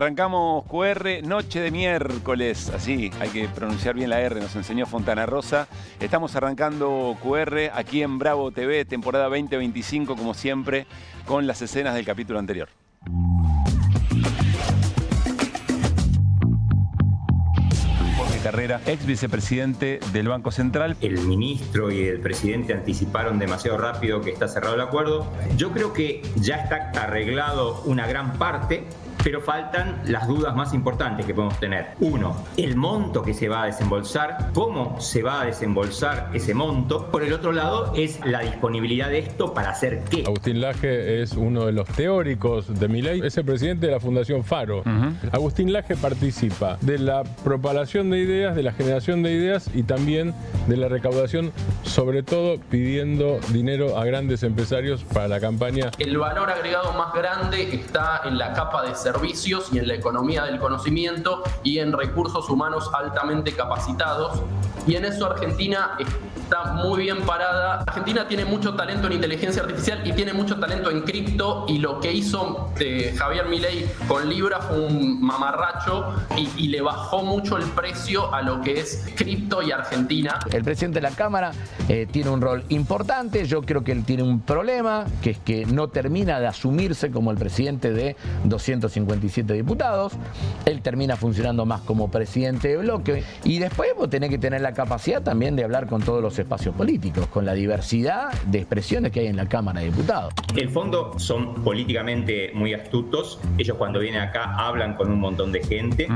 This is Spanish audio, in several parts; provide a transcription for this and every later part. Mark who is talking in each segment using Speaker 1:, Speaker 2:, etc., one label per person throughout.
Speaker 1: Arrancamos QR, noche de miércoles, así hay que pronunciar bien la R, nos enseñó Fontana Rosa. Estamos arrancando QR aquí en Bravo TV, temporada 2025, como siempre, con las escenas del capítulo anterior. Jorge Carrera, ex vicepresidente del Banco Central.
Speaker 2: El ministro y el presidente anticiparon demasiado rápido que está cerrado el acuerdo. Yo creo que ya está arreglado una gran parte, pero faltan las dudas más importantes que podemos tener. Uno, el monto que se va a desembolsar, cómo se va a desembolsar ese monto. Por el otro lado, es la disponibilidad de esto para hacer qué.
Speaker 3: Agustín Laje es uno de los teóricos de Milei, es el presidente de la Fundación Faro. Agustín Laje participa de la propagación de ideas, de la generación de ideas y también de la recaudación, sobre todo pidiendo dinero a grandes empresarios para la campaña.
Speaker 4: El valor agregado más grande está en la capa de servicios y en la economía del conocimiento y en recursos humanos altamente capacitados. Y en eso Argentina está muy bien parada. Argentina tiene mucho talento en inteligencia artificial y tiene mucho talento en cripto, y lo que hizo Javier Milei con Libra fue un mamarracho y le bajó mucho el precio a lo que es cripto y Argentina.
Speaker 5: El presidente de la Cámara tiene un rol importante. Yo creo que él tiene un problema, que es que no termina de asumirse como el presidente de 257 diputados. Él termina funcionando más como presidente de bloque. Y después vos tenés que tener la capacidad también de hablar con todos los espacios políticos, con la diversidad de expresiones que hay en la Cámara de Diputados.
Speaker 2: En el fondo son políticamente muy astutos. Ellos cuando vienen acá hablan con un montón de gente.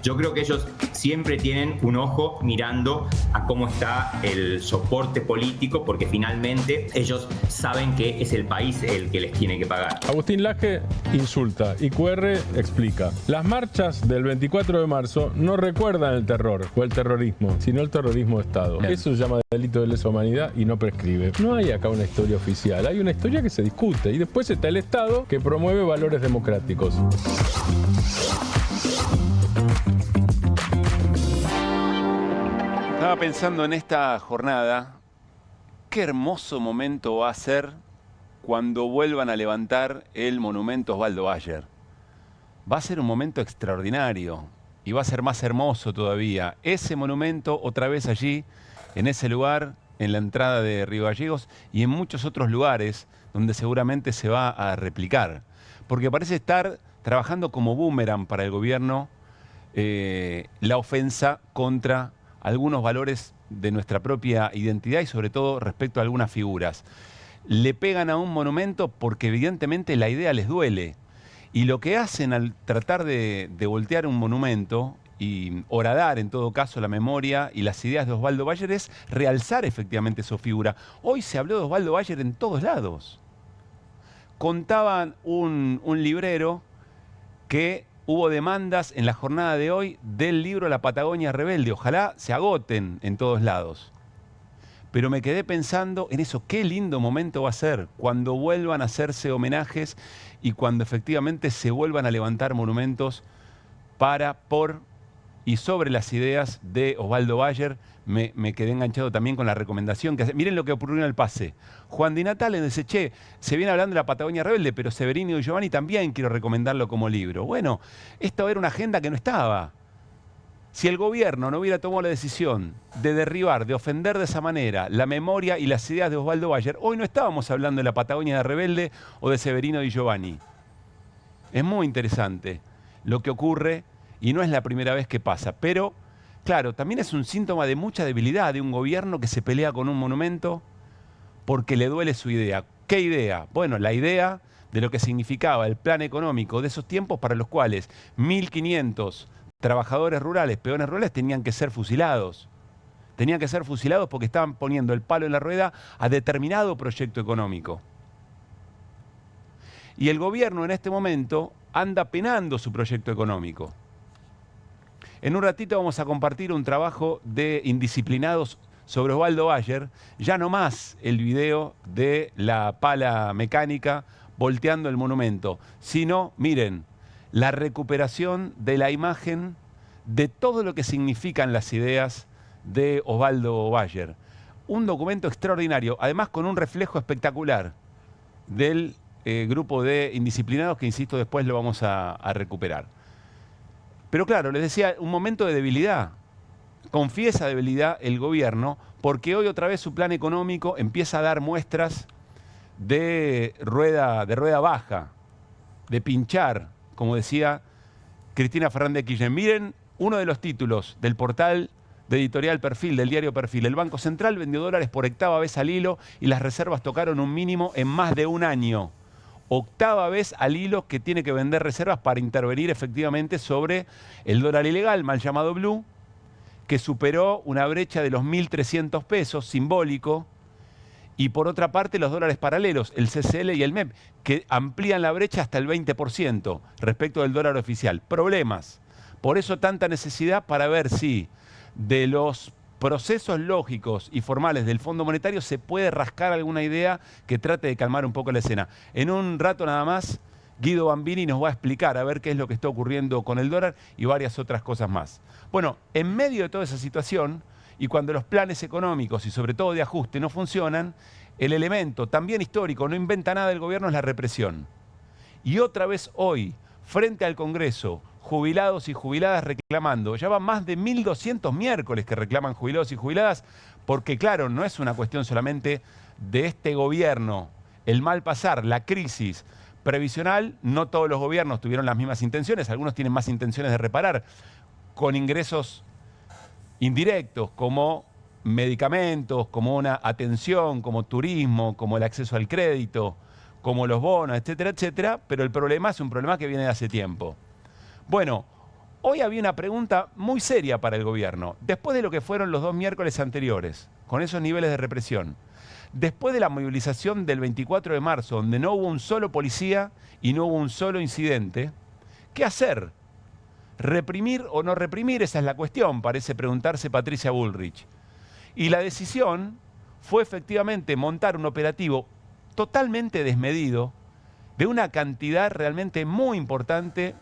Speaker 2: Yo creo que ellos siempre tienen un ojo mirando a cómo está el soporte político, porque finalmente ellos saben que es el país el que les tiene que pagar.
Speaker 3: Agustín Laje insulta y QR explica. Las marchas del 24 de marzo no recuerdan el terror o el terrorismo, sino el terrorismo de Estado. Eso se llama delito de lesa humanidad y no prescribe. No hay acá una historia oficial, hay una historia que se discute y después está el Estado que promueve valores democráticos.
Speaker 1: Estaba pensando en esta jornada, qué hermoso momento va a ser cuando vuelvan a levantar el monumento Osvaldo Bayer. Va a ser un momento extraordinario y va a ser más hermoso todavía. Ese monumento otra vez allí, en ese lugar, en la entrada de Río Gallegos y en muchos otros lugares donde seguramente se va a replicar. Porque parece estar trabajando como boomerang para el gobierno la ofensa contra algunos valores de nuestra propia identidad y sobre todo respecto a algunas figuras. Le pegan a un monumento porque evidentemente la idea les duele. Y lo que hacen al tratar de voltear un monumento y horadar en todo caso la memoria y las ideas de Osvaldo Bayer es realzar efectivamente su figura. Hoy se habló de Osvaldo Bayer en todos lados. Contaban un librero que hubo demandas en la jornada de hoy del libro La Patagonia Rebelde. Ojalá se agoten en todos lados. Pero me quedé pensando en eso, qué lindo momento va a ser cuando vuelvan a hacerse homenajes y cuando efectivamente se vuelvan a levantar monumentos por y sobre las ideas de Osvaldo Bayer. Me quedé enganchado también con la recomendación que hace. Miren lo que ocurrió en el pase. Juan Di Natale dice, che, se viene hablando de La Patagonia Rebelde, pero Severino y Giovanni también quiero recomendarlo como libro. Bueno, esta era una agenda que no estaba. Si el gobierno no hubiera tomado la decisión de derribar, de ofender de esa manera la memoria y las ideas de Osvaldo Bayer, hoy no estábamos hablando de La Patagonia Rebelde o de Severino y Giovanni. Es muy interesante lo que ocurre y no es la primera vez que pasa. Pero, claro, también es un síntoma de mucha debilidad de un gobierno que se pelea con un monumento porque le duele su idea. ¿Qué idea? Bueno, la idea de lo que significaba el plan económico de esos tiempos para los cuales 1.500 trabajadores rurales, peones rurales, tenían que ser fusilados. Tenían que ser fusilados porque estaban poniendo el palo en la rueda a determinado proyecto económico. Y el gobierno en este momento anda penando su proyecto económico. En un ratito vamos a compartir un trabajo de Indisciplinados sobre Osvaldo Bayer, ya no más el video de la pala mecánica volteando el monumento, sino, miren, la recuperación de la imagen de todo lo que significan las ideas de Osvaldo Bayer. Un documento extraordinario, además con un reflejo espectacular del grupo de indisciplinados que, insisto, después lo vamos a recuperar. Pero claro, les decía, un momento de debilidad. Confiesa debilidad el gobierno porque hoy otra vez su plan económico empieza a dar muestras de rueda baja, de pinchar, como decía Cristina Fernández de Kirchner. Miren uno de los títulos del portal de editorial Perfil, del diario Perfil. El Banco Central vendió dólares por 8ª vez al hilo y las reservas tocaron un mínimo en más de un año. 8ª vez al hilo que tiene que vender reservas para intervenir efectivamente sobre el dólar ilegal, mal llamado blue, que superó una brecha de los 1.300 pesos, simbólico, y por otra parte los dólares paralelos, el CCL y el MEP, que amplían la brecha hasta el 20% respecto del dólar oficial. Problemas. Por eso tanta necesidad para ver si de los procesos lógicos y formales del Fondo Monetario se puede rascar alguna idea que trate de calmar un poco la escena. En un rato nada más, Guido Bambini nos va a explicar a ver qué es lo que está ocurriendo con el dólar y varias otras cosas más. Bueno, en medio de toda esa situación, y cuando los planes económicos y sobre todo de ajuste no funcionan, el elemento también histórico, no inventa nada del gobierno, es la represión. Y otra vez hoy, frente al Congreso, jubilados y jubiladas reclamando. Ya van más de 1.200 miércoles que reclaman jubilados y jubiladas, porque claro, no es una cuestión solamente de este gobierno. El mal pasar, la crisis previsional, no todos los gobiernos tuvieron las mismas intenciones, algunos tienen más intenciones de reparar, con ingresos indirectos como medicamentos, como una atención, como turismo, como el acceso al crédito, como los bonos, etcétera, etcétera, pero el problema es un problema que viene de hace tiempo. Bueno, hoy había una pregunta muy seria para el gobierno. Después de lo que fueron los 2 miércoles anteriores, con esos niveles de represión, después de la movilización del 24 de marzo, donde no hubo un solo policía y no hubo un solo incidente, ¿qué hacer? ¿Reprimir o no reprimir? Esa es la cuestión, parece preguntarse Patricia Bullrich. Y la decisión fue efectivamente montar un operativo totalmente desmedido, de una cantidad realmente muy importante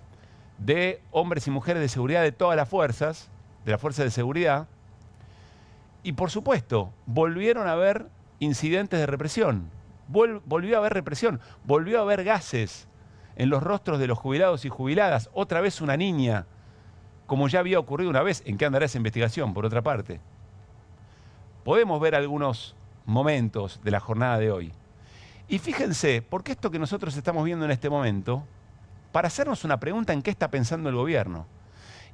Speaker 1: de hombres y mujeres de seguridad de todas las fuerzas, de las fuerzas de seguridad, y por supuesto, volvieron a haber incidentes de represión, volvió a haber represión, volvió a haber gases en los rostros de los jubilados y jubiladas, otra vez una niña, como ya había ocurrido una vez. ¿En qué andará esa investigación, por otra parte? Podemos ver algunos momentos de la jornada de hoy. Y fíjense, porque esto que nosotros estamos viendo en este momento, para hacernos una pregunta en qué está pensando el gobierno.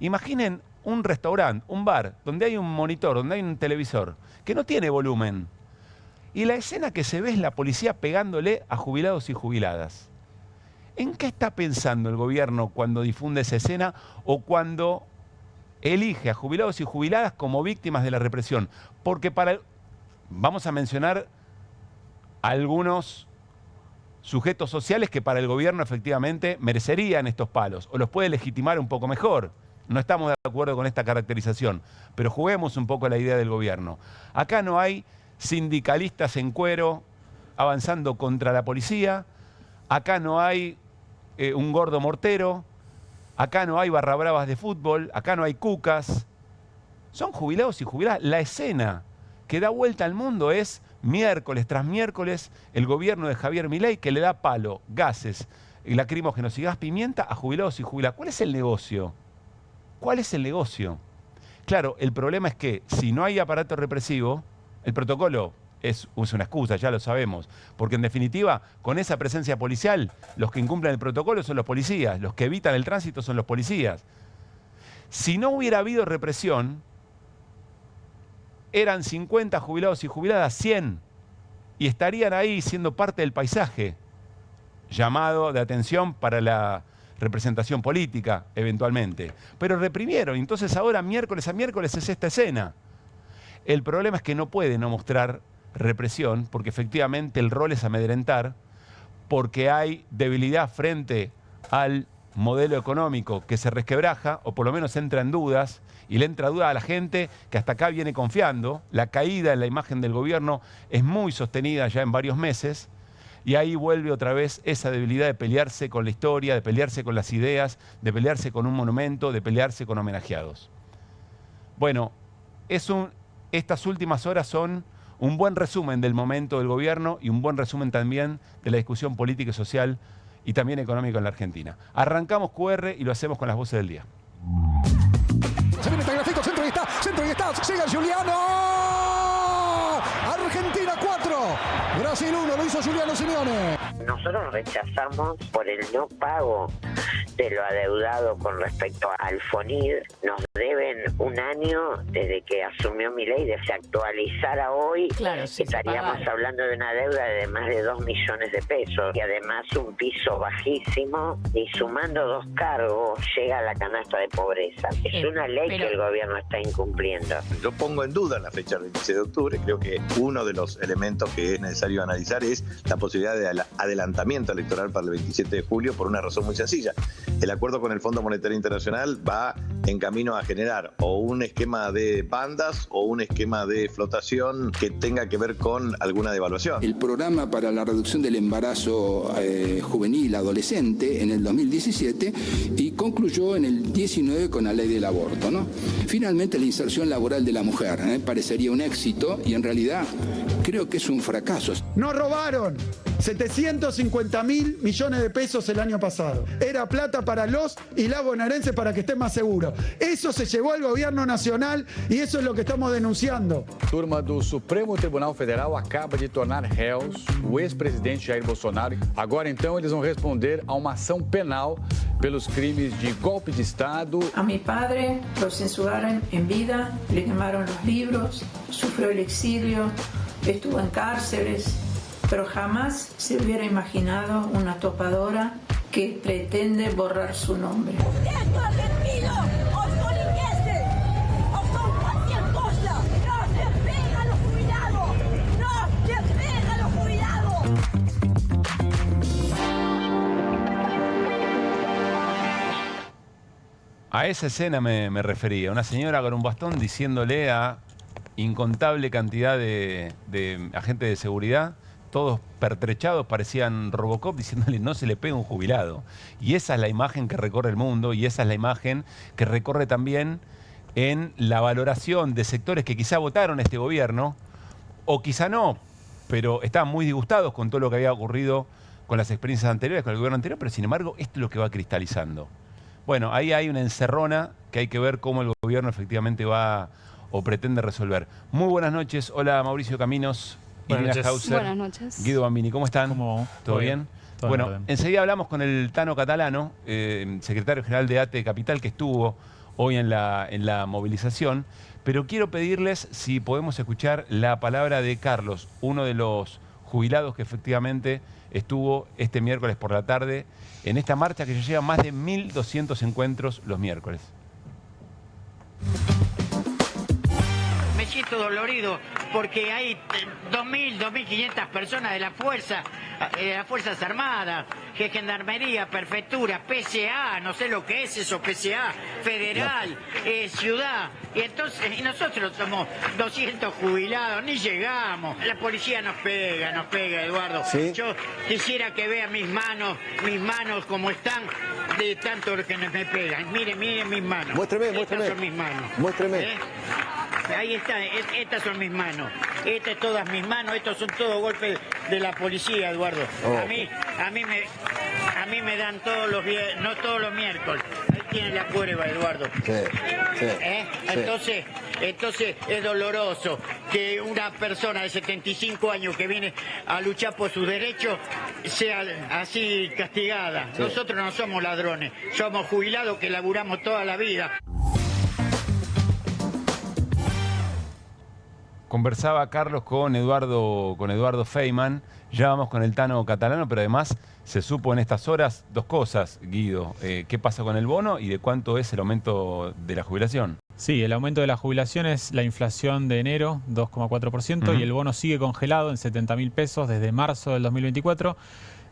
Speaker 1: Imaginen un restaurante, un bar, donde hay un monitor, donde hay un televisor, que no tiene volumen. Y la escena que se ve es la policía pegándole a jubilados y jubiladas. ¿En qué está pensando el gobierno cuando difunde esa escena o cuando elige a jubilados y jubiladas como víctimas de la represión? Porque vamos a mencionar algunos sujetos sociales que para el gobierno efectivamente merecerían estos palos o los puede legitimar un poco mejor. No estamos de acuerdo con esta caracterización, pero juguemos un poco la idea del gobierno. Acá no hay sindicalistas en cuero avanzando contra la policía, acá no hay un gordo mortero, acá no hay barra bravas de fútbol, acá no hay cucas. Son jubilados y jubiladas. La escena que da vuelta al mundo es miércoles tras miércoles el gobierno de Javier Milei que le da palo, gases, lacrimógenos y gas pimienta a jubilados y jubiladas. ¿Cuál es el negocio? ¿Cuál es el negocio? Claro, el problema es que si no hay aparato represivo, el protocolo es una excusa, ya lo sabemos, porque en definitiva, con esa presencia policial, los que incumplen el protocolo son los policías, los que evitan el tránsito son los policías. Si no hubiera habido represión, eran 50 jubilados y jubiladas, 100, y estarían ahí siendo parte del paisaje, llamado de atención para la representación política, eventualmente. Pero reprimieron, entonces ahora miércoles a miércoles es esta escena. El problema es que no puede no mostrar represión, porque efectivamente el rol es amedrentar, porque hay debilidad frente al modelo económico que se resquebraja, o por lo menos entra en dudas, y le entra duda a la gente que hasta acá viene confiando. La caída en la imagen del gobierno es muy sostenida ya en varios meses, y ahí vuelve otra vez esa debilidad de pelearse con la historia, de pelearse con las ideas, de pelearse con un monumento, de pelearse con homenajeados. Bueno, estas últimas horas son un buen resumen del momento del gobierno y un buen resumen también de la discusión política y social y también económica en la Argentina. Arrancamos QR y lo hacemos con las voces del día.
Speaker 6: atrás, sigue Giuliano. Argentina 4, Brasil 1, lo hizo Giuliano Simeone.
Speaker 7: Nosotros rechazamos por el no pago de lo adeudado con respecto al FONID. Nos deben un año desde que asumió Milei. De se actualizara hoy,
Speaker 8: claro, sí,
Speaker 7: estaríamos hablando de una deuda de más de 2 millones de pesos y además un piso bajísimo, y sumando 2 cargos llega a la canasta de pobreza. Es una ley que el gobierno está incumpliendo.
Speaker 9: Yo pongo en duda la fecha del 26 de octubre. Creo que uno de los elementos que es necesario analizar es la posibilidad de adelantamiento electoral para el 27 de julio por una razón muy sencilla. El acuerdo con el Fondo Monetario Internacional va en camino a generar o un esquema de bandas o un esquema de flotación que tenga que ver con alguna devaluación.
Speaker 10: El programa para la reducción del embarazo juvenil adolescente en el 2017 y concluyó en el 19 con la ley del aborto, ¿no? Finalmente la inserción laboral de la mujer parecería un éxito y en realidad creo que es un fracaso.
Speaker 11: Nos robaron 750.000 millones de pesos el año pasado. Era plata para los y las bonaerenses para que estén más seguros. Eso se llevó al gobierno nacional y eso es lo que estamos denunciando.
Speaker 12: Turma do Supremo Tribunal Federal acaba de tornar réus o ex-presidente Jair Bolsonaro. Agora, então, eles vão responder a uma ação penal pelos crimes de golpe de Estado.
Speaker 13: A mi padre lo censuraron en vida, le quemaron los libros, sufrió el exilio, estuvo en cárceles, pero jamás se hubiera imaginado una topadora que pretende borrar su nombre.
Speaker 1: A esa escena me refería. Una señora con un bastón diciéndole a incontable cantidad de agentes de seguridad, todos pertrechados, parecían Robocop, diciéndole no se le pega un jubilado. Y esa es la imagen que recorre el mundo y esa es la imagen que recorre también en la valoración de sectores que quizá votaron a este gobierno o quizá no, pero estaban muy disgustados con todo lo que había ocurrido con las experiencias anteriores, con el gobierno anterior, pero sin embargo esto es lo que va cristalizando. Bueno, ahí hay una encerrona que hay que ver cómo el gobierno efectivamente va o pretende resolver. Muy buenas noches. Hola, Mauricio Caminos, Irina Hauser,
Speaker 14: buenas noches.
Speaker 1: Guido Bambini. ¿Cómo están?
Speaker 14: ¿Cómo?
Speaker 1: ¿Todo bien?
Speaker 14: Todo
Speaker 1: bueno,
Speaker 14: en orden.
Speaker 1: enseguida hablamos con el Tano Catalano, secretario general de ATE Capital, que estuvo hoy en la movilización. Pero quiero pedirles si podemos escuchar la palabra de Carlos, uno de los jubilados que efectivamente estuvo este miércoles por la tarde en esta marcha que ya lleva más de 1.200 encuentros los miércoles.
Speaker 15: Me siento dolorido porque hay 2.000, 2.500 personas de las Fuerzas Armadas, que Gendarmería, Prefectura, PCA, no sé lo que es eso, PCA, Federal, Ciudad, y nosotros somos 200 jubilados, ni llegamos. La policía nos pega, Eduardo. ¿Sí? Yo quisiera que vea mis manos como están, de tanto que me pegan. Miren mis manos.
Speaker 16: Muéstreme.
Speaker 15: Estas son mis manos.
Speaker 16: Muéstreme.
Speaker 15: Ahí está, estas son mis manos. Estas todas mis manos, estos son todos golpes de la policía, Eduardo. A mí me dan todos los viernes, no todos los miércoles. Ahí tienen la prueba, Eduardo.
Speaker 16: Sí.
Speaker 15: Entonces es doloroso que una persona de 75 años que viene a luchar por sus derechos sea así castigada. Sí. Nosotros no somos ladrones, somos jubilados que laburamos toda la vida.
Speaker 1: Conversaba Carlos con Eduardo Feynman, ya vamos con el Tano Catalano, pero además se supo en estas horas dos cosas, Guido. ¿Qué pasa con el bono y de cuánto es el aumento de la jubilación?
Speaker 14: Sí, el aumento de la jubilación es la inflación de enero, 2,4%, y el bono sigue congelado en 70.000 pesos desde marzo del 2024.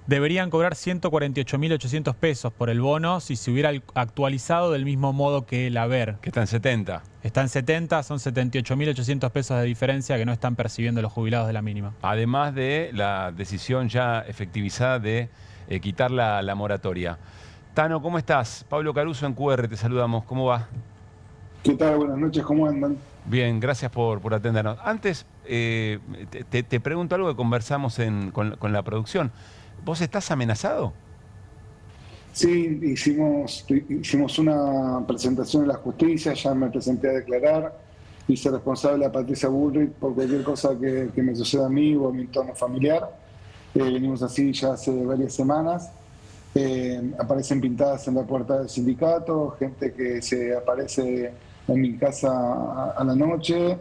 Speaker 14: Deberían cobrar 148.800 pesos por el bono si se hubiera actualizado del mismo modo que el haber.
Speaker 1: Que está en 70.
Speaker 14: Está en 70, son 78.800 pesos de diferencia que no están percibiendo los jubilados de la mínima.
Speaker 1: Además de la decisión ya efectivizada de quitar la moratoria. Tano, ¿cómo estás? Pablo Caruso en QR, te saludamos. ¿Cómo va?
Speaker 17: ¿Qué tal? Buenas noches, ¿cómo andan?
Speaker 1: Bien, gracias por atendernos. Antes, te pregunto algo que conversamos con la producción. ¿Vos estás amenazado?
Speaker 17: Sí, hicimos una presentación en la justicia, ya me presenté a declarar. hice responsable a Patricia Bullrich por cualquier cosa que me suceda a mí o a mi entorno familiar. Venimos así ya hace varias semanas. Aparecen pintadas en la puerta del sindicato, gente que se aparece en mi casa a la noche,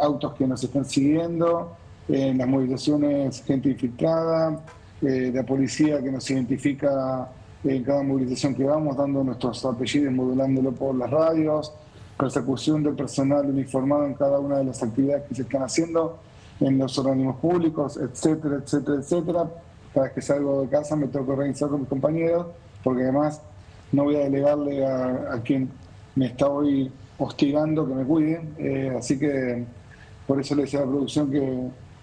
Speaker 17: autos que nos están siguiendo, en las movilizaciones gente infiltrada, la policía que nos identifica en cada movilización que vamos, dando nuestros apellidos, modulándolo por las radios, persecución del personal uniformado en cada una de las actividades que se están haciendo en los organismos públicos, etcétera, etcétera, etcétera. Cada vez que salgo de casa me tengo que organizar con mis compañeros, porque además no voy a delegarle a quien me está hoy hostigando que me cuide. Así que por eso le decía a la producción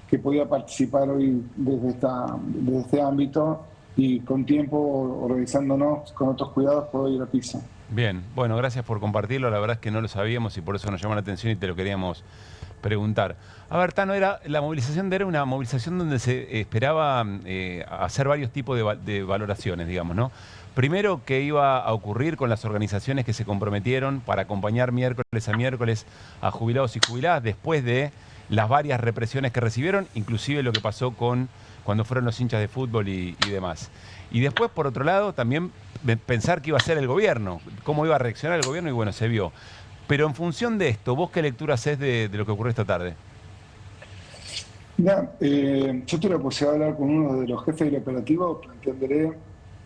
Speaker 17: que podía participar hoy desde este ámbito y con tiempo, organizándonos con otros cuidados, puedo ir a Pisa.
Speaker 1: Bien, bueno, gracias por compartirlo. La verdad es que no lo sabíamos y por eso nos llamó la atención y te lo queríamos preguntar. A ver, Tano, la movilización era una movilización donde se esperaba hacer varios tipos de valoraciones, digamos, ¿no? Primero, ¿qué iba a ocurrir con las organizaciones que se comprometieron para acompañar miércoles a miércoles a jubilados y jubiladas después de las varias represiones que recibieron, inclusive lo que pasó cuando fueron los hinchas de fútbol y demás? Y después, por otro lado, también pensar qué iba a hacer el gobierno, cómo iba a reaccionar el gobierno, y bueno, se vio. Pero en función de esto, ¿vos qué lectura hacés de lo que ocurrió esta tarde?
Speaker 17: Mira, yo tuve la posibilidad de hablar con uno de los jefes del operativo, entenderé,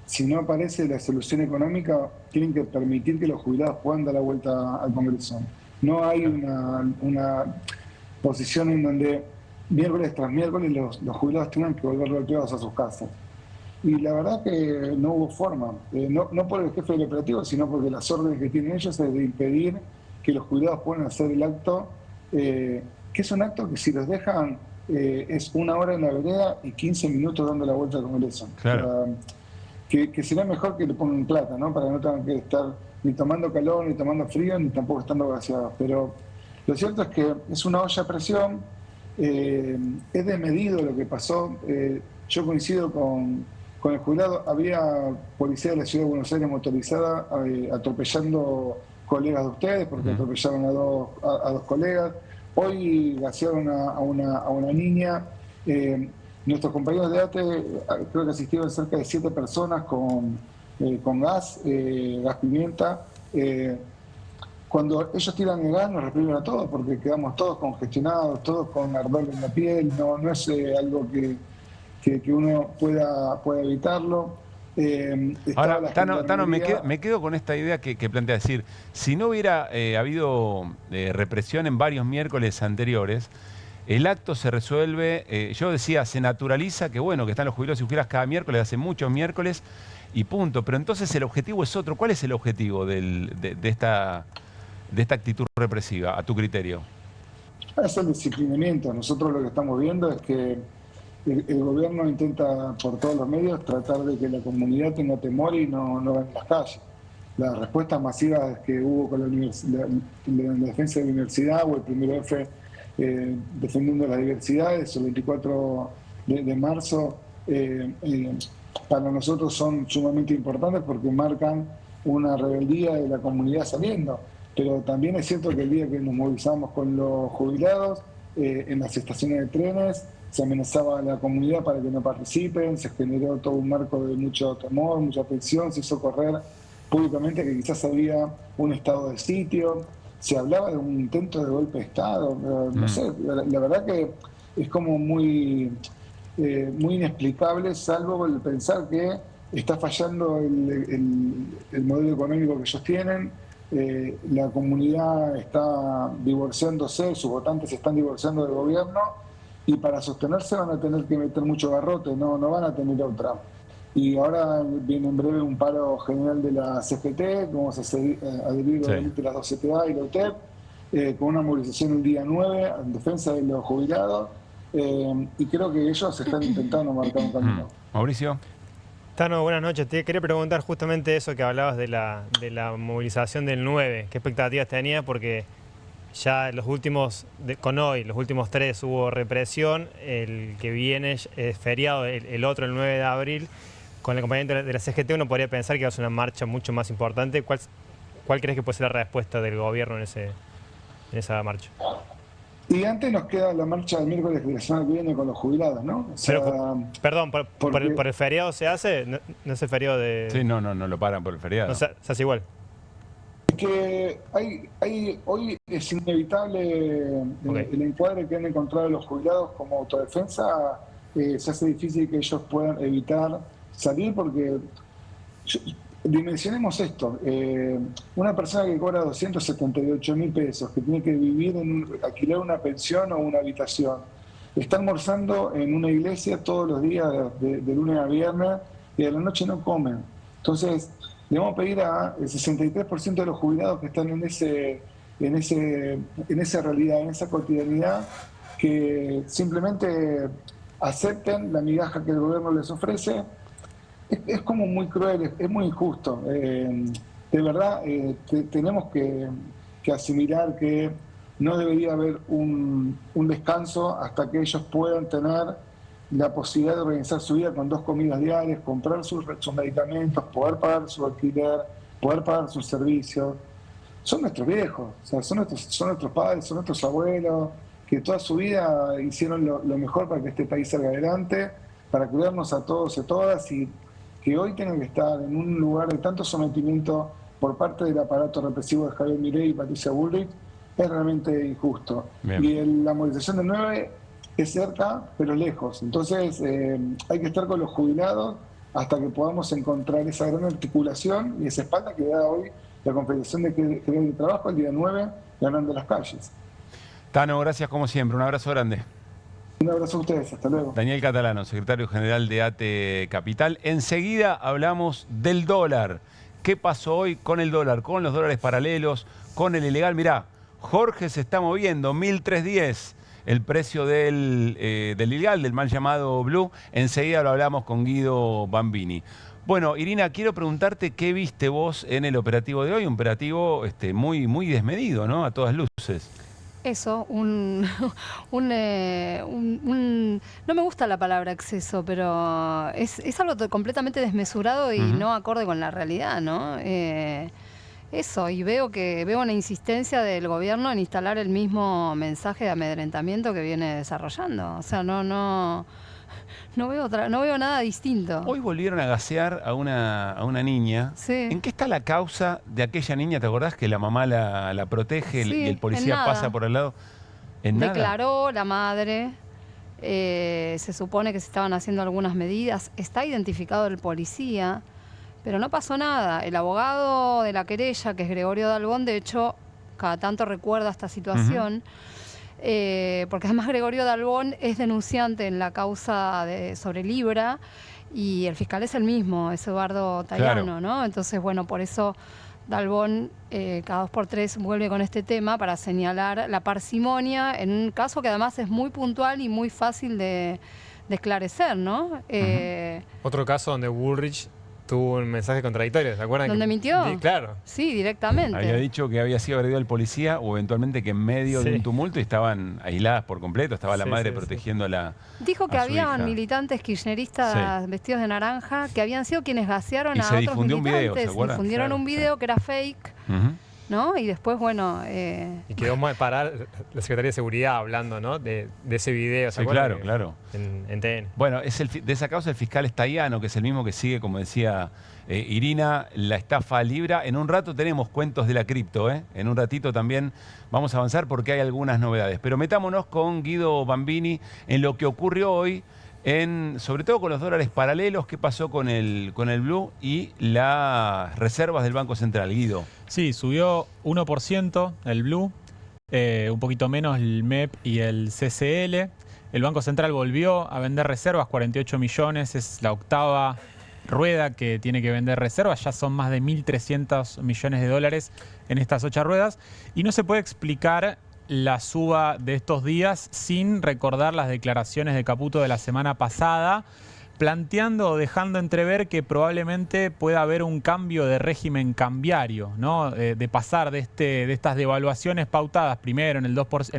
Speaker 17: si no aparece la solución económica, tienen que permitir que los jubilados puedan dar la vuelta al Congreso. No hay una posición en donde miércoles tras miércoles los jubilados tengan que volver golpeados a sus casas. Y la verdad que no hubo forma, no por el jefe del operativo, sino porque las órdenes que tienen ellos es de impedir que los jubilados puedan hacer el acto, que es un acto que si los dejan es 1 hora en la vereda y 15 minutos dando la vuelta al Congreso.
Speaker 1: Claro.
Speaker 17: O sea, que sería mejor que le pongan plata, ¿no? Para que no tengan que estar ni tomando calor, ni tomando frío, ni tampoco estando gaseados. Pero lo cierto es que es una olla a presión, es desmedido lo que pasó. Yo coincido con el jubilado. Había policía de la Ciudad de Buenos Aires motorizada atropellando colegas de ustedes, porque atropellaron a dos colegas. Hoy gasearon a una niña. Nuestros compañeros de ATE creo que asistieron cerca de 7 personas con gas pimienta. Cuando ellos tiran el gas nos reprimen a todos porque quedamos todos congestionados, todos con ardor en la piel. No es algo que uno pueda evitarlo.
Speaker 1: Ahora, Tano, me quedo con esta idea que plantea, decir, si no hubiera habido represión en varios miércoles anteriores, el acto se resuelve, yo decía, se naturaliza que bueno, que están los jubilados y jubiladas cada miércoles, hace muchos miércoles y punto. Pero entonces el objetivo es otro. ¿Cuál es el objetivo de esta actitud represiva, a tu criterio?
Speaker 17: Es el disciplinamiento. Nosotros lo que estamos viendo es que el gobierno intenta por todos los medios tratar de que la comunidad tenga temor y no vaya a las calles. Las respuestas masivas que hubo con la defensa de la universidad o el 1F defendiendo las diversidades, el 24 de marzo, para nosotros son sumamente importantes porque marcan una rebeldía de la comunidad saliendo. Pero también es cierto que el día que nos movilizamos con los jubilados, en las estaciones de trenes, se amenazaba a la comunidad para que no participen, se generó todo un marco de mucho temor, mucha tensión, se hizo correr públicamente que quizás había un estado de sitio, se hablaba de un intento de golpe de Estado, no sé, la verdad que es como muy inexplicable, salvo el pensar que está fallando el modelo económico que ellos tienen, la comunidad está divorciándose, sus votantes se están divorciando del gobierno, y para sostenerse van a tener que meter mucho garrote, no van a tener otra. Y ahora viene en breve un paro general de la CGT, vamos a adherir obviamente las 2 CTA y la UTEP, con una movilización el día 9 en defensa de los jubilados, y creo que ellos están intentando marcar un camino.
Speaker 1: Mauricio.
Speaker 8: Tano, buenas noches. Te quería preguntar justamente eso que hablabas de la movilización del 9. ¿Qué expectativas tenía? Porque ya los últimos, con hoy, los últimos 3 hubo represión, el que viene es feriado, el otro el 9 de abril. Con el acompañamiento de la CGT uno podría pensar que va a ser una marcha mucho más importante. ¿Cuál crees que puede ser la respuesta del gobierno en esa marcha.
Speaker 17: Y antes nos queda la marcha del miércoles de la semana que viene con los jubilados, ¿no? O sea,
Speaker 8: Perdón, por el feriado se hace, no es el feriado de...
Speaker 1: Sí, no lo paran por el feriado.
Speaker 8: No, se hace igual.
Speaker 17: Que hoy es inevitable el encuadre que han encontrado los jubilados como autodefensa. Se hace difícil que ellos puedan evitar salir porque... Dimensionemos esto, una persona que cobra 278.000 pesos, que tiene que vivir alquilar una pensión o una habitación, está almorzando en una iglesia todos los días de lunes a viernes y a la noche no comen. Entonces, le vamos a pedir al 63% de los jubilados que están en esa realidad, en esa cotidianidad, que simplemente acepten la migaja que el gobierno les ofrece. Es como muy cruel, es muy injusto. De verdad, tenemos que asimilar que no debería haber un descanso hasta que ellos puedan tener la posibilidad de organizar su vida con 2 comidas diarias, comprar sus medicamentos, poder pagar su alquiler, poder pagar sus servicios. Son nuestros viejos, o sea, son nuestros padres, son nuestros abuelos, que toda su vida hicieron lo mejor para que este país salga adelante, para cuidarnos a todos y todas, y que hoy tengan que estar en un lugar de tanto sometimiento por parte del aparato represivo de Javier Milei y Patricia Bullrich es realmente injusto.
Speaker 1: Bien.
Speaker 17: Y la movilización del 9 es cerca, pero lejos. Entonces hay que estar con los jubilados hasta que podamos encontrar esa gran articulación y esa espalda que da hoy la Confederación de General de Trabajo el día 9 ganando las calles.
Speaker 1: Tano, gracias como siempre. Un abrazo grande.
Speaker 17: Un abrazo a ustedes, hasta luego.
Speaker 1: Daniel Catalano, secretario general de ATE Capital. Enseguida hablamos del dólar. ¿Qué pasó hoy con el dólar? Con los dólares paralelos, con el ilegal. Mirá, Jorge se está moviendo, 1.310 el precio del ilegal, del mal llamado Blue. Enseguida lo hablamos con Guido Bambini. Bueno, Irina, quiero preguntarte qué viste vos en el operativo de hoy. Un operativo muy desmedido, ¿no? A todas luces.
Speaker 16: Eso, no me gusta la palabra exceso, pero es algo completamente desmesurado y no acorde con la realidad, ¿no? Eso, y veo una insistencia del gobierno en instalar el mismo mensaje de amedrentamiento que viene desarrollando. O sea, no veo nada distinto.
Speaker 1: Hoy volvieron a gasear a una niña.
Speaker 16: Sí.
Speaker 1: ¿En qué está la causa de aquella niña? ¿Te acordás que la mamá la protege
Speaker 16: Sí,
Speaker 1: y el policía pasa por al lado? ¿En nada?
Speaker 16: Declaró la madre, se supone que se estaban haciendo algunas medidas, está identificado el policía, pero no pasó nada. El abogado de la querella, que es Gregorio Dalbón, de hecho, cada tanto recuerda esta situación. Porque además Gregorio Dalbón es denunciante en la causa sobre Libra y el fiscal es el mismo, es Eduardo Tayano, claro, ¿no? Entonces, bueno, por eso Dalbón cada 2x3 vuelve con este tema para señalar la parsimonia en un caso que además es muy puntual y muy fácil de esclarecer, ¿no?
Speaker 8: Otro caso donde Bullrich tuvo un mensaje contradictorio, ¿se acuerdan?
Speaker 16: ¿Donde mintió?
Speaker 8: Claro.
Speaker 16: Sí, directamente.
Speaker 1: Había dicho que había sido agredido el policía o eventualmente que en medio de un tumulto estaban aisladas por completo, estaba la madre protegiendo a la
Speaker 16: Dijo que habían militantes kirchneristas vestidos de naranja que habían sido quienes gasearon a otros militantes. Difundieron un video que era fake, ¿no? Y después, bueno...
Speaker 8: Y quedó mal parar la Secretaría de Seguridad hablando, ¿no? De ese video, ¿se acuerdan?
Speaker 1: Claro.
Speaker 8: En TN.
Speaker 1: Bueno, de esa causa el fiscal es Tayano, que es el mismo que sigue, como decía Irina, la estafa Libra. En un rato tenemos cuentos de la cripto, ¿eh? En un ratito también vamos a avanzar porque hay algunas novedades. Pero metámonos con Guido Bambini en lo que ocurrió hoy, sobre todo con los dólares paralelos. ¿Qué pasó con el Blue y las reservas del Banco Central, Guido?
Speaker 14: Sí, subió 1% el Blue, un poquito menos el MEP y el CCL. El Banco Central volvió a vender reservas, 48 millones, es la octava rueda que tiene que vender reservas, ya son más de 1.300 millones de dólares en estas 8 ruedas. Y no se puede explicar la suba de estos días sin recordar las declaraciones de Caputo de la semana pasada, planteando o dejando entrever que probablemente pueda haber un cambio de régimen cambiario, ¿no? De pasar de estas devaluaciones pautadas primero en el 1%,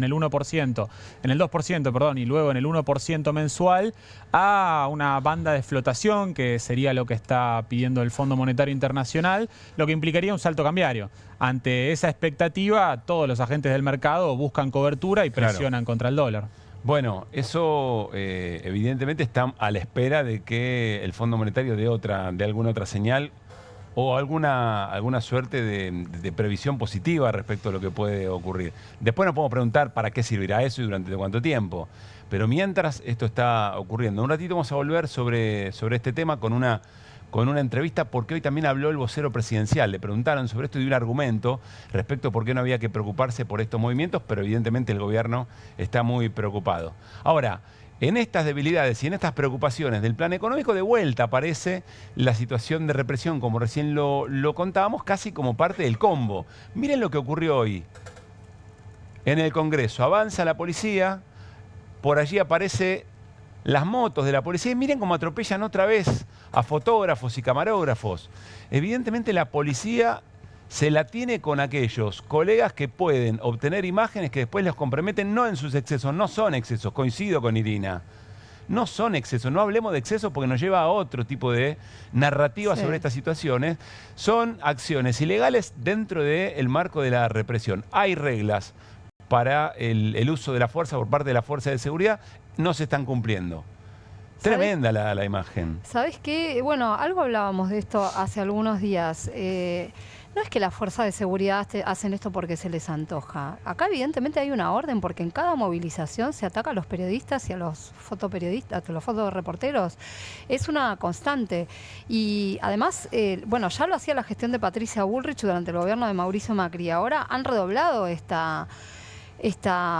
Speaker 14: en el 2%, perdón, y luego en el 1% mensual, a una banda de flotación, que sería lo que está pidiendo el Fondo Monetario Internacional, lo que implicaría un salto cambiario. Ante esa expectativa, todos los agentes del mercado buscan cobertura y presionan contra el dólar.
Speaker 1: Bueno, eso evidentemente está a la espera de que el Fondo Monetario dé alguna otra señal o alguna suerte de previsión positiva respecto a lo que puede ocurrir. Después nos podemos preguntar para qué servirá eso y durante cuánto tiempo. Pero mientras esto está ocurriendo, un ratito vamos a volver sobre este tema con una entrevista, porque hoy también habló el vocero presidencial. Le preguntaron sobre esto y dio un argumento respecto a por qué no había que preocuparse por estos movimientos, pero evidentemente el gobierno está muy preocupado. Ahora, en estas debilidades y en estas preocupaciones del plan económico, de vuelta aparece la situación de represión, como recién lo contábamos, casi como parte del combo. Miren lo que ocurrió hoy en el Congreso. Avanza la policía, por allí aparecen las motos de la policía y miren cómo atropellan otra vez a fotógrafos y camarógrafos. Evidentemente la policía se la tiene con aquellos colegas que pueden obtener imágenes que después les comprometen, no en sus excesos, no son excesos, coincido con Irina. No son excesos, no hablemos de excesos porque nos lleva a otro tipo de narrativa sobre estas situaciones. Son acciones ilegales dentro del marco de la represión. Hay reglas para el uso de la fuerza por parte de la fuerza de seguridad, no se están cumpliendo. Tremenda la imagen.
Speaker 16: ¿Sabés qué? Bueno, algo hablábamos de esto hace algunos días. No es que las fuerzas de seguridad hacen esto porque se les antoja. Acá evidentemente hay una orden porque en cada movilización se ataca a los periodistas y a los fotoperiodistas, a los fotoreporteros. Es una constante. Y además, bueno, ya lo hacía la gestión de Patricia Bullrich durante el gobierno de Mauricio Macri. Ahora han redoblado esta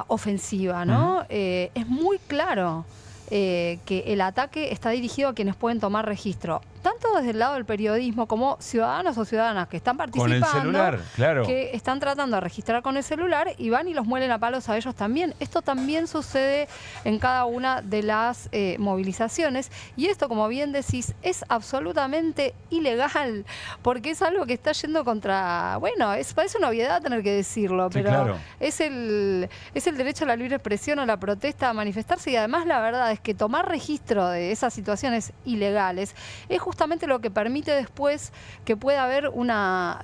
Speaker 16: ofensiva, ¿no? Es muy claro que el ataque está dirigido a quienes pueden tomar registro, tanto desde el lado del periodismo como ciudadanos o ciudadanas que están participando,
Speaker 1: con el celular, claro,
Speaker 16: que están tratando de registrar con el celular y van y los muelen a palos a ellos también. Esto también sucede en cada una de las movilizaciones y esto, como bien decís, es absolutamente ilegal porque es algo que está yendo contra, bueno, parece una obviedad tener que decirlo, pero claro, es el derecho a la libre expresión, a la protesta, a manifestarse y además la verdad es que tomar registro de esas situaciones ilegales es justamente lo que permite después que pueda haber una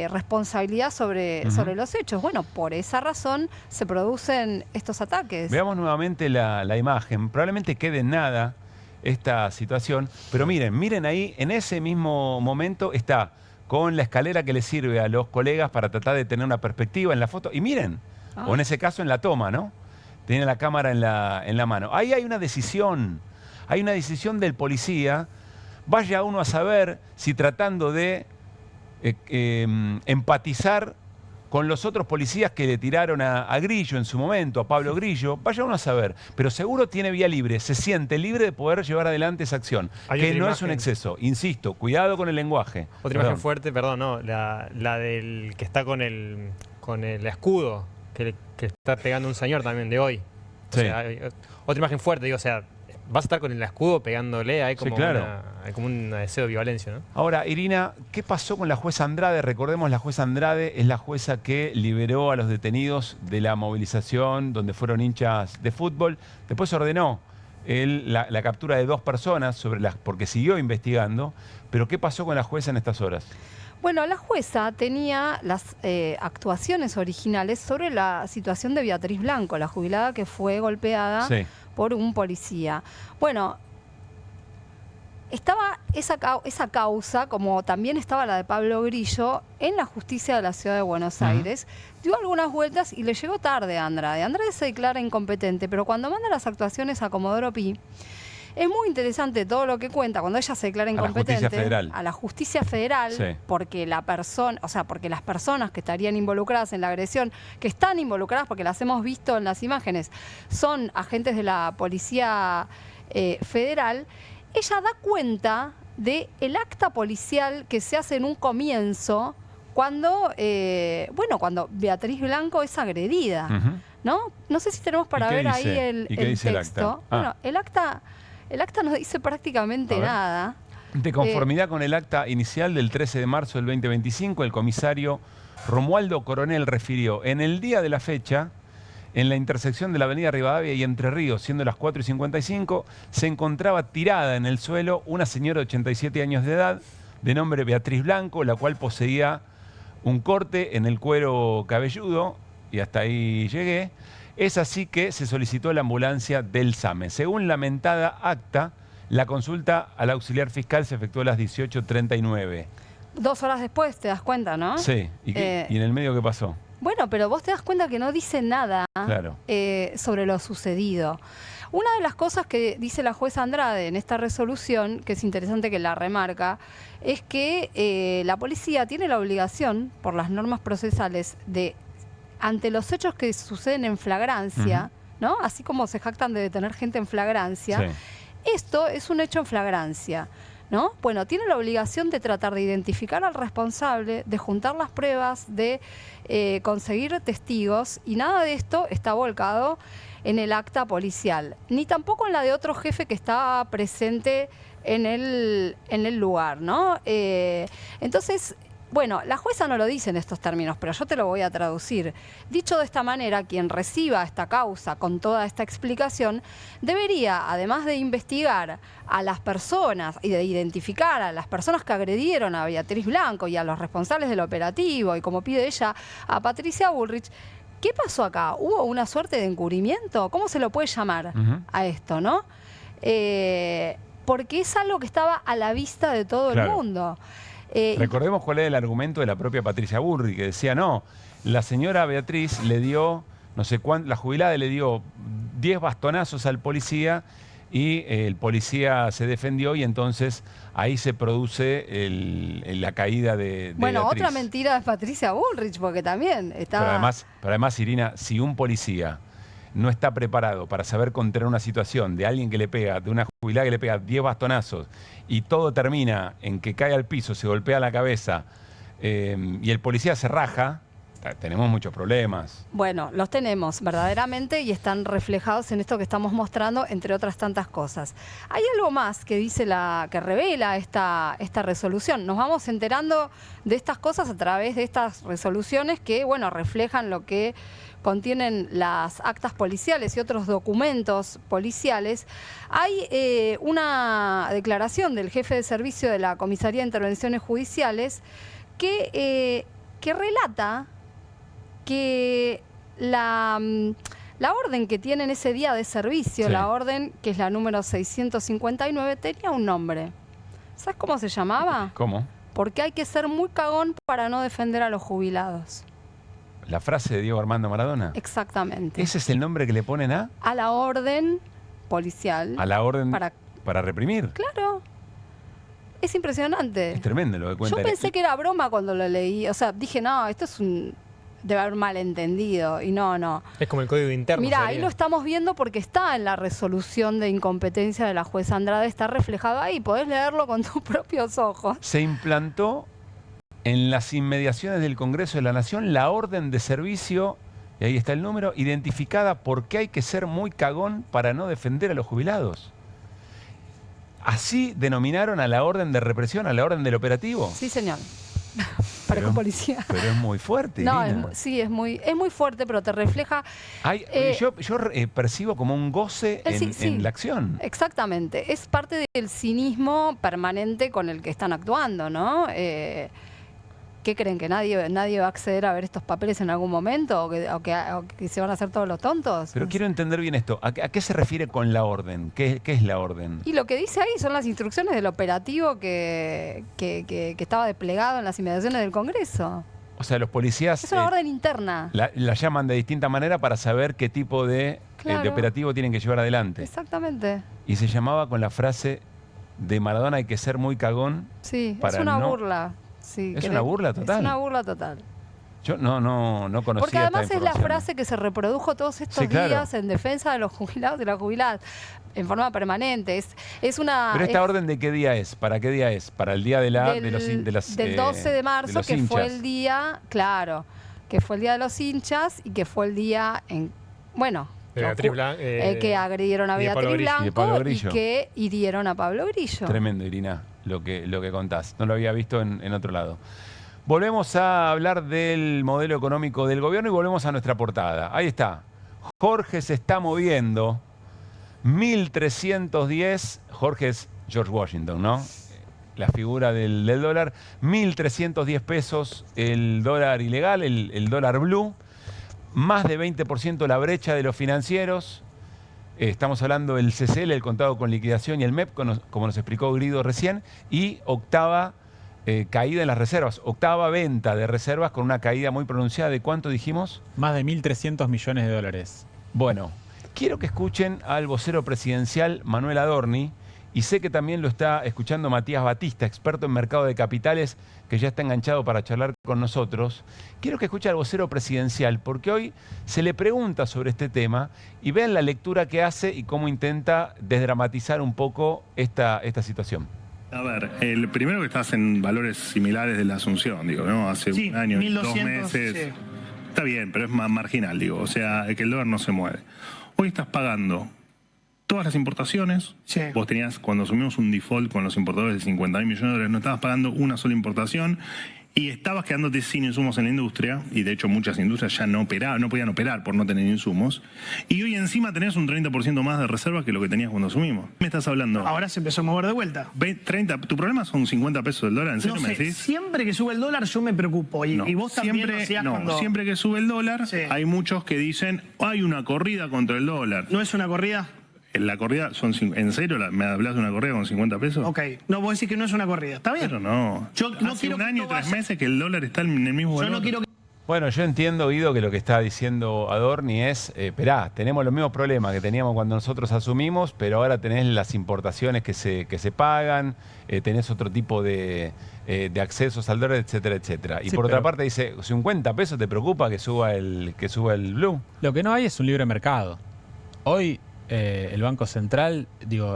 Speaker 16: responsabilidad sobre los hechos. Bueno, por esa razón se producen estos ataques.
Speaker 1: Veamos nuevamente la imagen. Probablemente quede en nada esta situación, pero miren ahí, en ese mismo momento está con la escalera que le sirve a los colegas para tratar de tener una perspectiva en la foto. Y miren, o en ese caso en la toma, ¿no? Tiene la cámara en la mano. Ahí hay una decisión del policía. Vaya uno a saber si tratando de empatizar con los otros policías que le tiraron a Grillo en su momento, a Pablo Grillo, vaya uno a saber. Pero seguro tiene vía libre, se siente libre de poder llevar adelante esa acción, que no es un exceso. Insisto, cuidado con el lenguaje.
Speaker 8: Otra imagen fuerte, la del que está con el escudo, que está pegando un señor también de hoy.
Speaker 1: Sí.
Speaker 8: O sea, otra imagen fuerte, digo, o sea, vas a estar con el escudo pegándole, hay como, hay como un deseo de violencia, ¿no?
Speaker 1: Ahora, Irina, ¿qué pasó con la jueza Andrade? Recordemos, la jueza Andrade es la jueza que liberó a los detenidos de la movilización donde fueron hinchas de fútbol. Después ordenó la captura de 2 personas porque siguió investigando. Pero ¿qué pasó con la jueza en estas horas?
Speaker 16: Bueno, la jueza tenía las actuaciones originales sobre la situación de Beatriz Blanco, la jubilada que fue golpeada por un policía. Bueno, estaba esa causa, como también estaba la de Pablo Grillo, en la justicia de la Ciudad de Buenos Aires. Dio algunas vueltas y le llegó tarde a Andrade. Andrade se declara incompetente, pero cuando manda las actuaciones a Comodoro Pi, es muy interesante todo lo que cuenta cuando ella se declara incompetente a la justicia federal, porque porque las personas que estarían involucradas en la agresión, que están involucradas porque las hemos visto en las imágenes, son agentes de la policía federal. Ella da cuenta del acta policial que se hace en un comienzo cuando Beatriz Blanco es agredida, ¿no? No sé si tenemos para ver ahí el texto. Bueno, el acta El acta no dice prácticamente nada.
Speaker 1: De conformidad con el acta inicial del 13 de marzo del 2025, el comisario Romualdo Coronel refirió: en el día de la fecha, en la intersección de la avenida Rivadavia y Entre Ríos, siendo las 4:55, se encontraba tirada en el suelo una señora de 87 años de edad, de nombre Beatriz Blanco, la cual poseía un corte en el cuero cabelludo, y hasta ahí llegué. Es así que se solicitó la ambulancia del SAME. Según la mentada acta, la consulta al auxiliar fiscal se efectuó a las 18:39.
Speaker 16: 2 horas después, te das cuenta, ¿no?
Speaker 1: Sí. ¿Y en el medio qué pasó?
Speaker 16: Bueno, pero vos te das cuenta que no dice nada sobre lo sucedido. Una de las cosas que dice la jueza Andrade en esta resolución, que es interesante que la remarca, es que la policía tiene la obligación, por las normas procesales, de, ante los hechos que suceden en flagrancia, ¿no? Así como se jactan de detener gente en flagrancia, esto es un hecho en flagrancia, ¿no? Bueno, tiene la obligación de tratar de identificar al responsable, de juntar las pruebas, de conseguir testigos, y nada de esto está volcado en el acta policial, ni tampoco en la de otro jefe que estaba presente en el lugar, ¿no? Entonces, bueno, la jueza no lo dice en estos términos, pero yo te lo voy a traducir. Dicho de esta manera, quien reciba esta causa con toda esta explicación debería, además de investigar a las personas y de identificar a las personas que agredieron a Beatriz Blanco y a los responsables del operativo, y como pide ella, a Patricia Bullrich, ¿qué pasó acá? ¿Hubo una suerte de encubrimiento? ¿Cómo se lo puede llamar a esto, no? Porque es algo que estaba a la vista de todo el mundo.
Speaker 1: Recordemos cuál era el argumento de la propia Patricia Bullrich, que decía: no, la señora Beatriz le dio, no sé cuánto, la jubilada le dio 10 bastonazos al policía, y el policía se defendió, y entonces ahí se produce la caída de
Speaker 16: bueno,
Speaker 1: Beatriz.
Speaker 16: Otra mentira de Patricia Bullrich, porque también estaba...
Speaker 1: Pero además, Irina, si un policía no está preparado para saber contener una situación de alguien que le pega, de una jubilada que le pega 10 bastonazos, y todo termina en que cae al piso, se golpea la cabeza, y el policía se raja, tenemos muchos problemas.
Speaker 16: Bueno, los tenemos verdaderamente, y están reflejados en esto que estamos mostrando, entre otras tantas cosas. Hay algo más que dice que revela esta resolución. Nos vamos enterando de estas cosas a través de estas resoluciones que, bueno, reflejan lo que contienen las actas policiales y otros documentos policiales. Hay una declaración del jefe de servicio de la Comisaría de Intervenciones Judiciales que relata que la orden que tienen ese día de servicio, la orden que es la número 659, tenía un nombre. ¿Sabes cómo se llamaba?
Speaker 1: ¿Cómo?
Speaker 16: Porque hay que ser muy cagón para no defender a los jubilados.
Speaker 1: ¿La frase de Diego Armando Maradona?
Speaker 16: Exactamente.
Speaker 1: ¿Ese es el nombre que le ponen a
Speaker 16: la orden policial?
Speaker 1: A la orden para reprimir.
Speaker 16: Claro. Es impresionante.
Speaker 1: Es tremendo lo que cuenta.
Speaker 16: Yo pensé que era broma cuando lo leí. O sea, dije, no, esto es debe haber malentendido. Y no.
Speaker 8: Es como el código interno.
Speaker 16: Mira, ahí lo estamos viendo porque está en la resolución de incompetencia de la jueza Andrade. Está reflejado ahí. Podés leerlo con tus propios ojos.
Speaker 1: Se implantó en las inmediaciones del Congreso de la Nación la orden de servicio, y ahí está el número, identificada porque hay que ser muy cagón para no defender a los jubilados. Así denominaron a la orden de represión, a la orden del operativo.
Speaker 16: Sí, señor. Para con policía.
Speaker 1: Pero es muy fuerte,
Speaker 16: no,
Speaker 1: Irina.
Speaker 16: Sí, es muy fuerte, pero te refleja...
Speaker 1: Yo percibo como un goce en la acción.
Speaker 16: Exactamente. Es parte del cinismo permanente con el que están actuando, ¿no? ¿Qué creen? ¿Que nadie va a acceder a ver estos papeles en algún momento? ¿O que se van a hacer todos los tontos?
Speaker 1: Pero quiero entender bien esto. ¿A qué se refiere con la orden? ¿Qué es la orden?
Speaker 16: Y lo que dice ahí son las instrucciones del operativo que estaba desplegado en las inmediaciones del Congreso.
Speaker 1: O sea, los policías...
Speaker 16: Es una orden interna.
Speaker 1: La llaman de distinta manera para saber qué tipo de operativo tienen que llevar adelante.
Speaker 16: Exactamente.
Speaker 1: Y se llamaba con la frase de Maradona: hay que ser muy cagón.
Speaker 16: Sí, es una burla. Sí,
Speaker 1: ¿Es una burla total?
Speaker 16: Es una burla total.
Speaker 1: Yo no conocía.
Speaker 16: Porque además
Speaker 1: esta
Speaker 16: es la frase que se reprodujo todos estos días en defensa de los jubilados y las jubiladas en forma permanente. Es una.
Speaker 1: ¿Pero esta orden de qué día es? ¿Para qué día es? ¿Para el día del
Speaker 16: 12 de marzo, que fue el día, claro, que fue el día de los hinchas y que fue el día que agredieron a Beatriz Blanco y que hirieron a Pablo Grillo.
Speaker 1: Tremendo, Irina, lo que contás. No lo había visto en otro lado. Volvemos a hablar del modelo económico del gobierno y volvemos a nuestra portada. Ahí está. Jorge se está moviendo. 1.310. Jorge es George Washington, ¿no? La figura del dólar. 1.310 pesos el dólar ilegal, el dólar blue. Más de 20% la brecha de los financieros. Estamos hablando del CCL, el contado con liquidación, y el MEP, como nos explicó Guido recién. Y octava caída en las reservas. Octava venta de reservas con una caída muy pronunciada. ¿De cuánto dijimos?
Speaker 14: Más de 1.300 millones de dólares.
Speaker 1: Bueno, quiero que escuchen al vocero presidencial Manuel Adorni, y sé que también lo está escuchando Matías Batista, experto en mercado de capitales, que ya está enganchado para charlar con nosotros. Quiero que escuche al vocero presidencial, porque hoy se le pregunta sobre este tema y vean la lectura que hace y cómo intenta desdramatizar un poco esta situación.
Speaker 18: A ver, el primero que estás en valores similares de la Asunción, digo, ¿no? Hace un año, 2 meses. Sí. Está bien, pero es más marginal, digo. O sea, que el dólar no se mueve. Hoy estás pagando todas las importaciones. Sí. Vos tenías, cuando asumimos un default con los importadores de 50.000 millones de dólares, no estabas pagando una sola importación. Y estabas quedándote sin insumos en la industria, y de hecho muchas industrias ya no podían operar por no tener insumos. Y hoy encima tenés un 30% más de reservas que lo que tenías cuando asumimos. ¿Me estás hablando?
Speaker 19: Ahora se empezó a mover de vuelta.
Speaker 18: 30, ¿tu problema son 50 pesos del dólar? ¿En serio me decís?
Speaker 19: Siempre que sube el dólar yo me preocupo. Y vos también
Speaker 18: siempre que sube el dólar, hay muchos que dicen, hay una corrida contra el dólar.
Speaker 19: ¿No es una corrida?
Speaker 18: La corrida son... ¿En serio me hablas de una corrida con 50 pesos?
Speaker 19: Ok. No, vos decís que no es una corrida. ¿Está bien?
Speaker 18: Pero no.
Speaker 19: Yo no
Speaker 18: hace
Speaker 19: quiero
Speaker 18: un año, 3 meses que el dólar está en el mismo valor.
Speaker 19: Yo no quiero que...
Speaker 1: Bueno, yo entiendo, Guido, que lo que está diciendo Adorni es, esperá, tenemos los mismos problemas que teníamos cuando nosotros asumimos, pero ahora tenés las importaciones que se pagan, tenés otro tipo de accesos al dólar, etcétera, etcétera. Y por otra parte dice, 50 pesos te preocupa que suba el blue.
Speaker 14: Lo que no hay es un libre mercado. Hoy el Banco Central,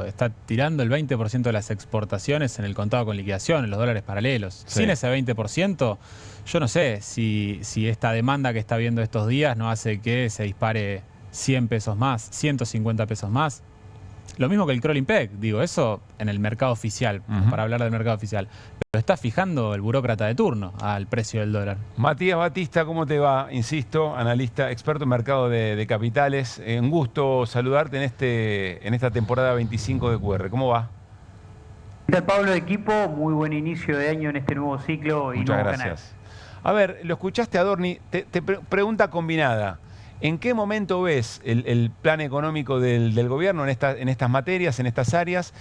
Speaker 14: está tirando el 20% de las exportaciones en el contado con liquidación, en los dólares paralelos. Sí. Sin ese 20%, yo no sé si esta demanda que está viendo estos días no hace que se dispare 100 pesos más, 150 pesos más. Lo mismo que el crawling peg, eso en el mercado oficial, para hablar del mercado oficial. Pero está fijando el burócrata de turno al precio del dólar.
Speaker 1: Matías Batista, ¿cómo te va? Insisto, analista, experto en mercado de capitales. Un gusto saludarte en esta temporada 25 de QR. ¿Cómo va?
Speaker 20: ¿Qué tal, Pablo, de equipo? Muy buen inicio de año en este nuevo ciclo y
Speaker 1: muchas
Speaker 20: nuevo
Speaker 1: gracias.
Speaker 20: Canal.
Speaker 1: A ver, lo escuchaste, Adorni. Te pregunta combinada. ¿En qué momento ves el plan económico del gobierno en estas materias, en estas áreas?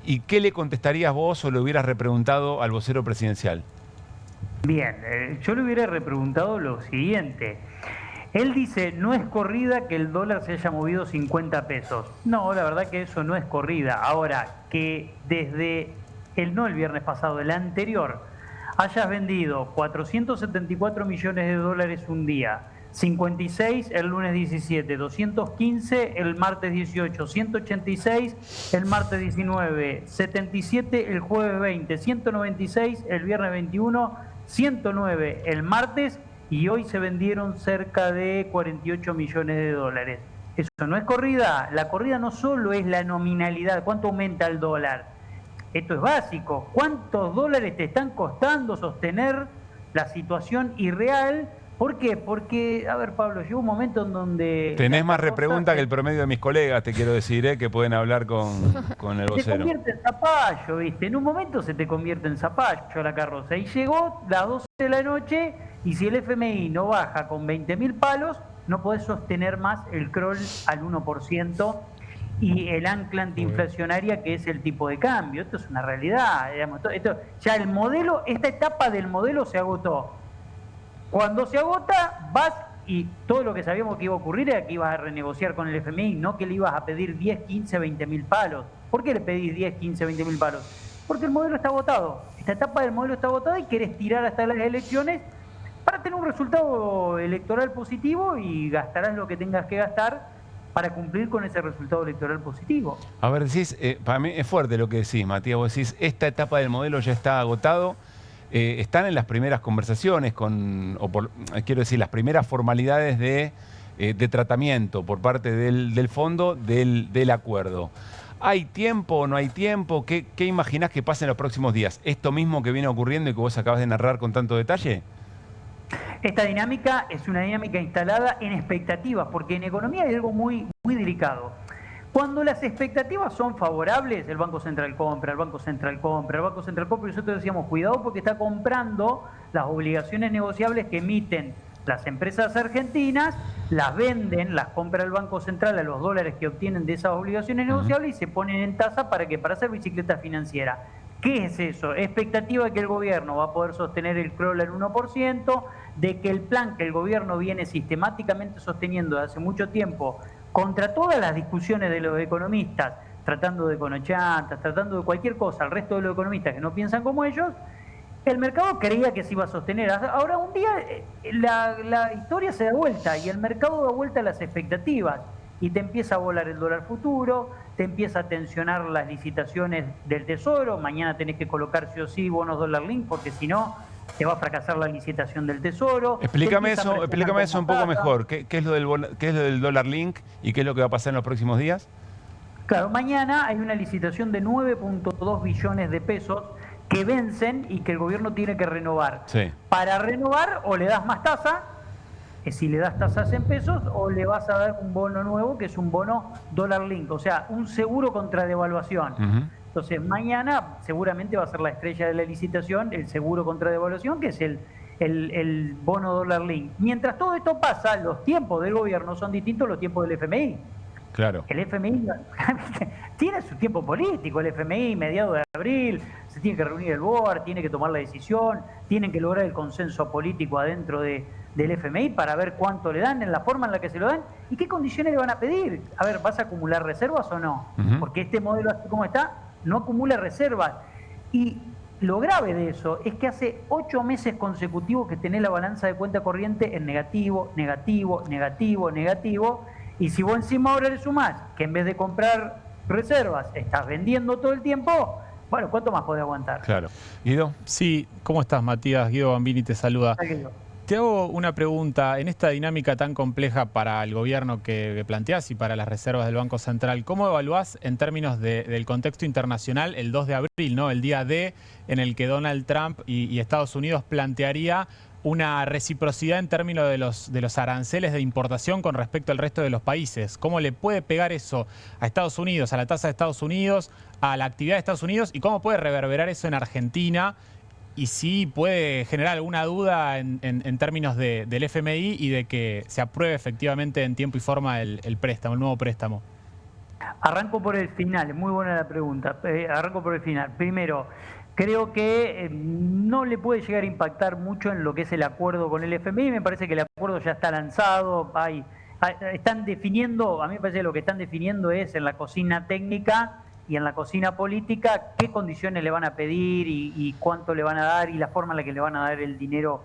Speaker 1: ¿Y qué le contestarías vos o le hubieras repreguntado al vocero presidencial?
Speaker 20: Bien, yo le hubiera repreguntado lo siguiente. Él dice, no es corrida que el dólar se haya movido 50 pesos. No, la verdad que eso no es corrida. Ahora, que desde no el viernes pasado, el anterior, hayas vendido 474 millones de dólares un día, 56 el lunes 17, 215 el martes 18, 186 el martes 19, 77 el jueves 20, 196 el viernes 21, 109 el martes, y hoy se vendieron cerca de 48 millones de dólares. ¿Eso no es corrida? La corrida no solo es la nominalidad, cuánto aumenta el dólar. Esto es básico. ¿Cuántos dólares te están costando sostener la situación irreal? ¿Por qué? Porque, a ver, Pablo, llegó un momento en donde...
Speaker 1: Tenés más repregunta que el promedio de mis colegas, te quiero decir, que pueden hablar con el vocero.
Speaker 20: Se convierte en zapallo, ¿viste? En un momento se te convierte en zapallo la carroza. Y llegó las 12 de la noche, y si el FMI no baja con 20.000 palos, no podés sostener más el crawl al 1% y el ancla antiinflacionaria que es el tipo de cambio. Esto es una realidad, digamos. Ya el modelo, esta etapa del modelo se agotó. Cuando se agota, vas y todo lo que sabíamos que iba a ocurrir era que ibas a renegociar con el FMI, no que le ibas a pedir 10, 15, 20.000 palos. ¿Por qué le pedís 10, 15, 20.000 palos? Porque el modelo está agotado. Esta etapa del modelo está agotada y querés tirar hasta las elecciones para tener un resultado electoral positivo, y gastarás lo que tengas que gastar para cumplir con ese resultado electoral positivo.
Speaker 1: A ver, decís, para mí es fuerte lo que decís, Matías. Vos decís, esta etapa del modelo ya está agotado. Están en las primeras conversaciones quiero decir, las primeras formalidades de de tratamiento por parte del fondo del acuerdo. ¿Hay tiempo o no hay tiempo? ¿Qué imaginás que pase en los próximos días? ¿Esto mismo que viene ocurriendo y que vos acabas de narrar con tanto detalle?
Speaker 20: Esta dinámica es una dinámica instalada en expectativas, porque en economía hay algo muy delicado. Cuando las expectativas son favorables, el Banco Central compra, el Banco Central compra, el Banco Central compra, y nosotros decíamos, cuidado porque está comprando las obligaciones negociables que emiten las empresas argentinas, las venden, las compra el Banco Central a los dólares que obtienen de esas obligaciones negociables y se ponen en tasa para hacer bicicleta financiera. ¿Qué es eso? Expectativa de que el gobierno va a poder sostener el CROL al 1%, de que el plan que el gobierno viene sistemáticamente sosteniendo desde hace mucho tiempo, contra todas las discusiones de los economistas, tratando de conochantas, tratando de cualquier cosa, al resto de los economistas que no piensan como ellos, el mercado creía que se iba a sostener. Ahora un día la historia se da vuelta y el mercado da vuelta a las expectativas y te empieza a volar el dólar futuro, te empieza a tensionar las licitaciones del Tesoro, mañana tenés que colocar sí o sí bonos dólar link porque si no te va a fracasar la licitación del Tesoro. Explícame
Speaker 1: eso un poco mejor. ¿Qué es lo del dólar link y qué es lo que va a pasar en los próximos días?
Speaker 20: Claro, mañana hay una licitación de 9.2 billones de pesos que vencen y que el gobierno tiene que renovar. Sí. Para renovar o le das más tasa, si le das tasas en pesos, o le vas a dar un bono nuevo que es un bono dólar link, o sea, un seguro contra devaluación. Entonces mañana seguramente va a ser la estrella de la licitación, el seguro contra devaluación, que es el bono dólar link. Mientras todo esto pasa, los tiempos del gobierno son distintos a los tiempos del FMI.
Speaker 1: Claro.
Speaker 20: El FMI tiene su tiempo político, el FMI, mediados de abril, se tiene que reunir el BOAR, tiene que tomar la decisión, tienen que lograr el consenso político adentro del FMI para ver cuánto le dan, en la forma en la que se lo dan y qué condiciones le van a pedir. A ver, ¿vas a acumular reservas o no? Porque este modelo así como está, no acumula reservas. Y lo grave de eso es que hace 8 meses consecutivos que tenés la balanza de cuenta corriente en negativo, negativo, negativo, negativo. Y si vos encima ahora le sumás que en vez de comprar reservas estás vendiendo todo el tiempo, bueno, ¿cuánto más podés aguantar?
Speaker 1: Claro. Guido.
Speaker 14: Sí, ¿cómo estás, Matías? Guido Bambini te saluda. Te hago una pregunta. En esta dinámica tan compleja para el gobierno que planteás y para las reservas del Banco Central, ¿cómo evaluás en términos del contexto internacional el 2 de abril, ¿no? El día D en el que Donald Trump y Estados Unidos plantearía una reciprocidad en términos de los aranceles de importación con respecto al resto de los países? ¿Cómo le puede pegar eso a Estados Unidos, a la tasa de Estados Unidos, a la actividad de Estados Unidos? ¿Y cómo puede reverberar eso en Argentina? Y si puede generar alguna duda en términos del FMI y de que se apruebe efectivamente en tiempo y forma el préstamo, el nuevo préstamo.
Speaker 20: Arranco por el final, muy buena la pregunta. Arranco por el final. Primero, creo que no le puede llegar a impactar mucho en lo que es el acuerdo con el FMI. Me parece que el acuerdo ya está lanzado. Están definiendo, a mí me parece que lo que están definiendo es en la cocina técnica y en la cocina política qué condiciones le van a pedir y cuánto le van a dar y la forma en la que le van a dar el dinero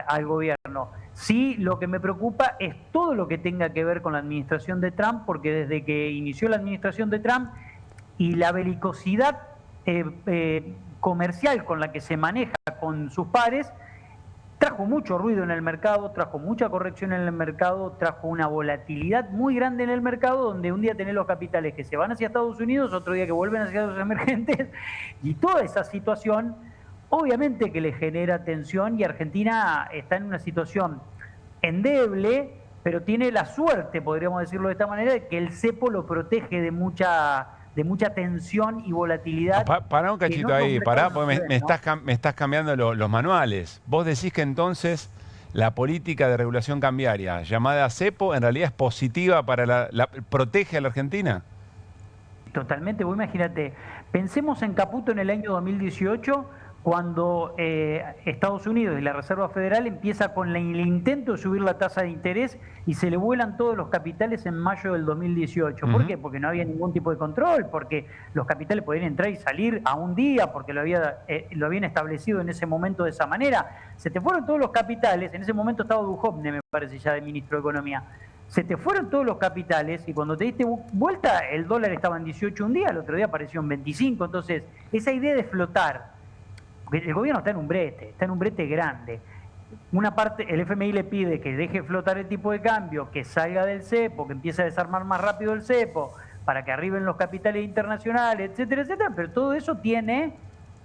Speaker 20: al gobierno. Sí, lo que me preocupa es todo lo que tenga que ver con la administración de Trump, porque desde que inició la administración de Trump y la belicosidad comercial con la que se maneja con sus pares, trajo mucho ruido en el mercado, trajo mucha corrección en el mercado, trajo una volatilidad muy grande en el mercado, donde un día tenés los capitales que se van hacia Estados Unidos, otro día que vuelven hacia los emergentes, y toda esa situación obviamente que le genera tensión, y Argentina está en una situación endeble, pero tiene la suerte, podríamos decirlo de esta manera, de que el cepo lo protege de mucha tensión y volatilidad.
Speaker 1: Pará un cachito ahí, pará, porque me estás cambiando los manuales. Vos decís que entonces la política de regulación cambiaria, llamada cepo, en realidad es positiva para protege a la Argentina.
Speaker 20: Totalmente, vos imagínate, pensemos en Caputo en el año 2018, cuando Estados Unidos y la Reserva Federal empieza con el intento de subir la tasa de interés y se le vuelan todos los capitales en mayo del 2018. ¿Por qué? Porque no había ningún tipo de control, porque los capitales podían entrar y salir a un día, porque lo habían establecido en ese momento de esa manera. Se te fueron todos los capitales, en ese momento estaba Duhovne, me parece, ya de ministro de Economía. Se te fueron todos los capitales y cuando te diste vuelta el dólar estaba en 18 un día, el otro día apareció en 25. Entonces, esa idea de flotar, porque el gobierno está en un brete grande. una parte, el FMI le pide que deje flotar el tipo de cambio, que salga del cepo, que empiece a desarmar más rápido el cepo, para que arriben los capitales internacionales, etcétera, etcétera, pero todo eso tiene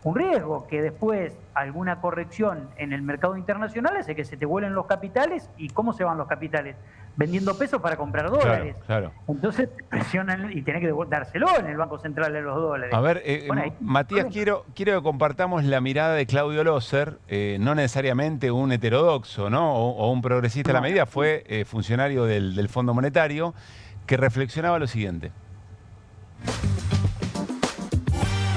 Speaker 20: un riesgo, que después alguna corrección en el mercado internacional hace que se te vuelen los capitales. ¿Y cómo se van los capitales? Vendiendo pesos para comprar dólares.
Speaker 1: Claro.
Speaker 20: Entonces presionan y tenés que dárselo en el Banco Central de los dólares.
Speaker 1: A ver, Matías, quiero que compartamos la mirada de Claudio Loser, no necesariamente un heterodoxo, ¿no? o un progresista de la medida, fue funcionario del Fondo Monetario, que reflexionaba lo siguiente.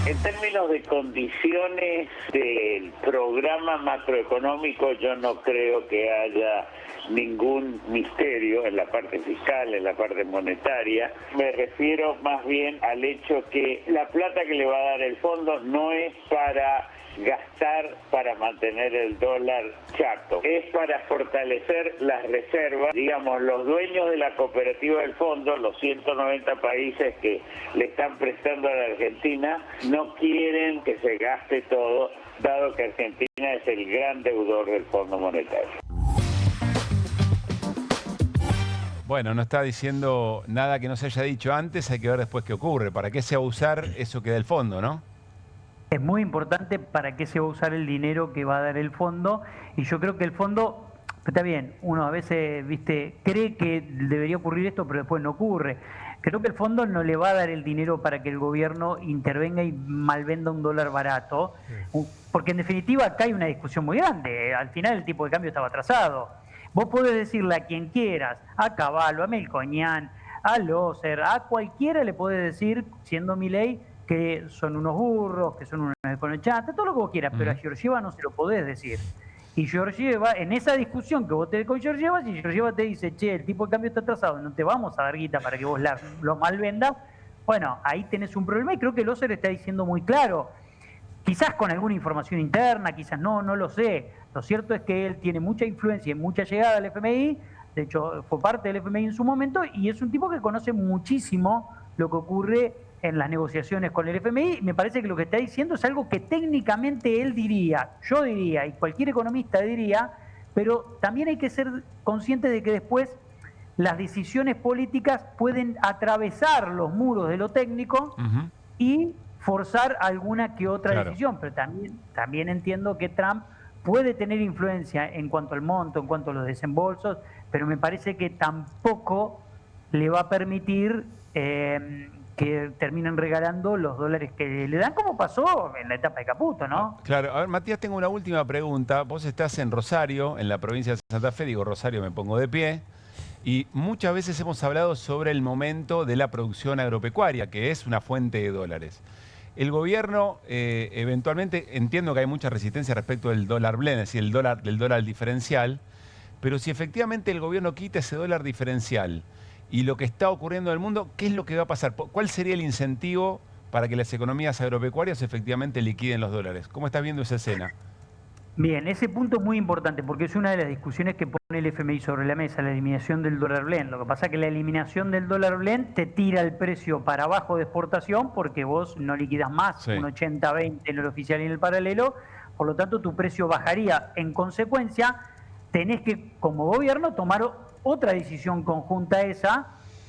Speaker 21: En términos de condiciones del programa macroeconómico, yo no creo que haya ningún misterio en la parte fiscal, en la parte monetaria. Me refiero más bien al hecho que la plata que le va a dar el fondo no es para gastar para mantener el dólar chato, es para fortalecer las reservas. Digamos, los dueños de la cooperativa del fondo, los 190 países que le están prestando a la Argentina, no quieren que se gaste todo, dado que Argentina es el gran deudor del Fondo Monetario.
Speaker 1: Bueno, no está diciendo nada que no se haya dicho antes, hay que ver después qué ocurre. ¿Para qué se va a usar eso que da el fondo, no?
Speaker 20: Es muy importante para qué se va a usar el dinero que va a dar el fondo, y yo creo que el fondo, está bien, uno a veces, cree que debería ocurrir esto, pero después no ocurre. Creo que el fondo no le va a dar el dinero para que el gobierno intervenga y malvenda un dólar barato, porque en definitiva acá hay una discusión muy grande. Al final el tipo de cambio estaba atrasado. Vos podés decirle a quien quieras, a Cavallo, a Melconian, a Loser, a cualquiera le podés decir, siendo Milei, que son unos burros, que son unos econochantes, todo lo que vos quieras, pero a Georgieva no se lo podés decir. Y Georgieva, en esa discusión que vos tenés con Georgieva, si Georgieva te dice, che, el tipo de cambio está atrasado, no te vamos a dar guita para que vos lo malvendas, bueno, ahí tenés un problema, y creo que Loser está diciendo muy claro. Quizás con alguna información interna, quizás no lo sé. Lo cierto es que él tiene mucha influencia y mucha llegada al FMI, de hecho fue parte del FMI en su momento, y es un tipo que conoce muchísimo lo que ocurre en las negociaciones con el FMI. Me parece que lo que está diciendo es algo que técnicamente él diría, yo diría, y cualquier economista diría, pero también hay que ser conscientes de que después las decisiones políticas pueden atravesar los muros de lo técnico y forzar alguna que otra decisión, pero también entiendo que Trump puede tener influencia en cuanto al monto, en cuanto a los desembolsos, pero me parece que tampoco le va a permitir que terminen regalando los dólares que le dan, como pasó en la etapa de Caputo, ¿no?
Speaker 1: Claro. A ver, Matías, tengo una última pregunta. Vos estás en Rosario, en la provincia de Santa Fe, digo Rosario, me pongo de pie, y muchas veces hemos hablado sobre el momento de la producción agropecuaria, que es una fuente de dólares. El gobierno, eventualmente, entiendo que hay mucha resistencia respecto del dólar blend, es decir, del dólar diferencial, pero si efectivamente el gobierno quita ese dólar diferencial y lo que está ocurriendo en el mundo, ¿qué es lo que va a pasar? ¿Cuál sería el incentivo para que las economías agropecuarias efectivamente liquiden los dólares? ¿Cómo estás viendo esa escena?
Speaker 20: Bien, ese punto es muy importante porque es una de las discusiones que pone el FMI sobre la mesa, la eliminación del dólar blend. Lo que pasa es que la eliminación del dólar blend te tira el precio para abajo de exportación porque vos no liquidas más un 80-20 en el oficial y en el paralelo, por lo tanto tu precio bajaría. En consecuencia, tenés que, como gobierno, tomar otra decisión conjunta a esa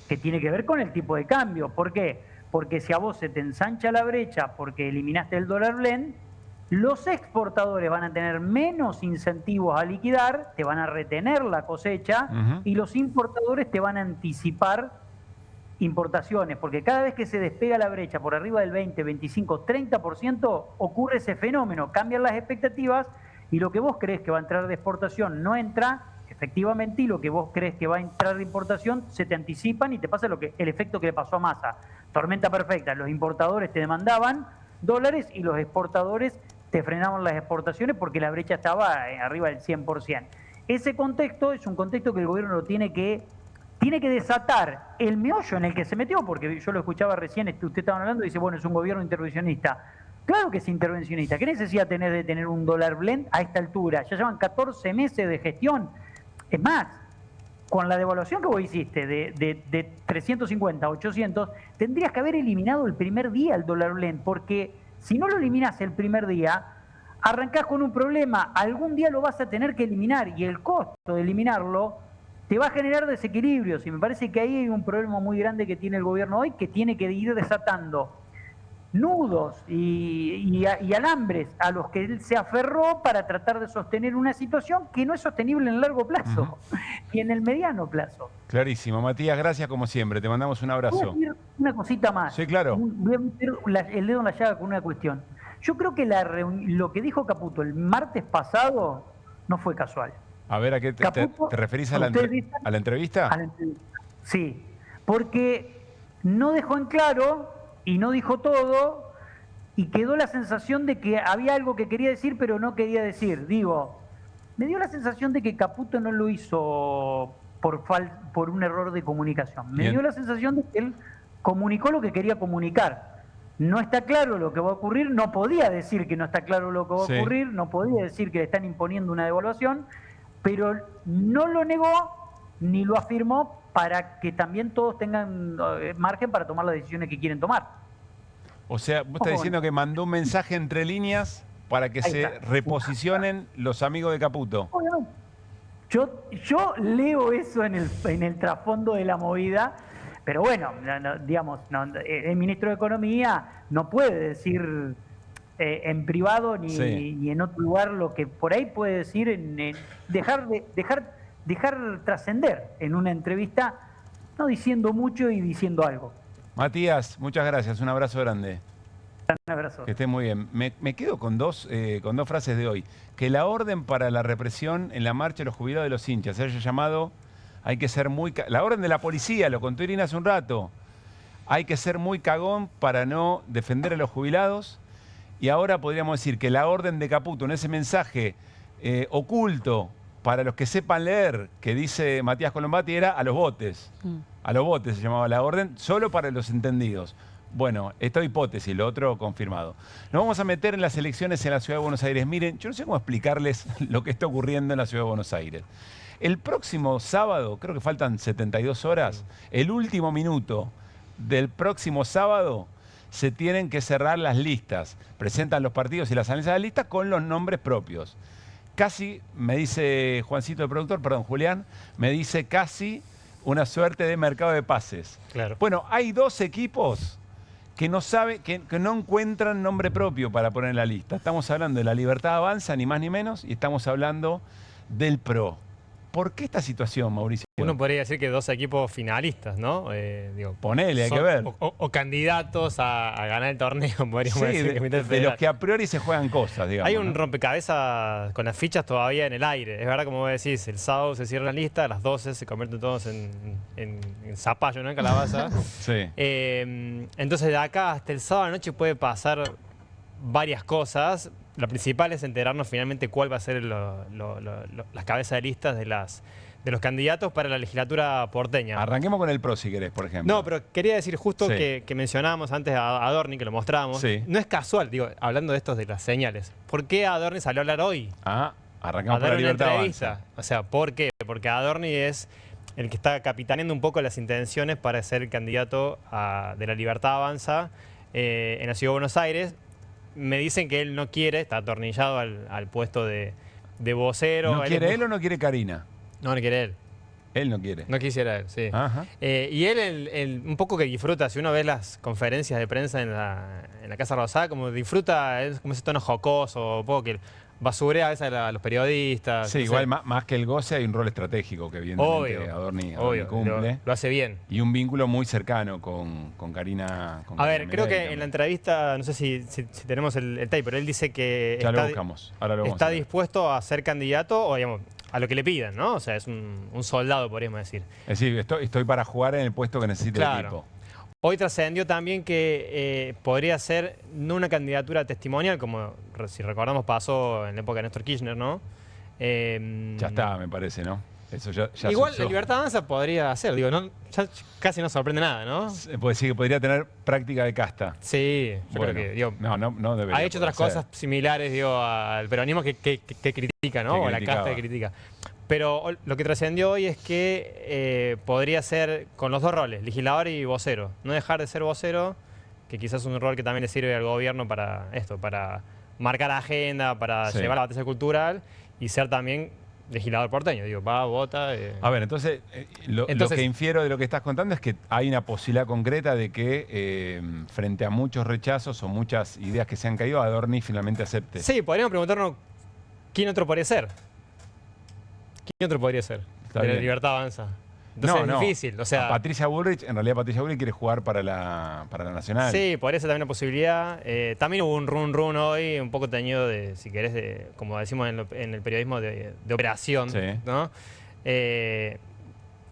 Speaker 20: que tiene que ver con el tipo de cambio. ¿Por qué? Porque si a vos se te ensancha la brecha porque eliminaste el dólar blend, los exportadores van a tener menos incentivos a liquidar, te van a retener la cosecha y los importadores te van a anticipar importaciones, porque cada vez que se despega la brecha por arriba del 20, 25, 30%, ocurre ese fenómeno, cambian las expectativas y lo que vos crees que va a entrar de exportación no entra, efectivamente, y lo que vos crees que va a entrar de importación se te anticipan y te pasa el efecto que le pasó a Massa. Tormenta perfecta, los importadores te demandaban dólares y los exportadores te frenaban las exportaciones porque la brecha estaba arriba del 100%. Ese contexto es un contexto que el gobierno lo tiene que desatar el meollo en el que se metió, porque yo lo escuchaba recién, usted estaba hablando y dice, bueno, es un gobierno intervencionista. Claro que es intervencionista. ¿Qué necesidad tenés de tener un dólar blend a esta altura? Ya llevan 14 meses de gestión. Es más, con la devaluación que vos hiciste de 350 a 800, tendrías que haber eliminado el primer día el dólar blend, porque si no lo eliminas el primer día, arrancás con un problema, algún día lo vas a tener que eliminar y el costo de eliminarlo te va a generar desequilibrios. Y me parece que ahí hay un problema muy grande que tiene el gobierno hoy, que tiene que ir desatando nudos y alambres a los que él se aferró para tratar de sostener una situación que no es sostenible en el largo plazo y en el mediano plazo.
Speaker 1: Clarísimo. Matías, gracias como siempre. Te mandamos un abrazo.
Speaker 20: Voy a decir una cosita más.
Speaker 1: Sí, claro.
Speaker 20: Voy a meter el dedo en la llaga con una cuestión. Yo creo que lo que dijo Caputo el martes pasado no fue casual.
Speaker 1: A ver, ¿a qué te referís a la entrevista?
Speaker 20: A la entrevista. Sí, porque no dejó en claro y no dijo todo y quedó la sensación de que había algo que quería decir pero no quería decir. Digo, me dio la sensación de que Caputo no lo hizo por un error de comunicación. Me dio la sensación de que él comunicó lo que quería comunicar. No está claro lo que va a ocurrir, no podía decir que no está claro lo que va a ocurrir, no podía decir que le están imponiendo una devaluación, pero no lo negó ni lo afirmó para que también todos tengan margen para tomar las decisiones que quieren tomar.
Speaker 1: O sea, vos estás diciendo que mandó un mensaje entre líneas para que se reposicionen los amigos de Caputo.
Speaker 20: Obviamente. Yo leo eso en el trasfondo de la movida, pero bueno, digamos, el ministro de Economía no puede decir en privado ni en otro lugar lo que por ahí puede decir, dejar trascender en una entrevista, no diciendo mucho y diciendo algo.
Speaker 1: Matías, muchas gracias, un abrazo grande.
Speaker 20: Un abrazo.
Speaker 1: Que estés muy bien. Me quedo con dos frases de hoy. Que la orden para la represión en la marcha de los jubilados de los hinchas se haya llamado, hay que ser muy... La orden de la policía, lo contó Irina hace un rato. Hay que ser muy cagón para no defender a los jubilados. Y ahora podríamos decir que la orden de Caputo en ese mensaje oculto para los que sepan leer, que dice Matías Colombati, era a los botes. A los botes se llamaba la orden, solo para los entendidos. Bueno, esta hipótesis, lo otro confirmado. Nos vamos a meter en las elecciones en la Ciudad de Buenos Aires. Miren, yo no sé cómo explicarles lo que está ocurriendo en la Ciudad de Buenos Aires. El próximo sábado, creo que faltan 72 horas, el último minuto del próximo sábado, se tienen que cerrar las listas. Presentan los partidos y las alianzas de listas con los nombres propios. Casi, me dice Juancito, el productor, perdón, Julián, me dice casi una suerte de mercado de pases.
Speaker 8: Claro.
Speaker 1: Bueno, hay dos equipos que no encuentran nombre propio para poner en la lista. Estamos hablando de La Libertad Avanza, ni más ni menos, y estamos hablando del PRO. ¿Por qué esta situación, Mauricio?
Speaker 8: Uno podría decir que dos equipos finalistas, ¿no?
Speaker 1: Ponele, hay que ver.
Speaker 8: O candidatos a ganar el torneo, podríamos decir.
Speaker 1: De los que a priori se juegan cosas, digamos.
Speaker 8: Hay un rompecabezas con las fichas todavía en el aire. Es verdad, como vos decís, el sábado se cierra la lista, a las 12 se convierten todos en zapallo, ¿no? En calabaza.
Speaker 1: Sí.
Speaker 8: Entonces, de acá hasta el sábado de noche puede pasar varias cosas. La principal es enterarnos finalmente cuál va a ser las cabezas de listas de los candidatos para la legislatura porteña.
Speaker 1: Arranquemos con el PRO, si querés, por ejemplo.
Speaker 8: No, pero quería decir justo que mencionábamos antes a Adorni, que lo mostrábamos.
Speaker 1: Sí.
Speaker 8: No es casual, digo, hablando de estos de las señales. ¿Por qué Adorni salió a hablar hoy?
Speaker 1: Arrancamos por La Libertad Avanza.
Speaker 8: O sea, ¿por qué? Porque Adorni es el que está capitaneando un poco las intenciones para ser el candidato de La Libertad Avanza en la Ciudad de Buenos Aires. Me dicen que él no quiere, está atornillado al puesto de vocero.
Speaker 1: ¿No quiere él o no quiere Karina?
Speaker 8: No, no quiere él.
Speaker 1: Él no quiere.
Speaker 8: No quisiera él, sí.
Speaker 1: Ajá.
Speaker 8: Y él un poco que disfruta, si uno ve las conferencias de prensa en la Casa Rosada, como disfruta, es como ese tono jocoso, un poco que basurea a veces a los periodistas.
Speaker 1: Sí, igual más que el goce hay un rol estratégico que evidentemente Adorni cumple.
Speaker 8: Lo hace bien.
Speaker 1: Y un vínculo muy cercano con Karina.
Speaker 8: A ver, creo que en la entrevista, no sé si tenemos el tape, pero él dice que
Speaker 1: ya lo buscamos. Ahora lo vamos
Speaker 8: está dispuesto a ser candidato, o digamos, a lo que le pidan, ¿no? O sea, es un soldado, podríamos decir.
Speaker 1: Es decir, estoy para jugar en el puesto que necesite el equipo.
Speaker 8: Hoy trascendió también que podría ser no una candidatura testimonial, como si recordamos pasó en la época de Néstor Kirchner, ¿no?
Speaker 1: Ya está, me parece, ¿no? Eso ya
Speaker 8: igual La Libertad Avanza podría ser, digo, ya casi no sorprende nada, ¿no?
Speaker 1: Pues sí, que podría tener práctica de casta.
Speaker 8: Sí, yo creo que, digo,
Speaker 1: no debería.
Speaker 8: Ha hecho otras cosas similares, digo, al peronismo que critica, ¿no? O a la casta que critica. Pero lo que trascendió hoy es que podría ser con los dos roles, legislador y vocero. No dejar de ser vocero, que quizás es un rol que también le sirve al gobierno para esto, para marcar agenda, para llevar la batalla cultural y ser también legislador porteño. Digo, va, vota.
Speaker 1: A ver, entonces, lo que infiero de lo que estás contando es que hay una posibilidad concreta de que frente a muchos rechazos o muchas ideas que se han caído, Adorni finalmente acepte.
Speaker 8: Sí, podríamos preguntarnos quién otro podría ser. ¿Quién otro podría ser? De la Libertad Avanza. Entonces es difícil. O sea,
Speaker 1: Patricia Bullrich, en realidad Patricia Bullrich quiere jugar para la Nacional.
Speaker 8: Sí, podría ser también una posibilidad. También hubo un run hoy, un poco teñido de, si querés, como decimos en el periodismo, de operación, ¿no?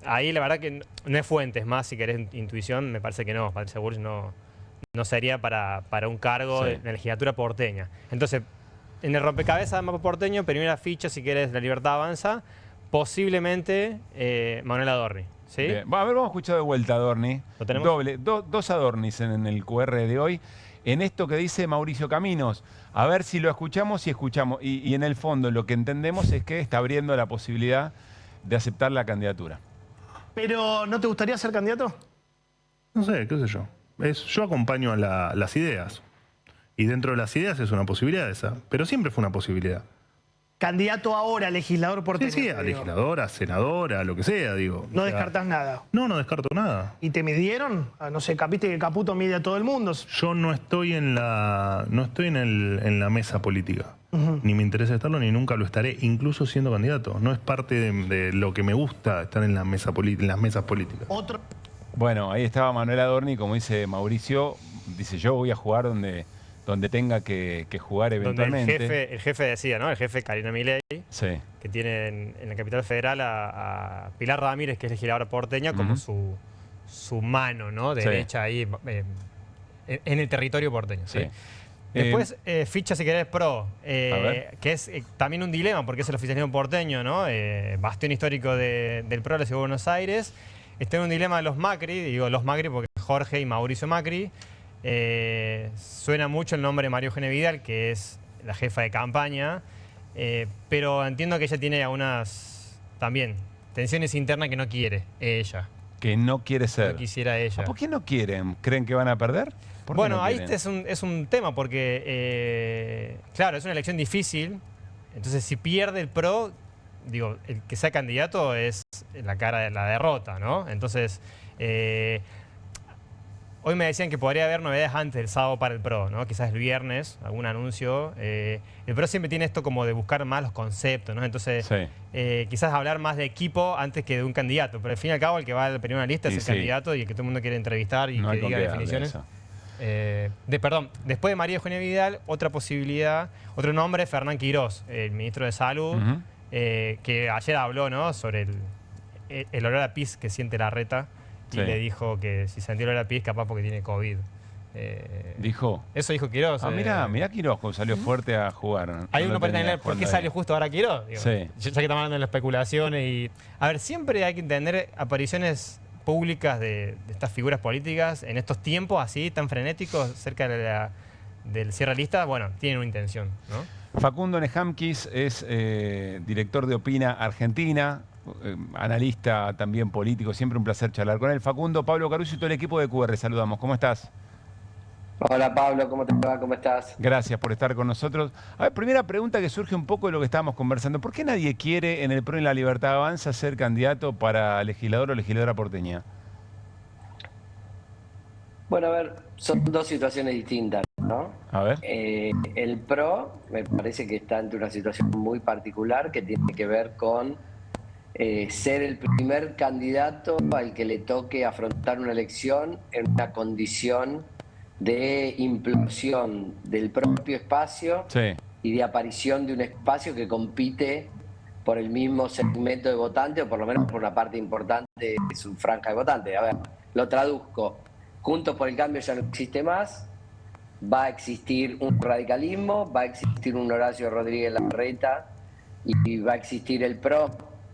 Speaker 8: Ahí la verdad que no es fuente, es más, si querés intuición, me parece que no. Patricia Bullrich no sería para un cargo en la legislatura porteña. Entonces, en el rompecabezas del mapa porteño, primera ficha, si querés, la Libertad Avanza, posiblemente Manuel Adorni. ¿Sí?
Speaker 1: A ver, vamos a escuchar de vuelta a Adorni.
Speaker 8: ¿Lo tenemos?
Speaker 1: Dos Adornis en el QR de hoy. En esto que dice Mauricio Caminos, a ver si lo escuchamos y en el fondo lo que entendemos es que está abriendo la posibilidad de aceptar la candidatura.
Speaker 19: ¿Pero no te gustaría ser candidato?
Speaker 18: No sé, qué sé yo. Yo acompaño a las ideas. Y dentro de las ideas es una posibilidad esa. Pero siempre fue una posibilidad.
Speaker 19: Candidato ahora, legislador porteño.
Speaker 18: Sí, a legisladora, senadora, lo que sea, digo.
Speaker 19: No descartás nada.
Speaker 18: No descarto nada.
Speaker 19: ¿Y te midieron? No sé, viste que Caputo mide a todo el mundo.
Speaker 18: Yo no estoy en la mesa política. Ni me interesa estarlo, ni nunca lo estaré, incluso siendo candidato. No es parte de lo que me gusta estar en las mesas políticas.
Speaker 1: Bueno, ahí estaba Manuel Adorni, como dice Mauricio, dice yo voy a jugar donde tenga que jugar eventualmente.
Speaker 8: Donde el jefe decía, ¿no? El jefe Karina Milei, que tiene en la capital federal a Pilar Ramírez, que es legisladora porteña, como su mano, ¿no? Derecha ahí en el territorio porteño. ¿Sí? Después, ficha, si querés, PRO, que es también un dilema, porque es el oficialismo porteño, ¿no? Bastión histórico del PRO de la Ciudad de Buenos Aires. Está en un dilema de los Macri, digo los Macri porque Jorge y Mauricio Macri. Suena mucho el nombre de María Eugenia Vidal, que es la jefa de campaña, pero entiendo que ella tiene algunas también tensiones internas que no quiere ella.
Speaker 1: Que no quiere ser.
Speaker 8: No quisiera ella.
Speaker 1: ¿Por qué no quieren? ¿Creen que van a perder?
Speaker 8: Bueno, ahí es un tema porque, claro, es una elección difícil. Entonces, si pierde el PRO, digo, el que sea candidato es la cara de la derrota, ¿no? Entonces, hoy me decían que podría haber novedades antes del sábado para el PRO, ¿no? Quizás el viernes, algún anuncio. El PRO siempre tiene esto como de buscar más los conceptos, ¿no? Entonces, quizás hablar más de equipo antes que de un candidato. Pero al fin y al cabo, el que va a la primera lista es el candidato y el que todo el mundo quiere entrevistar y que diga definiciones. Después de María Eugenia Vidal, otra posibilidad, otro nombre, Fernán Quirós, el ministro de Salud, que ayer habló, ¿no? Sobre el olor a pis que siente Larreta. Y le dijo que si sentía olor a pis, capaz porque tiene COVID.
Speaker 1: ¿Dijo?
Speaker 8: Eso dijo Quirós.
Speaker 1: Mirá Quirós salió fuerte a jugar.
Speaker 8: Hay uno para entender por qué salió justo ahora Quirós. Digo, ya que estamos hablando de las especulaciones. Y, a ver, siempre hay que entender apariciones públicas de estas figuras políticas en estos tiempos así, tan frenéticos, cerca del cierre de lista, bueno, tienen una intención, ¿no?
Speaker 1: Facundo Nejamquis es director de Opina Argentina, analista también político, siempre un placer charlar con él. Facundo, Pablo Caruso y todo el equipo de QR, saludamos. ¿Cómo estás?
Speaker 4: Hola Pablo, ¿cómo te va? ¿Cómo estás?
Speaker 1: Gracias por estar con nosotros. A ver, primera pregunta que surge un poco de lo que estábamos conversando. ¿Por qué nadie quiere en el PRO y en la Libertad Avanza ser candidato para legislador o legisladora porteña?
Speaker 4: Bueno, a ver, son dos situaciones distintas, ¿no?
Speaker 1: A ver.
Speaker 4: El PRO me parece que está ante una situación muy particular que tiene que ver con ser el primer candidato al que le toque afrontar una elección en una condición de implosión del propio espacio y de aparición de un espacio que compite por el mismo segmento de votantes o por lo menos por una parte importante de su franja de votantes. A ver, lo traduzco. Juntos por el Cambio ya no existe más, va a existir un radicalismo, va a existir un Horacio Rodríguez Larreta y va a existir el PRO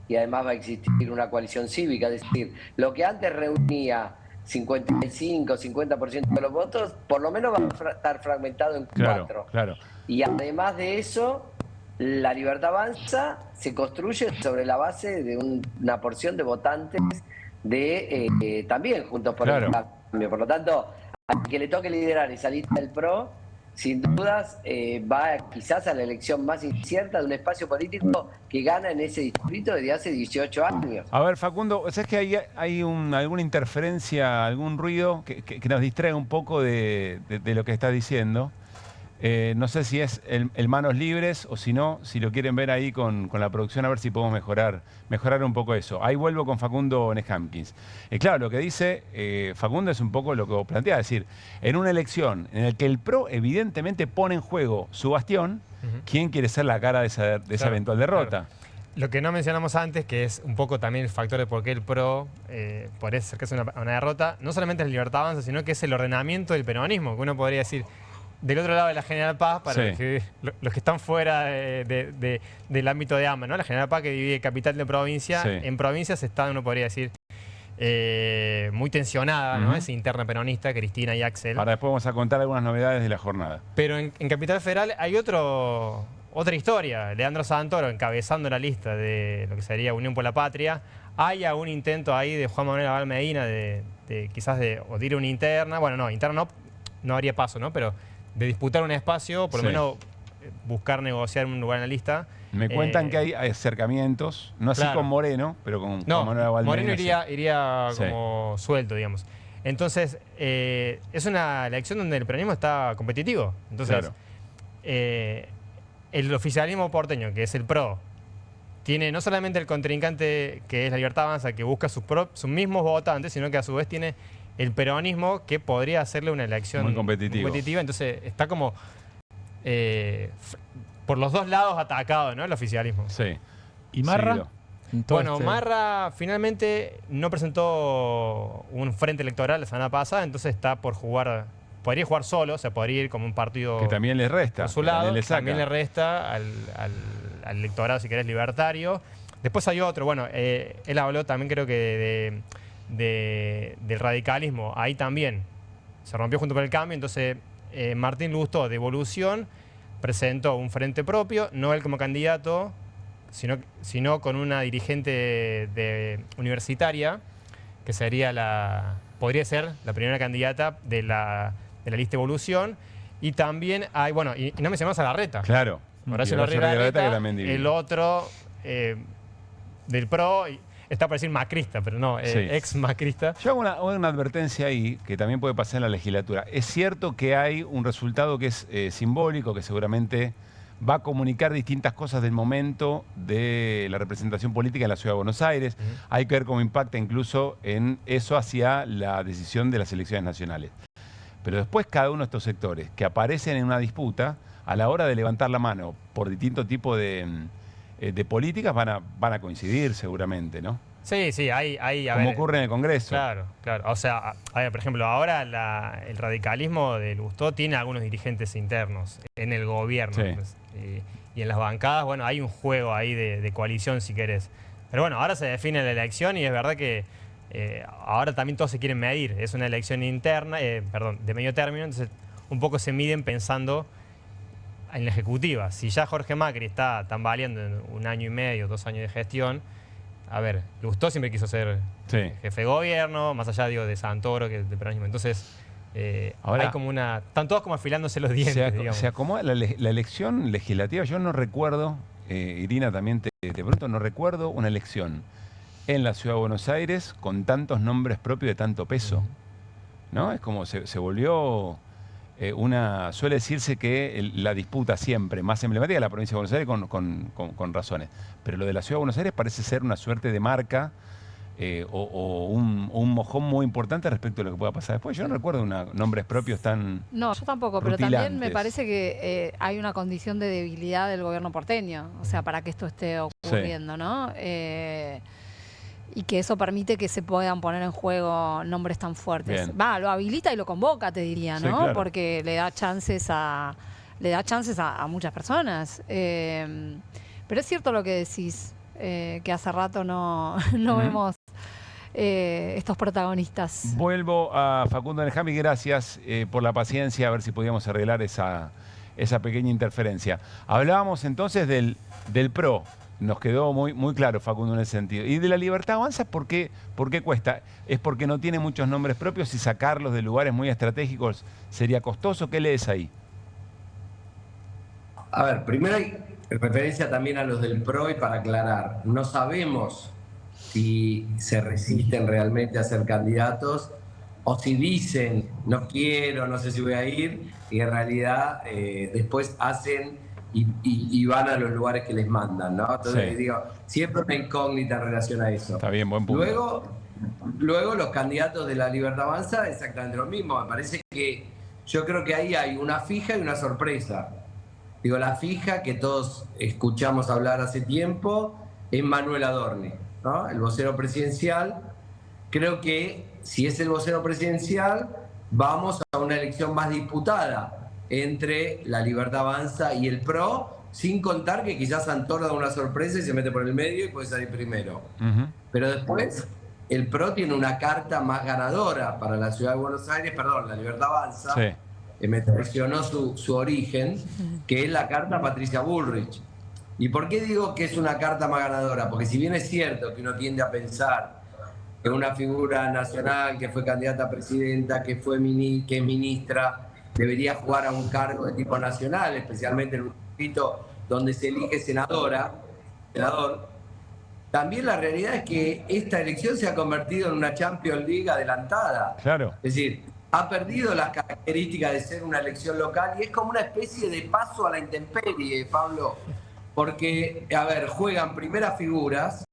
Speaker 4: y además va a existir una coalición cívica. Es decir, lo que antes reunía 55, 50% de los votos, por lo menos va a estar fragmentado en 4.
Speaker 1: Claro.
Speaker 4: Y además de eso, la Libertad Avanza se construye sobre la base de una porción de votantes de también Juntos por el Cambio. Por lo tanto, al que le toque liderar esa lista del PRO, sin dudas va quizás a la elección más incierta de un espacio político que gana en ese distrito desde hace 18 años.
Speaker 1: A ver, Facundo, ¿sabes que hay alguna interferencia, algún ruido que nos distrae un poco de lo que estás diciendo? No sé si es el manos libres o si no, si lo quieren ver ahí con la producción, a ver si podemos mejorar un poco eso. Ahí vuelvo con Facundo Nehamkins. Claro, lo que dice Facundo es un poco lo que vos planteás, es decir, en una elección en la que el PRO evidentemente pone en juego su bastión, ¿quién quiere ser la cara de esa eventual derrota?
Speaker 8: Claro. Lo que no mencionamos antes, que es un poco también el factor de por qué el PRO parece ser que es una derrota, no solamente es la Libertad Avanza, sino que es el ordenamiento del peronismo, que uno podría decir, del otro lado de la General Paz, para los que están fuera del ámbito de AMBA, ¿no? La General Paz que divide capital de provincia, en provincias está, uno podría decir, muy tensionada, ¿no? Esa interna peronista, Cristina y Axel.
Speaker 1: Ahora después vamos a contar algunas novedades de la jornada.
Speaker 8: Pero en Capital Federal hay otra historia. Leandro Santoro encabezando la lista de lo que sería Unión por la Patria. Hay algún intento ahí de Juan Manuel Abal Medina de quizás de ir a una interna. Bueno, no, interna no haría paso, ¿no? Pero de disputar un espacio, por lo menos buscar negociar un lugar en la lista.
Speaker 1: Me cuentan que hay acercamientos, no así con Moreno, pero con Manuel Abal
Speaker 8: Moreno
Speaker 1: Medina,
Speaker 8: iría como suelto, digamos. Entonces, es una elección donde el peronismo está competitivo. Entonces, el oficialismo porteño, que es el PRO, tiene no solamente el contrincante que es la Libertad Avanza, que busca sus mismos votantes, sino que a su vez tiene el peronismo que podría hacerle una elección
Speaker 1: muy competitiva.
Speaker 8: Entonces está como por los dos lados atacado, ¿no? El oficialismo.
Speaker 1: Sí.
Speaker 14: ¿Y Marra?
Speaker 8: Bueno, Marra finalmente no presentó un frente electoral la semana pasada, entonces está por jugar, podría jugar solo, o sea, podría ir como un partido
Speaker 1: que también le resta,
Speaker 8: por su lado, también le resta al electorado, si querés, libertario. Después hay otro, bueno, él habló también creo que del radicalismo, ahí también se rompió junto con el cambio, entonces Martín Lustó de Evolución presentó un frente propio, no él como candidato, sino con una dirigente universitaria, que podría ser la primera candidata de la lista Evolución, y también hay, bueno, y no mencionamos a Larreta.
Speaker 1: Claro.
Speaker 8: Horacio Larreta, que también el otro del PRO, está por decir macrista, pero no, ex macrista.
Speaker 1: Yo hago una advertencia ahí, que también puede pasar en la legislatura. Es cierto que hay un resultado que es simbólico, que seguramente va a comunicar distintas cosas del momento de la representación política en la Ciudad de Buenos Aires. Hay que ver cómo impacta incluso en eso hacia la decisión de las elecciones nacionales. Pero después cada uno de estos sectores que aparecen en una disputa, a la hora de levantar la mano por distintos tipos de políticas van a coincidir seguramente, ¿no?
Speaker 8: Sí,
Speaker 1: como ocurre en el Congreso.
Speaker 8: Claro. O sea, por ejemplo, ahora el radicalismo de Lustó tiene algunos dirigentes internos en el gobierno. Pues, y en las bancadas, bueno, hay un juego ahí de coalición, si querés. Pero bueno, ahora se define la elección y es verdad que ahora también todos se quieren medir. Es una elección interna, de medio término, entonces un poco se miden pensando en la ejecutiva. Si ya Jorge Macri está tambaleando en 1 año y medio, 2 años de gestión, a ver, Lustó siempre quiso ser jefe de gobierno, más allá de Santoro, que es de peronismo. Entonces, ahora hay como están todos como afilándose los dientes, digamos.
Speaker 1: Se acomoda la elección legislativa. Yo no recuerdo, Irina también te pregunto, no recuerdo una elección en la Ciudad de Buenos Aires con tantos nombres propios de tanto peso. ¿No? Es como se volvió suele decirse que la disputa siempre más emblemática de la provincia de Buenos Aires con razones. Pero lo de la Ciudad de Buenos Aires parece ser una suerte de marca o un mojón muy importante respecto a lo que pueda pasar después. Yo no recuerdo nombres propios tan
Speaker 16: No, yo tampoco, pero también me parece que hay una condición de debilidad del gobierno porteño, o sea, para que esto esté ocurriendo, ¿no? Y que eso permite que se puedan poner en juego nombres tan fuertes. Lo habilita y lo convoca, te diría, ¿no? Sí, claro. Porque le da chances a muchas personas. Pero es cierto lo que decís, que hace rato no vemos estos protagonistas.
Speaker 1: Vuelvo a Facundo Nehamkins, gracias por la paciencia, a ver si podíamos arreglar esa pequeña interferencia. Hablábamos entonces del PRO. Nos quedó muy claro, Facundo, en ese sentido. Y de la Libertad Avanza, ¿por qué cuesta? ¿Es porque no tiene muchos nombres propios y sacarlos de lugares muy estratégicos sería costoso? ¿Qué lees ahí?
Speaker 4: A ver, primero hay referencia también a los del PRO y para aclarar, no sabemos si se resisten realmente a ser candidatos o si dicen no quiero, no sé si voy a ir, y en realidad después hacen y van a los lugares que les mandan, ¿no? Entonces digo, siempre una incógnita en relación a eso.
Speaker 1: Está bien, buen punto.
Speaker 4: Luego los candidatos de la Libertad Avanza, exactamente lo mismo. Me parece que yo creo que ahí hay una fija y una sorpresa. Digo, la fija que todos escuchamos hablar hace tiempo es Manuel Adorni, ¿no? El vocero presidencial. Creo que si es el vocero presidencial, vamos a una elección más disputada entre la Libertad Avanza y el PRO, sin contar que quizás Santoro da una sorpresa y se mete por el medio y puede salir primero. Pero después, el PRO tiene una carta más ganadora para la Ciudad de Buenos Aires, perdón, la Libertad Avanza, me traicionó su origen, que es la carta Patricia Bullrich. ¿Y por qué digo que es una carta más ganadora? Porque si bien es cierto que uno tiende a pensar que una figura nacional que fue candidata a presidenta, que es ministra, debería jugar a un cargo de tipo nacional, especialmente en un distrito donde se elige senador, también la realidad es que esta elección se ha convertido en una Champions League adelantada.
Speaker 1: Claro.
Speaker 4: Es decir, ha perdido las características de ser una elección local y es como una especie de paso a la intemperie, Pablo, porque, a ver, juegan primeras figuras.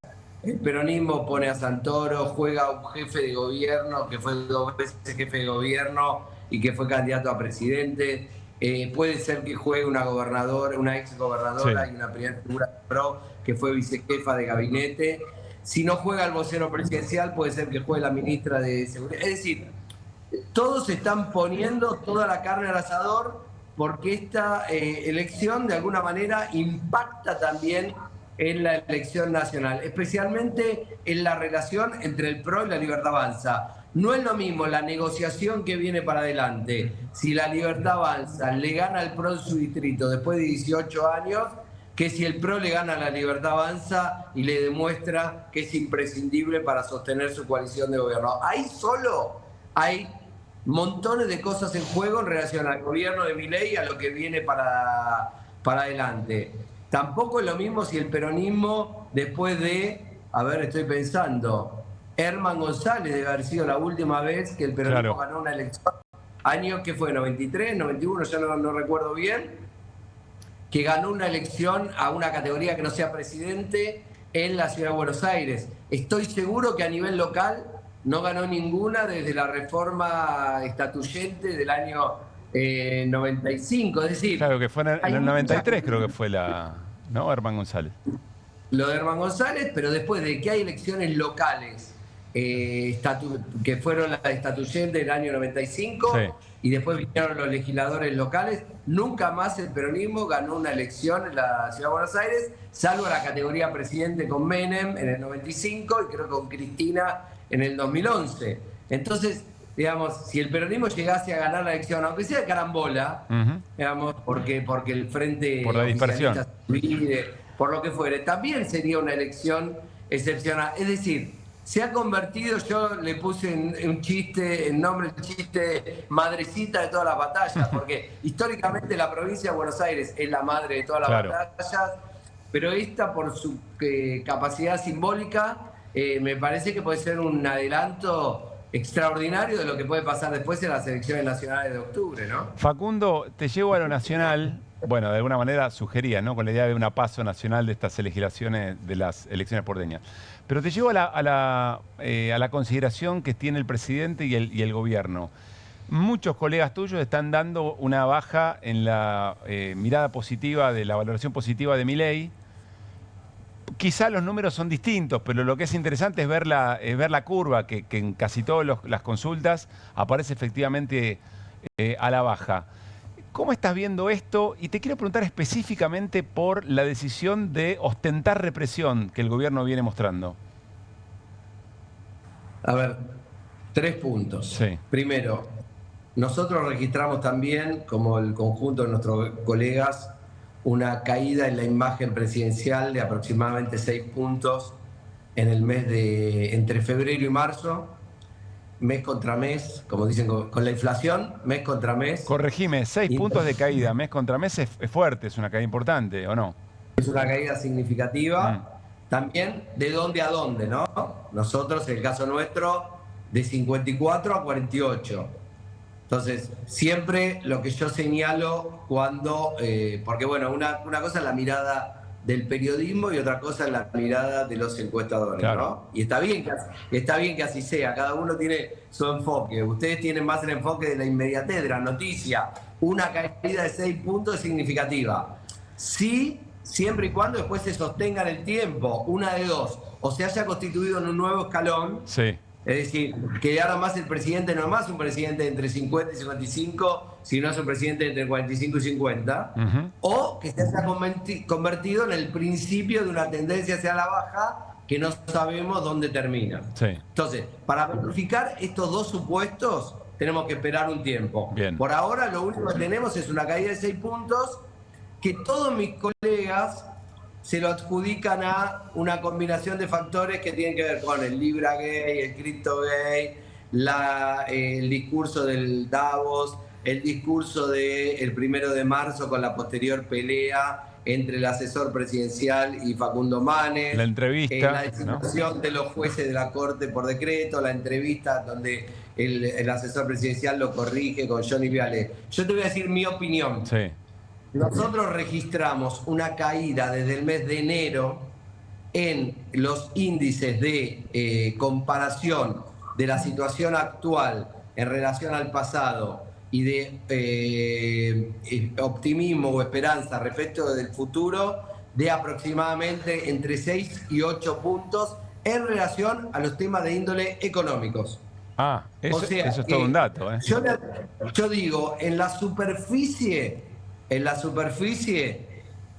Speaker 4: El peronismo pone a Santoro, juega un jefe de gobierno que fue 2 veces jefe de gobierno y que fue candidato a presidente. Puede ser que juegue una gobernadora, una ex gobernadora y una primera figura PRO que fue vicejefa de gabinete. Si no juega el vocero presidencial, puede ser que juegue la ministra de Seguridad. Es decir, todos están poniendo toda la carne al asador porque esta elección de alguna manera impacta también en la elección nacional, especialmente en la relación entre el PRO y la Libertad Avanza. No es lo mismo la negociación que viene para adelante. Si la Libertad Avanza le gana al PRO en su distrito después de 18 años, que si el PRO le gana a la Libertad Avanza y le demuestra que es imprescindible para sostener su coalición de gobierno. Ahí solo hay montones de cosas en juego en relación al gobierno de Milei y a lo que viene para adelante. Tampoco es lo mismo si el peronismo, después de, a ver, estoy pensando, Herman González debe haber sido la última vez que el peronismo ganó una elección, año que fue, 93, 91, ya no recuerdo bien, que ganó una elección a una categoría que no sea presidente en la Ciudad de Buenos Aires. Estoy seguro que a nivel local no ganó ninguna desde la reforma estatuyente del año 95, es decir...
Speaker 1: Claro, que fue en el 93 creo que fue ¿no? Herman González.
Speaker 4: Lo de Herman González, pero después de que hay elecciones locales que fueron las estatuyentes del año 95 y después vinieron los legisladores locales, nunca más el peronismo ganó una elección en la Ciudad de Buenos Aires, salvo la categoría presidente con Menem en el 95 y creo que con Cristina en el 2011. Entonces, digamos, si el peronismo llegase a ganar la elección, aunque sea de carambola, digamos, porque el frente...
Speaker 1: Por la dispersión.
Speaker 4: Por lo que fuere, también sería una elección excepcional. Es decir, se ha convertido, yo le puse un chiste, el nombre del chiste, madrecita de todas las batallas, porque históricamente la provincia de Buenos Aires es la madre de todas las batallas, pero esta por su capacidad simbólica, me parece que puede ser un adelanto extraordinario de lo que puede pasar después en las elecciones nacionales de octubre, ¿no?
Speaker 1: Facundo, te llevo a lo nacional, bueno, de alguna manera sugería, ¿no? Con la idea de una paso nacional de estas legislaciones, de las elecciones porteñas. Pero te llevo a la consideración que tiene el presidente y el gobierno. Muchos colegas tuyos están dando una baja en la mirada positiva, de la valoración positiva de Milei. Quizá los números son distintos, pero lo que es interesante es ver la curva, que en casi todas las consultas aparece efectivamente a la baja. ¿Cómo estás viendo esto? Y te quiero preguntar específicamente por la decisión de ostentar represión que el gobierno viene mostrando.
Speaker 4: A ver, 3 puntos.
Speaker 1: Sí.
Speaker 4: Primero, nosotros registramos también, como el conjunto de nuestros colegas, una caída en la imagen presidencial de aproximadamente 6 puntos en el mes entre febrero y marzo.
Speaker 5: mes contra mes, como dicen con la inflación, mes contra mes.
Speaker 1: Corregime, 6 puntos de caída mes contra mes es fuerte, es una caída importante, ¿o no?
Speaker 5: Es una caída significativa. También de dónde a dónde, ¿no? Nosotros, en el caso nuestro, de 54 a 48. Entonces, siempre lo que yo señalo cuando, porque bueno, una cosa es la mirada del periodismo y otra cosa es la mirada de los encuestadores, claro, ¿no? Y está bien que así sea, cada uno tiene su enfoque. Ustedes tienen más el enfoque de la inmediatez, de la noticia. Una caída de 6 puntos es significativa. Sí, siempre y cuando después se sostenga en el tiempo, una de dos, o se haya constituido en un nuevo escalón.
Speaker 1: Sí.
Speaker 5: Es decir, que ahora más el presidente no es más un presidente de entre 50 y 55, sino es un presidente de entre 45 y 50, o que se haya convertido en el principio de una tendencia hacia la baja que no sabemos dónde termina.
Speaker 1: Sí.
Speaker 5: Entonces, para verificar estos dos supuestos, tenemos que esperar un tiempo.
Speaker 1: Bien.
Speaker 5: Por ahora, lo único que tenemos es una caída de 6 puntos que todos mis colegas se lo adjudican a una combinación de factores que tienen que ver con el Libra gay, el cripto gay, el discurso del Davos, el discurso del 1 de marzo con la posterior pelea entre el asesor presidencial y Facundo Manes,
Speaker 1: la entrevista,
Speaker 5: la designación de los jueces de la Corte por decreto, la entrevista donde el asesor presidencial lo corrige con Johnny Viale. Yo te voy a decir mi opinión.
Speaker 1: Sí.
Speaker 5: Nosotros registramos una caída desde el mes de enero en los índices de comparación de la situación actual en relación al pasado y de optimismo o esperanza respecto del futuro de aproximadamente entre 6 y 8 puntos en relación a los temas de índole económicos.
Speaker 1: Eso,
Speaker 5: o sea,
Speaker 1: eso es todo un dato.
Speaker 5: Yo digo, en la superficie,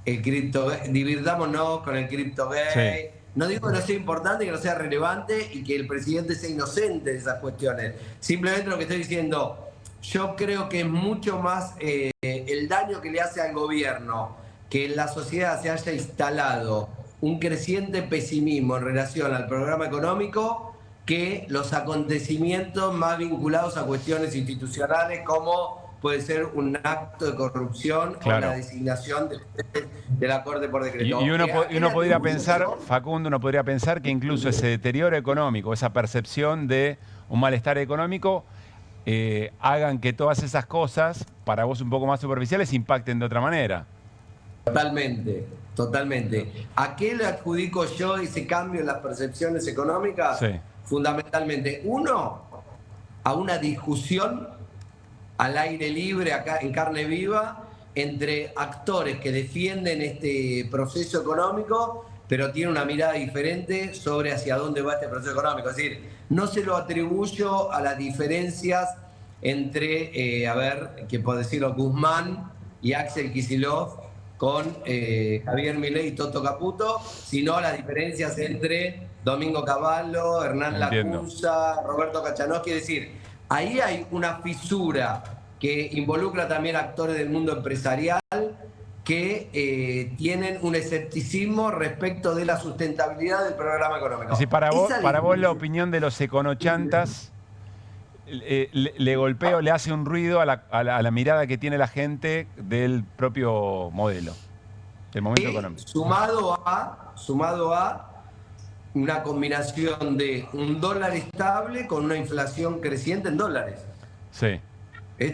Speaker 5: el cripto, divirtámonos con el cripto gay. Sí. No digo que no sea importante, que no sea relevante y que el presidente sea inocente de esas cuestiones. Simplemente lo que estoy diciendo, yo creo que es mucho más el daño que le hace al gobierno que en la sociedad se haya instalado un creciente pesimismo en relación al programa económico que los acontecimientos más vinculados a cuestiones institucionales como puede ser un acto de corrupción, claro, o la designación de la Corte por decreto.
Speaker 1: Y uno podría pensar, Facundo, uno podría pensar que incluso ese deterioro económico, esa percepción de un malestar económico, hagan que todas esas cosas, para vos un poco más superficiales, impacten de otra manera.
Speaker 5: Totalmente, totalmente. ¿A qué le adjudico yo ese cambio en las percepciones económicas?
Speaker 1: Sí.
Speaker 5: Fundamentalmente, uno, a una discusión al aire libre, acá en carne viva, entre actores que defienden este proceso económico, pero tienen una mirada diferente sobre hacia dónde va este proceso económico. Es decir, no se lo atribuyo a las diferencias entre, que puedo decirlo, Guzmán y Axel Kicillof con Javier Milei y Toto Caputo, sino a las diferencias entre Domingo Cavallo, Hernán Lacunza, Roberto Kachanowski. Es decir, ahí hay una fisura que involucra también actores del mundo empresarial que tienen un escepticismo respecto de la sustentabilidad del programa económico.
Speaker 1: Es decir, para vos la opinión de los econochantas le golpea o le hace un ruido a la mirada que tiene la gente del propio modelo, del momento económico.
Speaker 5: Sumado a una combinación de un dólar estable con una inflación creciente en dólares.
Speaker 1: Sí.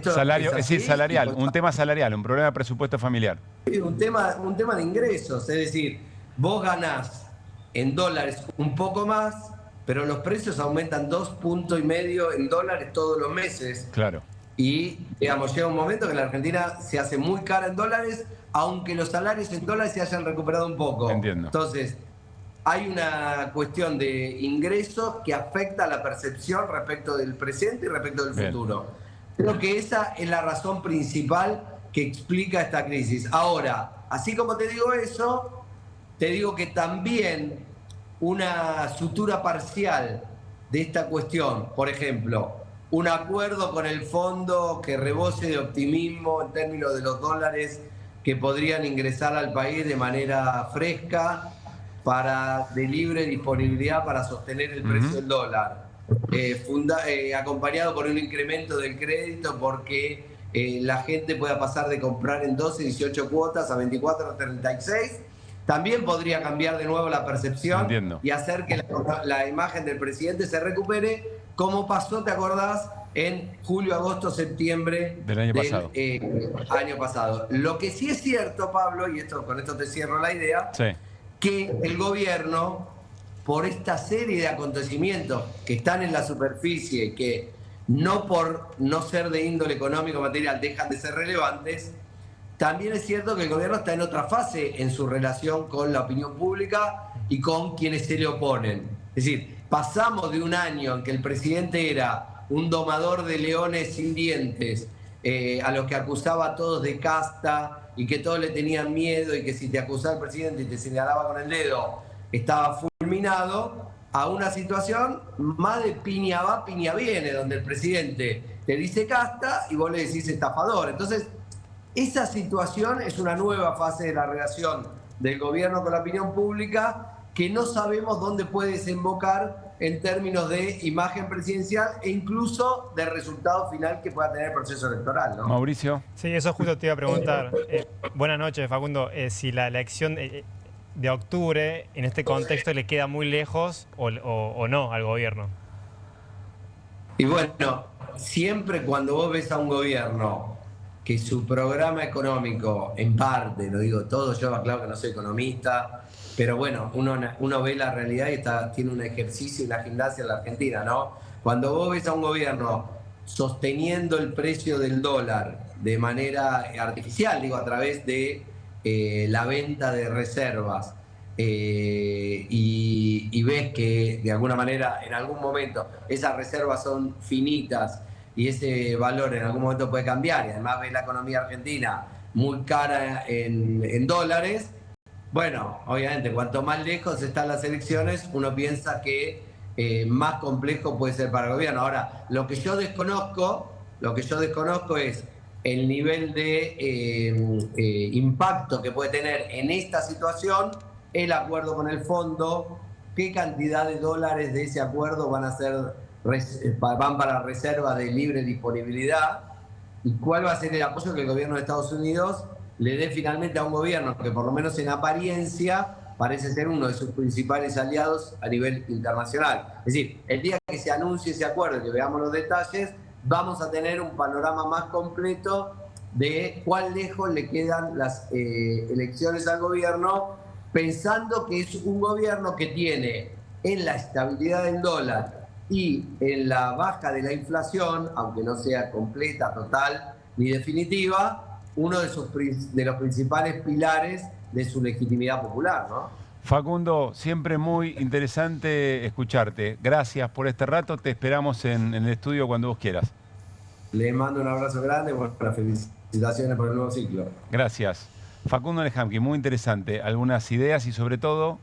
Speaker 1: Salario, es decir, salarial, un tema salarial, un problema de presupuesto familiar.
Speaker 5: Un tema de ingresos, es decir, vos ganás en dólares un poco más, pero los precios aumentan 2,5 puntos en dólares todos los meses.
Speaker 1: Claro.
Speaker 5: Y, digamos, llega un momento que la Argentina se hace muy cara en dólares, aunque los salarios en dólares se hayan recuperado un poco.
Speaker 1: Entiendo.
Speaker 5: Entonces, hay una cuestión de ingresos que afecta a la percepción respecto del presente y respecto del futuro. Creo que esa es la razón principal que explica esta crisis. Ahora, así como te digo eso, te digo que también una sutura parcial de esta cuestión, por ejemplo, un acuerdo con el fondo que rebose de optimismo en términos de los dólares que podrían ingresar al país de manera fresca, de libre disponibilidad para sostener el precio del dólar. acompañado por un incremento del crédito porque la gente pueda pasar de comprar en 12, 18 cuotas a 24 o 36. También podría cambiar de nuevo la percepción y hacer que la imagen del presidente se recupere, como pasó, ¿te acordás?, en julio, agosto, septiembre
Speaker 1: del año pasado.
Speaker 5: Año pasado. Lo que sí es cierto, Pablo, y con esto te cierro la idea, que el gobierno, por esta serie de acontecimientos que están en la superficie, que no por no ser de índole económico material dejan de ser relevantes, también es cierto que el gobierno está en otra fase en su relación con la opinión pública y con quienes se le oponen. Es decir, pasamos de un año en que el presidente era un domador de leones sin dientes, a los que acusaba a todos de casta y que todos le tenían miedo y que si te acusaba el presidente y te señalaba con el dedo, estaba fulminado, a una situación más de piña va, piña viene, donde el presidente te dice casta y vos le decís estafador. Entonces, esa situación es una nueva fase de la relación del gobierno con la opinión pública que no sabemos dónde puede desembocar en términos de imagen presidencial e incluso del resultado final que pueda tener el proceso electoral, ¿no?
Speaker 1: Mauricio.
Speaker 8: Sí, eso justo te iba a preguntar. Buenas noches, Facundo. Si la elección de octubre en este contexto le queda muy lejos o no al gobierno.
Speaker 5: Y bueno, siempre cuando vos ves a un gobierno que su programa económico, en parte, lo digo todo, yo claro que no soy economista, pero bueno, uno ve la realidad y tiene un ejercicio y una gimnasia en la Argentina, ¿no? Cuando vos ves a un gobierno sosteniendo el precio del dólar de manera artificial, digo, a través de la venta de reservas, y ves que de alguna manera, en algún momento, esas reservas son finitas y ese valor en algún momento puede cambiar, y además ves la economía argentina muy cara en dólares. Bueno, obviamente, cuanto más lejos están las elecciones, uno piensa que más complejo puede ser para el gobierno. Ahora, lo que yo desconozco es el nivel de impacto que puede tener en esta situación el acuerdo con el fondo, qué cantidad de dólares de ese acuerdo van para reserva de libre disponibilidad y cuál va a ser el apoyo que el gobierno de Estados Unidos le dé finalmente a un gobierno que por lo menos en apariencia parece ser uno de sus principales aliados a nivel internacional. Es decir, el día que se anuncie ese acuerdo y que veamos los detalles, vamos a tener un panorama más completo de cuán lejos le quedan las elecciones al gobierno, pensando que es un gobierno que tiene en la estabilidad del dólar y en la baja de la inflación, aunque no sea completa, total ni definitiva, uno de los principales pilares de su legitimidad popular, ¿no?
Speaker 1: Facundo, siempre muy interesante escucharte. Gracias por este rato. Te esperamos en el estudio cuando vos quieras.
Speaker 5: Le mando un abrazo grande y las felicitaciones por el nuevo ciclo.
Speaker 1: Gracias. Facundo Nejamki, muy interesante. Algunas ideas y sobre todo,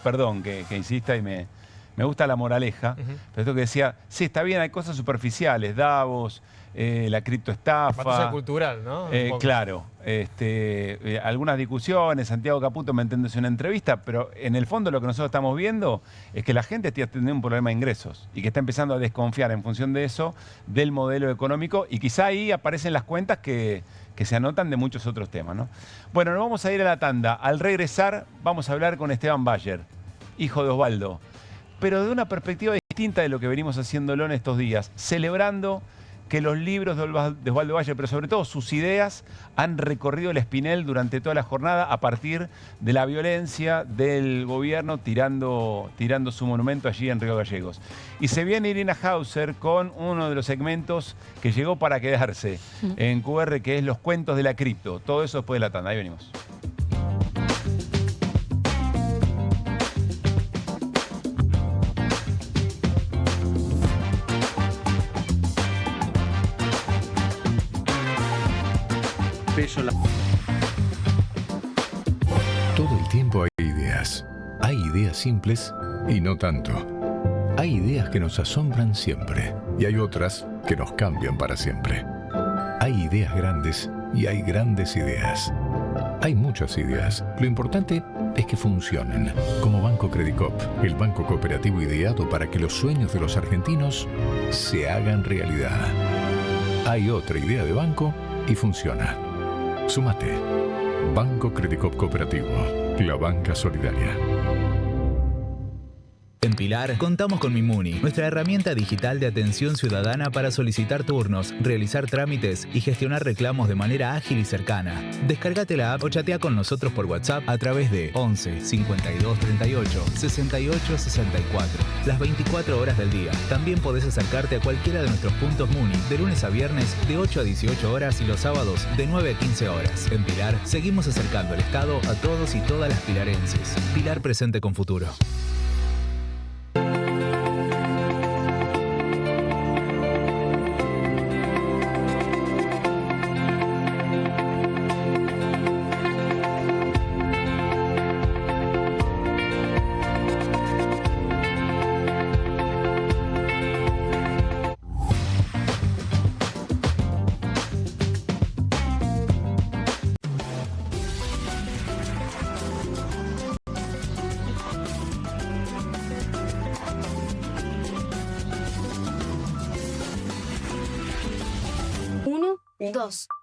Speaker 1: perdón que insista y me gusta la moraleja, pero esto que decía, sí, está bien, hay cosas superficiales, Davos, la criptoestafa.
Speaker 8: Batalla cultural, ¿no?
Speaker 1: Claro. Algunas discusiones, Santiago Caputo metiéndose en una entrevista, pero en el fondo lo que nosotros estamos viendo es que la gente está teniendo un problema de ingresos y que está empezando a desconfiar en función de eso del modelo económico y quizá ahí aparecen las cuentas que se anotan de muchos otros temas, ¿no? Bueno, nos vamos a ir a la tanda. Al regresar vamos a hablar con Esteban Bayer, hijo de Osvaldo, pero de una perspectiva distinta de lo que venimos haciéndolo en estos días, celebrando que los libros de Osvaldo Bayer, pero sobre todo sus ideas, han recorrido el espinel durante toda la jornada a partir de la violencia del gobierno tirando su monumento allí en Río Gallegos. Y se viene Irina Hauser con uno de los segmentos que llegó para quedarse en QR, que es los cuentos de la cripto. Todo eso después de la tanda. Ahí venimos.
Speaker 2: Todo el tiempo hay ideas. Hay ideas simples y no tanto. Hay ideas que nos asombran siempre y hay otras que nos cambian para siempre. Hay ideas grandes y hay grandes ideas. Hay muchas ideas. Lo importante es que funcionen. Como Banco Credicop, el banco cooperativo ideado para que los sueños de los argentinos se hagan realidad. Hay otra idea de banco y funciona. Súmate. Banco Credicop Cooperativo, la banca solidaria.
Speaker 3: En Pilar contamos con Mimuni, nuestra herramienta digital de atención ciudadana para solicitar turnos, realizar trámites y gestionar reclamos de manera ágil y cercana. Descárgate la app o chatea con nosotros por WhatsApp a través de 11 52 38 68 64. Las 24 horas del día. También podés acercarte a cualquiera de nuestros puntos Muni de lunes a viernes de 8 a 18 horas y los sábados de 9 a 15 horas. En Pilar seguimos acercando el Estado a todos y todas las pilarenses. Pilar presente con futuro.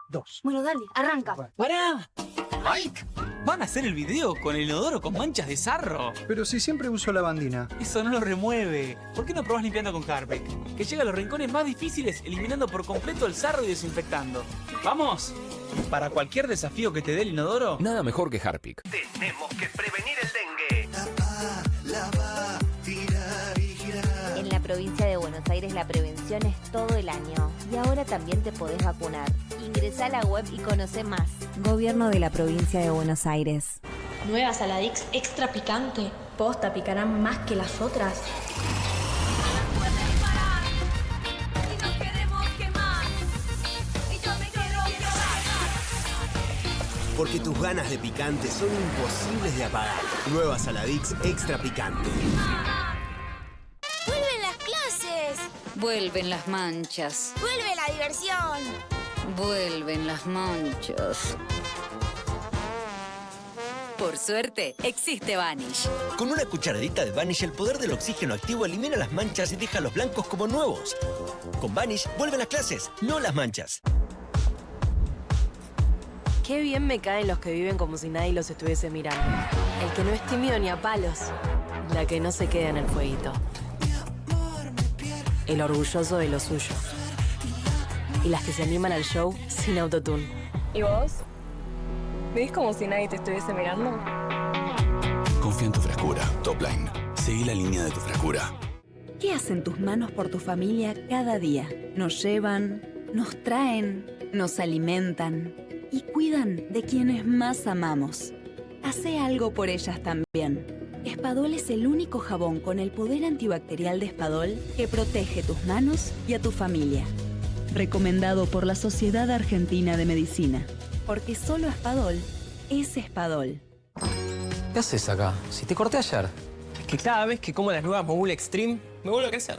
Speaker 22: Dos. Bueno, dale, arranca.
Speaker 23: ¡Pará! ¡Mike! ¿Van a hacer el video con el inodoro con manchas de sarro?
Speaker 6: Pero si siempre uso lavandina.
Speaker 23: Eso no lo remueve. ¿Por qué no probás limpiando con Harpic? Que llega a los rincones más difíciles, eliminando por completo el sarro y desinfectando. ¡Vamos! Para cualquier desafío que te dé el inodoro,
Speaker 24: nada mejor que Harpic.
Speaker 25: Tenemos que prevenir el dengue.
Speaker 26: En la provincia de Buenos Aires la prevención es todo el año. Y ahora también te podés vacunar. Ingresá a la web y conoce más. Gobierno de la provincia de Buenos Aires.
Speaker 27: Nueva Saladix extra picante. Posta, picarán más que las otras.
Speaker 28: Porque tus ganas de picante son imposibles de apagar. Nueva Saladix extra picante.
Speaker 29: ¡Vuelven las clases!
Speaker 30: Vuelven las manchas.
Speaker 29: ¡Vuelve la diversión!
Speaker 30: Vuelven las manchas. Por suerte, existe Vanish.
Speaker 28: Con una cucharadita de Vanish, el poder del oxígeno activo elimina las manchas y deja los blancos como nuevos. Con Vanish, vuelven las clases, no las manchas.
Speaker 31: Qué bien me caen los que viven como si nadie los estuviese mirando. El que no es tímido ni a palos. La que no se queda en el fueguito. El orgulloso de lo suyo. Y las que se animan al show sin autotune.
Speaker 32: ¿Y vos? ¿Ves como si nadie te estuviese mirando?
Speaker 28: Confía en tu frescura, Topline. Seguí la línea de tu frescura.
Speaker 26: ¿Qué hacen tus manos por tu familia cada día? Nos llevan, nos traen, nos alimentan y cuidan de quienes más amamos. Hacé algo por ellas también. Espadol es el único jabón con el poder antibacterial de Espadol que protege tus manos y a tu familia. Recomendado por la Sociedad Argentina de Medicina. Porque solo Espadol es Espadol.
Speaker 33: ¿Qué haces acá? Si te corté ayer.
Speaker 32: Es que cada vez que como las nuevas Mogul Extreme, me vuelvo a crecer.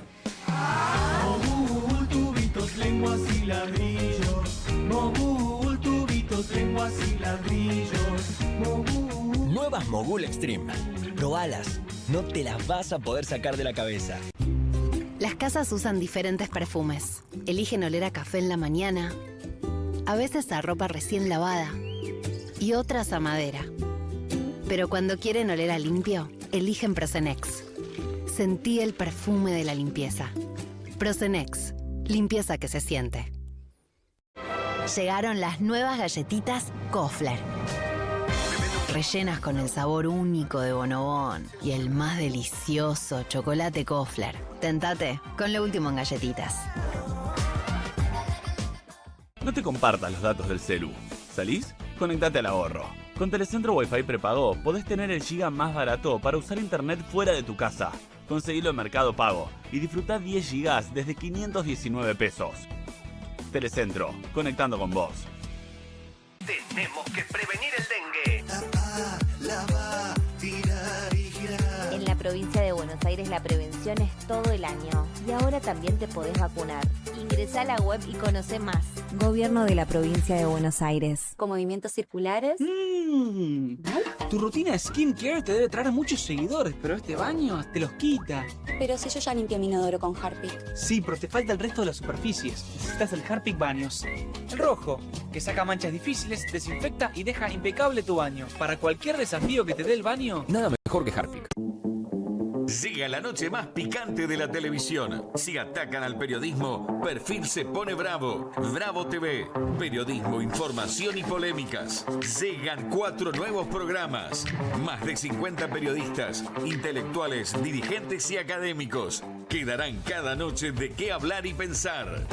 Speaker 34: Mogul, tubitos, lenguas y ladrillos. Mogul, tubitos, lenguas y ladrillos. Mogul.
Speaker 28: Nuevas Mogul Extreme. Probalas. No te las vas a poder sacar de la cabeza.
Speaker 26: Las casas usan diferentes perfumes. Eligen oler a café en la mañana, a veces a ropa recién lavada y otras a madera. Pero cuando quieren oler a limpio, eligen Prosenex. Sentí el perfume de la limpieza. Prosenex, limpieza que se siente. Llegaron las nuevas galletitas Kofler. Rellenas con el sabor único de Bonobón y el más delicioso chocolate Kofler. Tentate con lo último en galletitas.
Speaker 35: No te compartas los datos del celu. ¿Salís? Conectate al ahorro. Con Telecentro Wi-Fi prepago podés tener el giga más barato para usar internet fuera de tu casa. Conseguilo en Mercado Pago y disfrutá 10 gigas desde 519 pesos. Telecentro, conectando con vos.
Speaker 25: Tenemos que prevenir el dengue.
Speaker 26: En la provincia de Buenos Aires la prevención es todo el año. Y ahora también te podés vacunar. Ingresá a la web y conoce más. Gobierno de la provincia de Buenos Aires.
Speaker 30: ¿Con movimientos circulares?
Speaker 23: Tu rutina de skincare te debe traer muchos seguidores, pero este baño te los quita.
Speaker 29: Pero si yo ya limpié mi inodoro con Harpic.
Speaker 23: Sí, pero te falta el resto de las superficies. Necesitas el Harpic Baños. El rojo, que saca manchas difíciles, desinfecta y deja impecable tu baño. Para cualquier desafío que te dé el baño,
Speaker 7: nada mejor que Harpic.
Speaker 9: Llega la noche más picante de la televisión. Si atacan al periodismo, Perfil se pone bravo. Bravo TV. Periodismo, información y polémicas. Llegan 4 nuevos programas. Más de 50 periodistas, intelectuales, dirigentes y académicos que darán cada noche de qué hablar y pensar.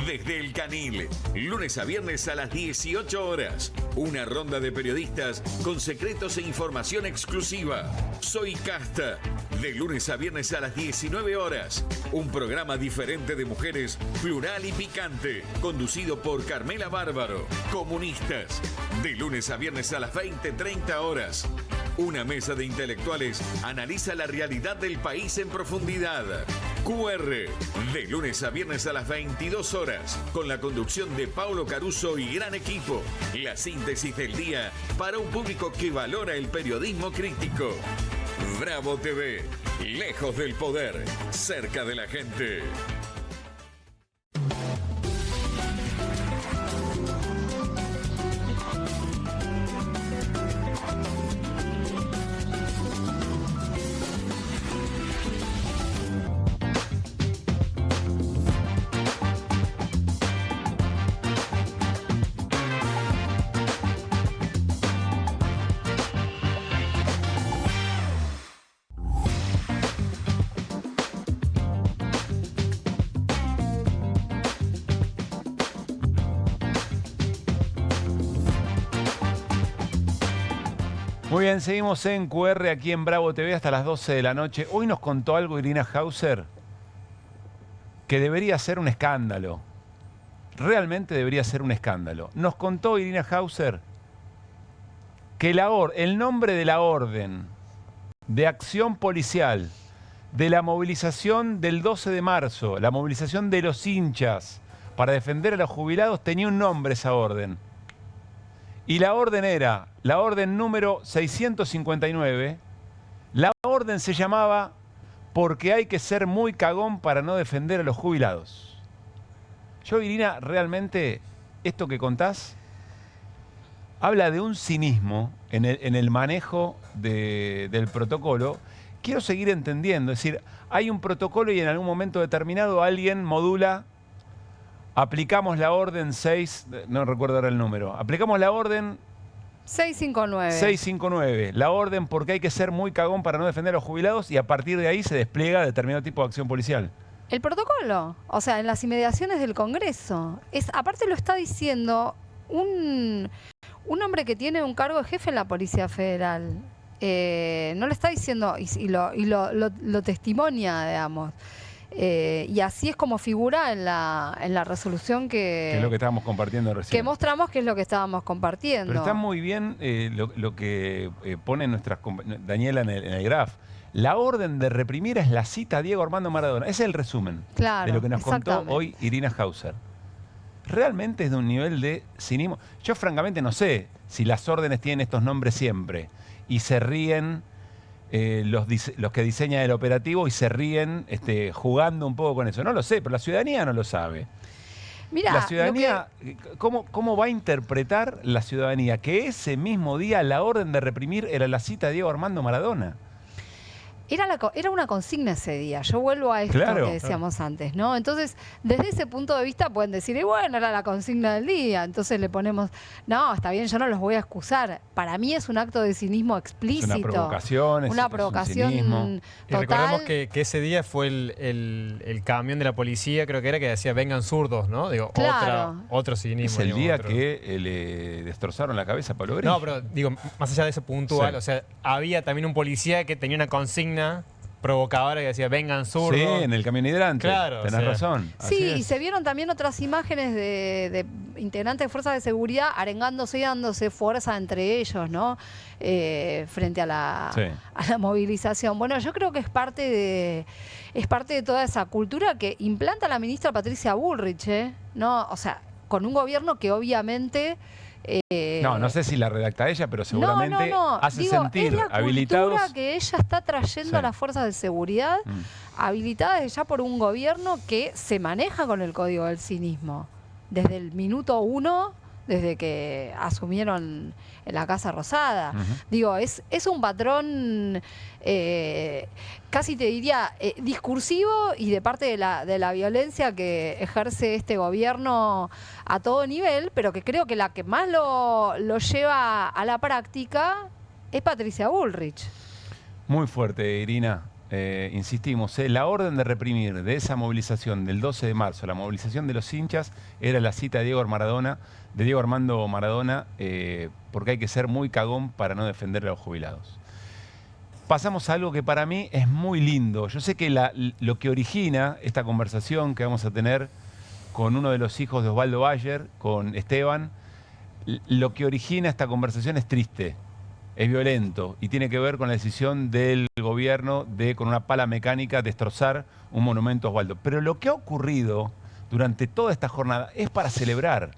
Speaker 9: Desde El Canil, lunes a viernes a las 18 horas. Una ronda de periodistas con secretos e información exclusiva. Soy Casta. De lunes a viernes a las 19 horas. Un programa diferente de mujeres, plural y picante. Conducido por Carmela Bárbaro. Comunistas. De lunes a viernes a las 20:30 horas. Una mesa de intelectuales analiza la realidad del país en profundidad. QR, de lunes a viernes a las 22 horas, con la conducción de Paulo Caruso y gran equipo. La síntesis del día para un público que valora el periodismo crítico. Bravo TV, lejos del poder, cerca de la gente.
Speaker 1: Muy bien, seguimos en QR aquí en Bravo TV hasta las 12 de la noche. Hoy nos contó algo Irina Hauser que debería ser un escándalo. Realmente debería ser un escándalo. Nos contó Irina Hauser que el nombre de la orden de acción policial de la movilización del 12 de marzo, la movilización de los hinchas para defender a los jubilados, tenía un nombre esa orden. Y la orden era la orden número 659. La orden se llamaba porque hay que ser muy cagón para no defender a los jubilados. Yo, Irina, realmente esto que contás habla de un cinismo en el manejo del protocolo. Quiero seguir entendiendo, es decir, hay un protocolo y en algún momento determinado alguien modula. Aplicamos la orden 6, no recuerdo ahora el número, aplicamos la orden
Speaker 10: 659.
Speaker 1: 659, la orden porque hay que ser muy cagón para no defender a los jubilados y a partir de ahí se despliega determinado tipo de acción policial.
Speaker 10: El protocolo, o sea, en las inmediaciones del Congreso. Aparte lo está diciendo un hombre que tiene un cargo de jefe en la Policía Federal. No lo está diciendo y lo testimonia, digamos. Y así es como figura en la resolución que
Speaker 1: es lo que estábamos compartiendo recién.
Speaker 10: Que mostramos que es lo que estábamos compartiendo.
Speaker 1: Pero está muy bien lo que pone Daniela en el graph. La orden de reprimir es la cita a Diego Armando Maradona. Ese es el resumen de lo que nos contó hoy Irina Hauser. Realmente es de un nivel de cinismo. Yo francamente no sé si las órdenes tienen estos nombres siempre y se ríen los que diseñan el operativo y se ríen jugando un poco con eso. No lo sé, pero la ciudadanía no lo sabe.
Speaker 10: Mirá,
Speaker 1: la ciudadanía, ¿cómo va a interpretar la ciudadanía que ese mismo día la orden de reprimir era la cita de Diego Armando Maradona?
Speaker 10: Era una consigna ese día. Yo vuelvo a esto que decíamos antes, ¿no? Entonces, desde ese punto de vista pueden decir, y bueno, era la consigna del día. Entonces le ponemos, no, está bien, yo no los voy a excusar. Para mí es un acto de cinismo explícito.
Speaker 1: Es una provocación.
Speaker 10: Una provocación total.
Speaker 8: Y recordemos que ese día fue el camión de la policía, creo que era, que decía, vengan zurdos, ¿no? Digo,
Speaker 10: claro.
Speaker 8: otro cinismo.
Speaker 1: Es el día que le destrozaron la cabeza a Pablo Grillo.
Speaker 8: No, pero digo, más allá de ese puntual, o sea, había también un policía que tenía una consigna provocadora que decía, vengan zurdos.
Speaker 1: Sí, en el camión hidrante.
Speaker 8: Claro.
Speaker 1: Tenés razón.
Speaker 10: Sí, y se vieron también otras imágenes de integrantes de fuerzas de seguridad arengándose y dándose fuerza entre ellos, ¿no? Frente a la movilización. Bueno, yo creo que es parte de toda esa cultura que implanta la ministra Patricia Bullrich, ¿no? O sea, con un gobierno que obviamente
Speaker 1: No sé si la redacta ella, pero seguramente hace sentir
Speaker 10: es la
Speaker 1: habilitados.
Speaker 10: cultura que ella está trayendo a las fuerzas de seguridad, habilitadas ya por un gobierno que se maneja con el código del cinismo. Desde el minuto 1, desde que asumieron en la Casa Rosada. Digo, es un patrón casi te diría discursivo y de parte de la violencia que ejerce este gobierno a todo nivel, pero que creo que la que más lo lleva a la práctica es Patricia Bullrich.
Speaker 1: Muy fuerte, Irina. Insistimos, la orden de reprimir de esa movilización del 12 de marzo, la movilización de los hinchas, era la cita de Diego Armando Maradona, porque hay que ser muy cagón para no defender a los jubilados. Pasamos a algo que para mí es muy lindo. Yo sé que lo que origina esta conversación que vamos a tener con uno de los hijos de Osvaldo Bayer, con Esteban, lo que origina esta conversación es triste. Es violento y tiene que ver con la decisión del gobierno de, con una pala mecánica, destrozar un monumento a Osvaldo. Pero lo que ha ocurrido durante toda esta jornada es para celebrar.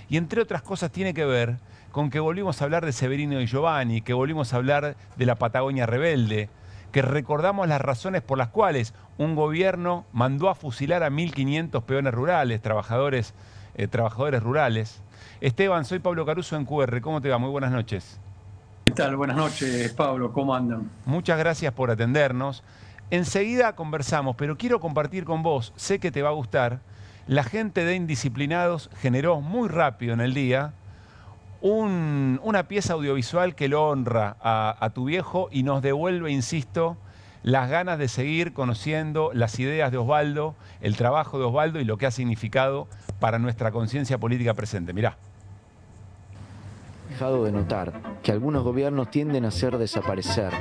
Speaker 1: Y entre otras cosas tiene que ver con que volvimos a hablar de Severino y Giovanni, que volvimos a hablar de la Patagonia rebelde, que recordamos las razones por las cuales un gobierno mandó a fusilar a 1.500 peones rurales, trabajadores rurales. Esteban, soy Pablo Caruso en QR. ¿Cómo te va? Muy buenas noches.
Speaker 4: ¿Qué tal? Buenas noches, Pablo. ¿Cómo andan?
Speaker 1: Muchas gracias por atendernos. Enseguida conversamos, pero quiero compartir con vos, sé que te va a gustar, la gente de Indisciplinados generó muy rápido en el día una pieza audiovisual que lo honra a tu viejo y nos devuelve, insisto, las ganas de seguir conociendo las ideas de Osvaldo, el trabajo de Osvaldo y lo que ha significado para nuestra conciencia política presente. Mirá.
Speaker 5: Dejado de notar que algunos gobiernos tienden a hacer desaparecer,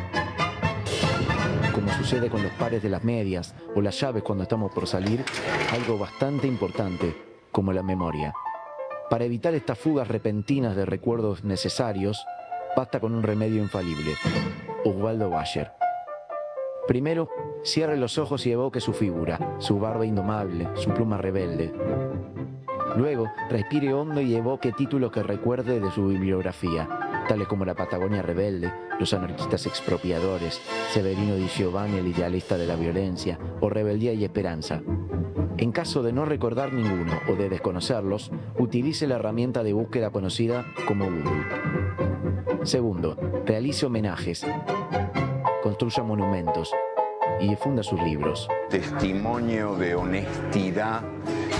Speaker 5: como sucede con los pares de las medias o las llaves cuando estamos por salir, algo bastante importante como la memoria. Para evitar estas fugas repentinas de recuerdos necesarios, basta con un remedio infalible: Osvaldo Bayer. Primero, cierre los ojos y evoque su figura, su barba indomable, su pluma rebelde. Luego, respire hondo y evoque títulos que recuerde de su bibliografía, tales como La Patagonia Rebelde, Los Anarquistas Expropiadores, Severino Di Giovanni, el idealista de la violencia, o Rebeldía y Esperanza. En caso de no recordar ninguno o de desconocerlos, utilice la herramienta de búsqueda conocida como Google. Segundo, realice homenajes, construya monumentos y difunda sus libros.
Speaker 7: Testimonio de honestidad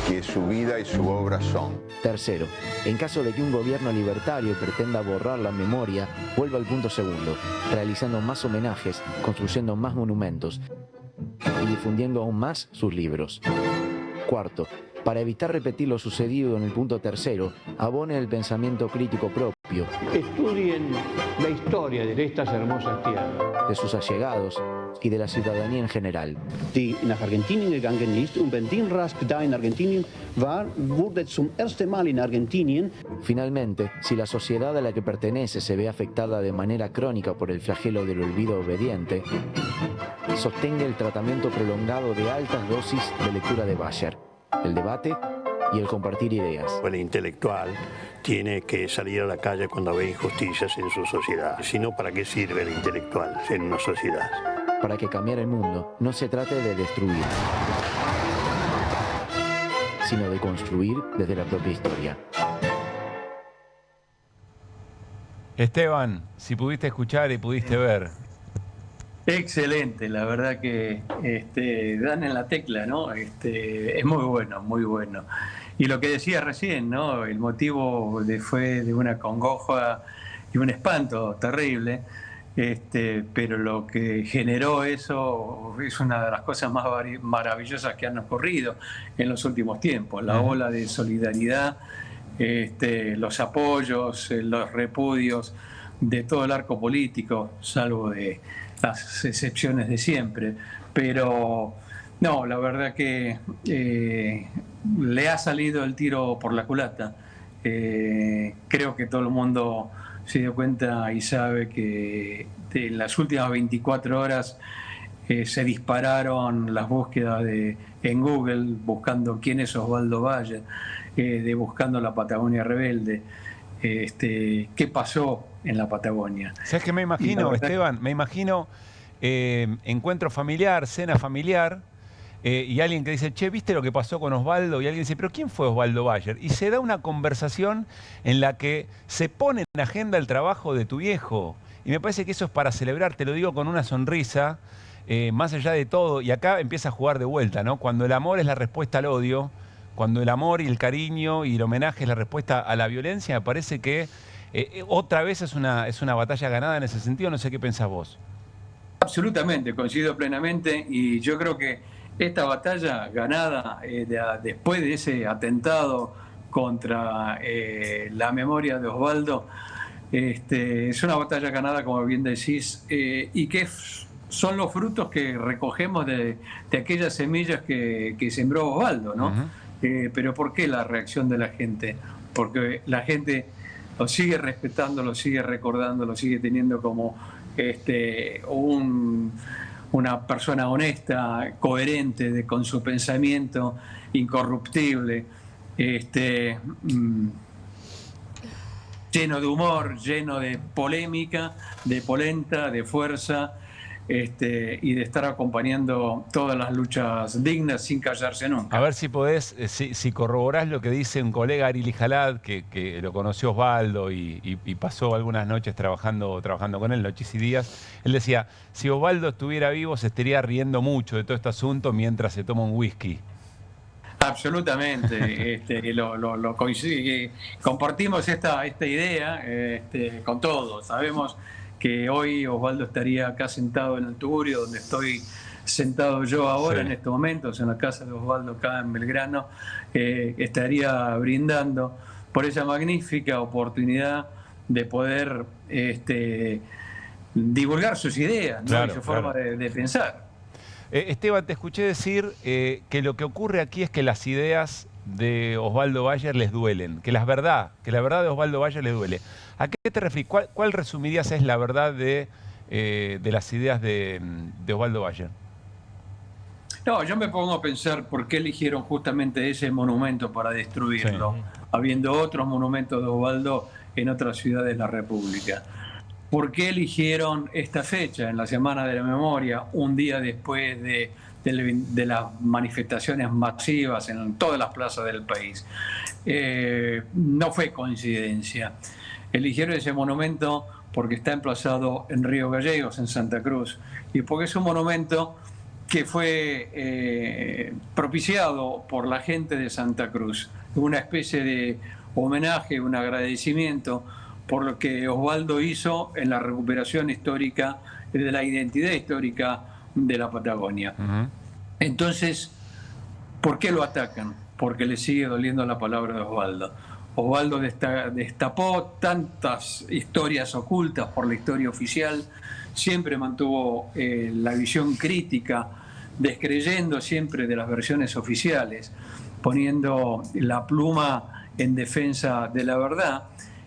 Speaker 7: que su vida y su obra son.
Speaker 5: Tercero, en caso de que un gobierno libertario pretenda borrar la memoria, vuelva al punto segundo, realizando más homenajes, construyendo más monumentos y difundiendo aún más sus libros. Cuarto, para evitar repetir lo sucedido en el punto tercero, abone el pensamiento crítico propio.
Speaker 11: Estudien la historia de estas hermosas tierras,
Speaker 5: de sus allegados y de la ciudadanía en general.
Speaker 11: Die nach Argentinien gegangen ist und wenn den Rask da in Argentinien war, wurde zum ersten Mal in Argentinien.
Speaker 5: Finalmente, si la sociedad a la que pertenece se ve afectada de manera crónica por el flagelo del olvido obediente, sostenga el tratamiento prolongado de altas dosis de lectura de Bayer, el debate y el compartir ideas.
Speaker 11: El intelectual tiene que salir a la calle cuando ve injusticias en su sociedad. Si no, ¿para qué sirve el intelectual en una sociedad?
Speaker 5: Para que cambiar el mundo no se trate de destruir, sino de construir desde la propia historia.
Speaker 1: Esteban, si pudiste escuchar y pudiste ver.
Speaker 4: Excelente, la verdad que dan en la tecla, ¿no? Es muy bueno, muy bueno. Y lo que decía recién, ¿no? El motivo fue de una congoja y un espanto terrible, pero lo que generó eso es una de las cosas más maravillosas que han ocurrido en los últimos tiempos. La ola de solidaridad, los apoyos, los repudios de todo el arco político, salvo de las excepciones de siempre, pero no, la verdad que le ha salido el tiro por la culata. Creo que todo el mundo se dio cuenta y sabe que en las últimas 24 horas se dispararon las búsquedas en Google buscando quién es Osvaldo Bayer, buscando la Patagonia Rebelde. qué pasó en la Patagonia.
Speaker 1: ¿Sabes qué me imagino, Esteban? Me imagino encuentro familiar, cena familiar, y alguien que dice, che, ¿viste lo que pasó con Osvaldo? Y alguien dice, ¿pero quién fue Osvaldo Bayer? Y se da una conversación en la que se pone en agenda el trabajo de tu viejo. Y me parece que eso es para celebrar, te lo digo con una sonrisa, más allá de todo. Y acá empieza a jugar de vuelta, ¿no? Cuando el amor es la respuesta al odio, cuando el amor y el cariño y el homenaje es la respuesta a la violencia, me parece que otra vez es una batalla ganada en ese sentido. No sé qué pensás vos.
Speaker 4: Absolutamente, coincido plenamente, y yo creo que esta batalla ganada después de ese atentado contra la memoria de Osvaldo, es una batalla ganada, como bien decís, y que son los frutos que recogemos de aquellas semillas que sembró Osvaldo, ¿no? Pero ¿por qué la reacción de la gente? Porque la gente lo sigue respetando, lo sigue recordando, lo sigue teniendo como una persona honesta, coherente con su pensamiento, incorruptible, lleno de humor, lleno de polémica, de polenta, de fuerza, y de estar acompañando todas las luchas dignas sin callarse nunca.
Speaker 1: A ver si podés, si corroborás lo que dice un colega, Ari Lijalad, que lo conoció Osvaldo y pasó algunas noches trabajando con él, noches y días. Él decía, si Osvaldo estuviera vivo se estaría riendo mucho de todo este asunto mientras se toma un whisky.
Speaker 4: Absolutamente, lo coincide, compartimos esta idea con todos. Sabemos que hoy Osvaldo estaría acá sentado en el Tugurio, donde estoy sentado yo ahora, sí, en estos momentos, en la casa de Osvaldo acá en Belgrano, estaría brindando por esa magnífica oportunidad de poder divulgar sus ideas, ¿no? Claro, y su forma de pensar.
Speaker 1: Esteban, te escuché decir que lo que ocurre aquí es que las ideas de Osvaldo Bayer les duelen, que la verdad de Osvaldo Bayer les duele. ¿A qué te refieres? ¿Cuál resumirías es la verdad de las ideas de Osvaldo Bayer?
Speaker 4: No, yo me pongo a pensar por qué eligieron justamente ese monumento para destruirlo, sí, habiendo otros monumentos de Osvaldo en otras ciudades de la República. ¿Por qué eligieron esta fecha, en la Semana de la Memoria, un día después de las manifestaciones masivas en todas las plazas del país? No fue coincidencia. Eligieron ese monumento porque está emplazado en Río Gallegos, en Santa Cruz, y porque es un monumento que fue propiciado por la gente de Santa Cruz, una especie de homenaje, un agradecimiento por lo que Osvaldo hizo en la recuperación histórica de la identidad histórica de la Patagonia. Entonces, ¿por qué lo atacan? Porque le sigue doliendo la palabra de Osvaldo. Osvaldo destapó tantas historias ocultas por la historia oficial, siempre mantuvo la visión crítica, descreyendo siempre de las versiones oficiales, poniendo la pluma en defensa de la verdad,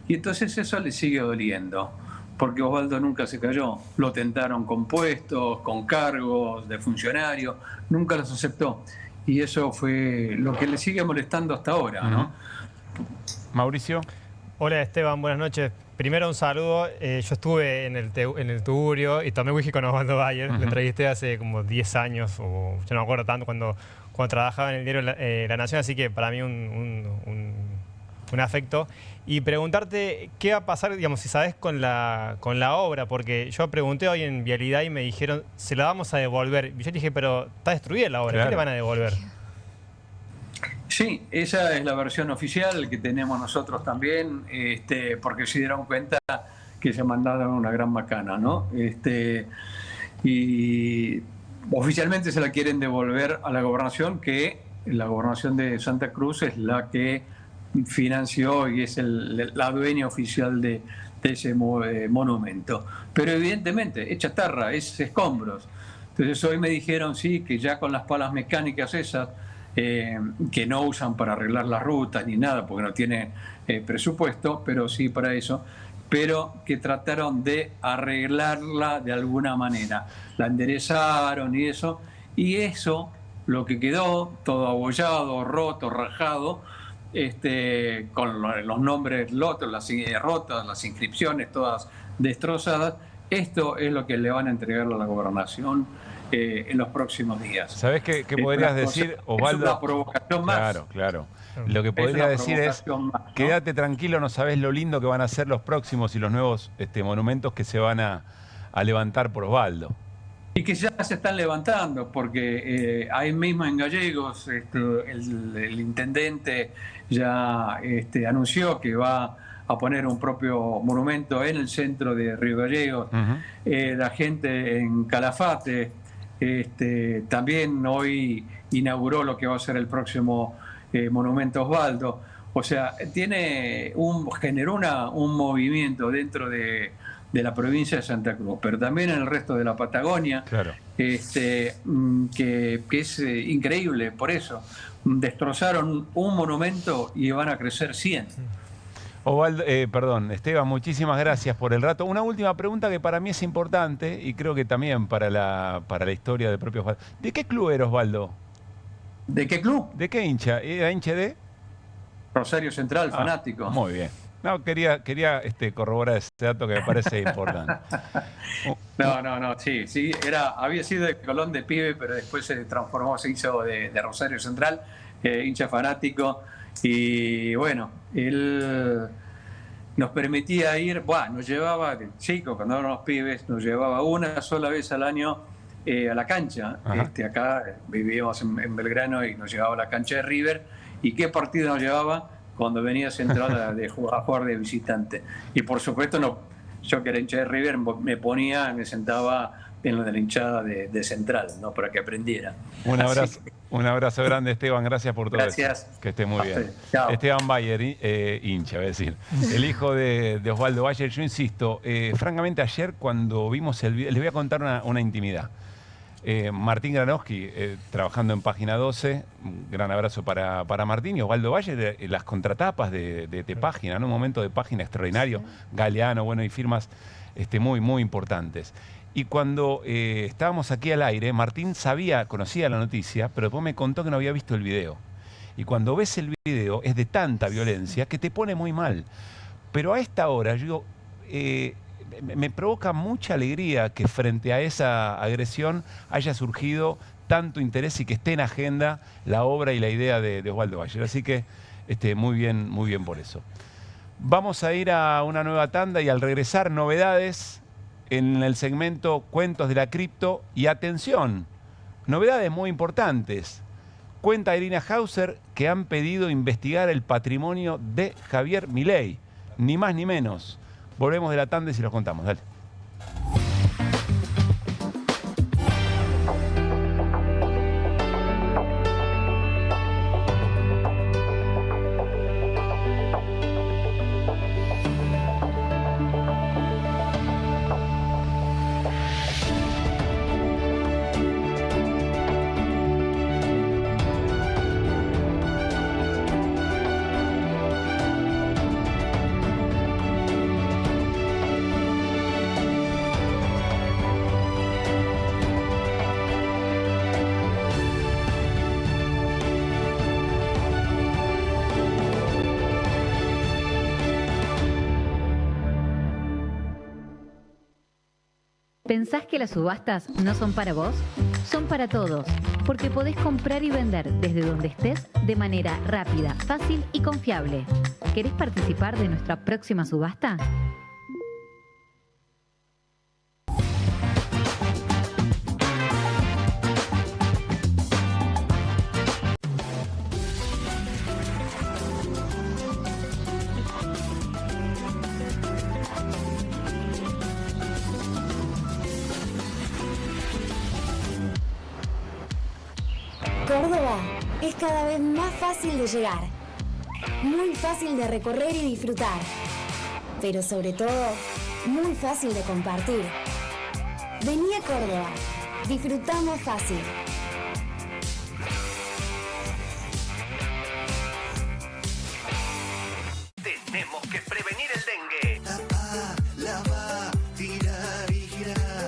Speaker 4: y entonces eso le sigue doliendo, porque Osvaldo nunca se cayó. Lo tentaron con puestos, con cargos de funcionario, nunca los aceptó, y eso fue lo que le sigue molestando hasta ahora, ¿no?
Speaker 1: Mauricio.
Speaker 8: Hola Esteban, buenas noches. Primero un saludo. Yo estuve en el Tugurio y tomé whisky con Osvaldo Bayer. Lo entrevisté hace como 10 años, o yo no me acuerdo tanto, cuando trabajaba en el diario La Nación, así que para mí un afecto. Y preguntarte qué va a pasar, digamos, si sabes con la obra, porque yo pregunté hoy en Vialidad y me dijeron, se la vamos a devolver. Y yo dije, pero está destruida la obra, claro, ¿qué le van a devolver?
Speaker 4: Sí, esa es la versión oficial que tenemos nosotros también, porque se dieron cuenta que se mandaron una gran macana, ¿no? Y oficialmente se la quieren devolver a la gobernación, que la gobernación de Santa Cruz es la que financió y es la dueña oficial de ese monumento. Pero evidentemente es chatarra, es escombros. Entonces hoy me dijeron, sí, que ya con las palas mecánicas esas, que no usan para arreglar las rutas ni nada, porque no tiene presupuesto, pero sí para eso, pero que trataron de arreglarla de alguna manera. La enderezaron y eso, lo que quedó, todo abollado, roto, rajado, con los nombres rotos, las inscripciones todas destrozadas. Esto es lo que le van a entregar a la gobernación en los próximos días.
Speaker 1: ¿Sabés qué podrías decir, Osvaldo?
Speaker 4: Es una provocación más.
Speaker 1: Claro. Lo que podría decir es, quédate tranquilo, no sabés lo lindo que van a ser los próximos y los nuevos monumentos que se van a levantar por Osvaldo.
Speaker 4: Y que ya se están levantando, porque ahí mismo en Gallegos el intendente ya anunció que va a poner un propio monumento en el centro de Río Gallegos. La gente en Calafate también hoy inauguró lo que va a ser el próximo monumento Osvaldo. O sea, generó un movimiento dentro de la provincia de Santa Cruz, pero también en el resto de la Patagonia,
Speaker 1: claro.
Speaker 4: que es increíble. Por eso destrozaron un monumento y van a crecer 100.
Speaker 1: Osvaldo, Esteban, muchísimas gracias por el rato. Una última pregunta que para mí es importante y creo que también para la historia del propio Osvaldo. ¿De qué club era Osvaldo?
Speaker 4: ¿De qué club?
Speaker 1: ¿De qué hincha? ¿Era hincha de?
Speaker 4: Rosario Central, fanático.
Speaker 1: Muy bien. No, quería corroborar ese dato que me parece importante.
Speaker 4: No, sí, había sido de Colón de pibe, pero después se hizo de Rosario Central, hincha fanático, y bueno, él nos permitía ir, nos llevaba, de chicos, cuando éramos pibes, nos llevaba una sola vez al año a la cancha. Acá vivíamos en Belgrano y nos llevaba a la cancha de River. ¿Y qué partido nos llevaba? Cuando venía Central a jugar de visitante. Y por supuesto, yo que era hincha de River, me sentaba en lo de la hinchada de Central, ¿no? Para que aprendiera.
Speaker 1: Un abrazo grande, Esteban, gracias por todo.
Speaker 4: Gracias.
Speaker 1: Eso. Que esté muy bien.
Speaker 4: Chao.
Speaker 1: Esteban Bayer, hincha, voy a decir. El hijo de Osvaldo Bayer. Yo insisto, francamente ayer cuando vimos el video, les voy a contar una intimidad. Martín Granowski, trabajando en Página 12, un gran abrazo para Martín y Osvaldo Bayer, las contratapas de Página, ¿no? Un momento de Página extraordinario, Galeano, y firmas muy, muy importantes. Y cuando estábamos aquí al aire, Martín conocía la noticia, pero después me contó que no había visto el video. Y cuando ves el video es de tanta violencia que te pone muy mal. Pero a esta hora, yo digo, me provoca mucha alegría que frente a esa agresión haya surgido tanto interés y que esté en agenda la obra y la idea de Osvaldo Bayer. Así que muy bien por eso. Vamos a ir a una nueva tanda y al regresar, novedades en el segmento Cuentos de la Cripto. Y atención, novedades muy importantes. Cuenta Irina Hauser que han pedido investigar el patrimonio de Javier Milei. Ni más ni menos. Volvemos de la tanda y se los contamos. Dale.
Speaker 2: ¿Pensás que las subastas no son para vos? Son para todos, porque podés comprar y vender desde donde estés de manera rápida, fácil y confiable. ¿Querés participar de nuestra próxima subasta?
Speaker 29: Córdoba es cada vez más fácil de llegar, muy fácil de recorrer y disfrutar, pero sobre todo, muy fácil de compartir. Vení a Córdoba, disfrutamos fácil.
Speaker 25: Tenemos que prevenir el dengue.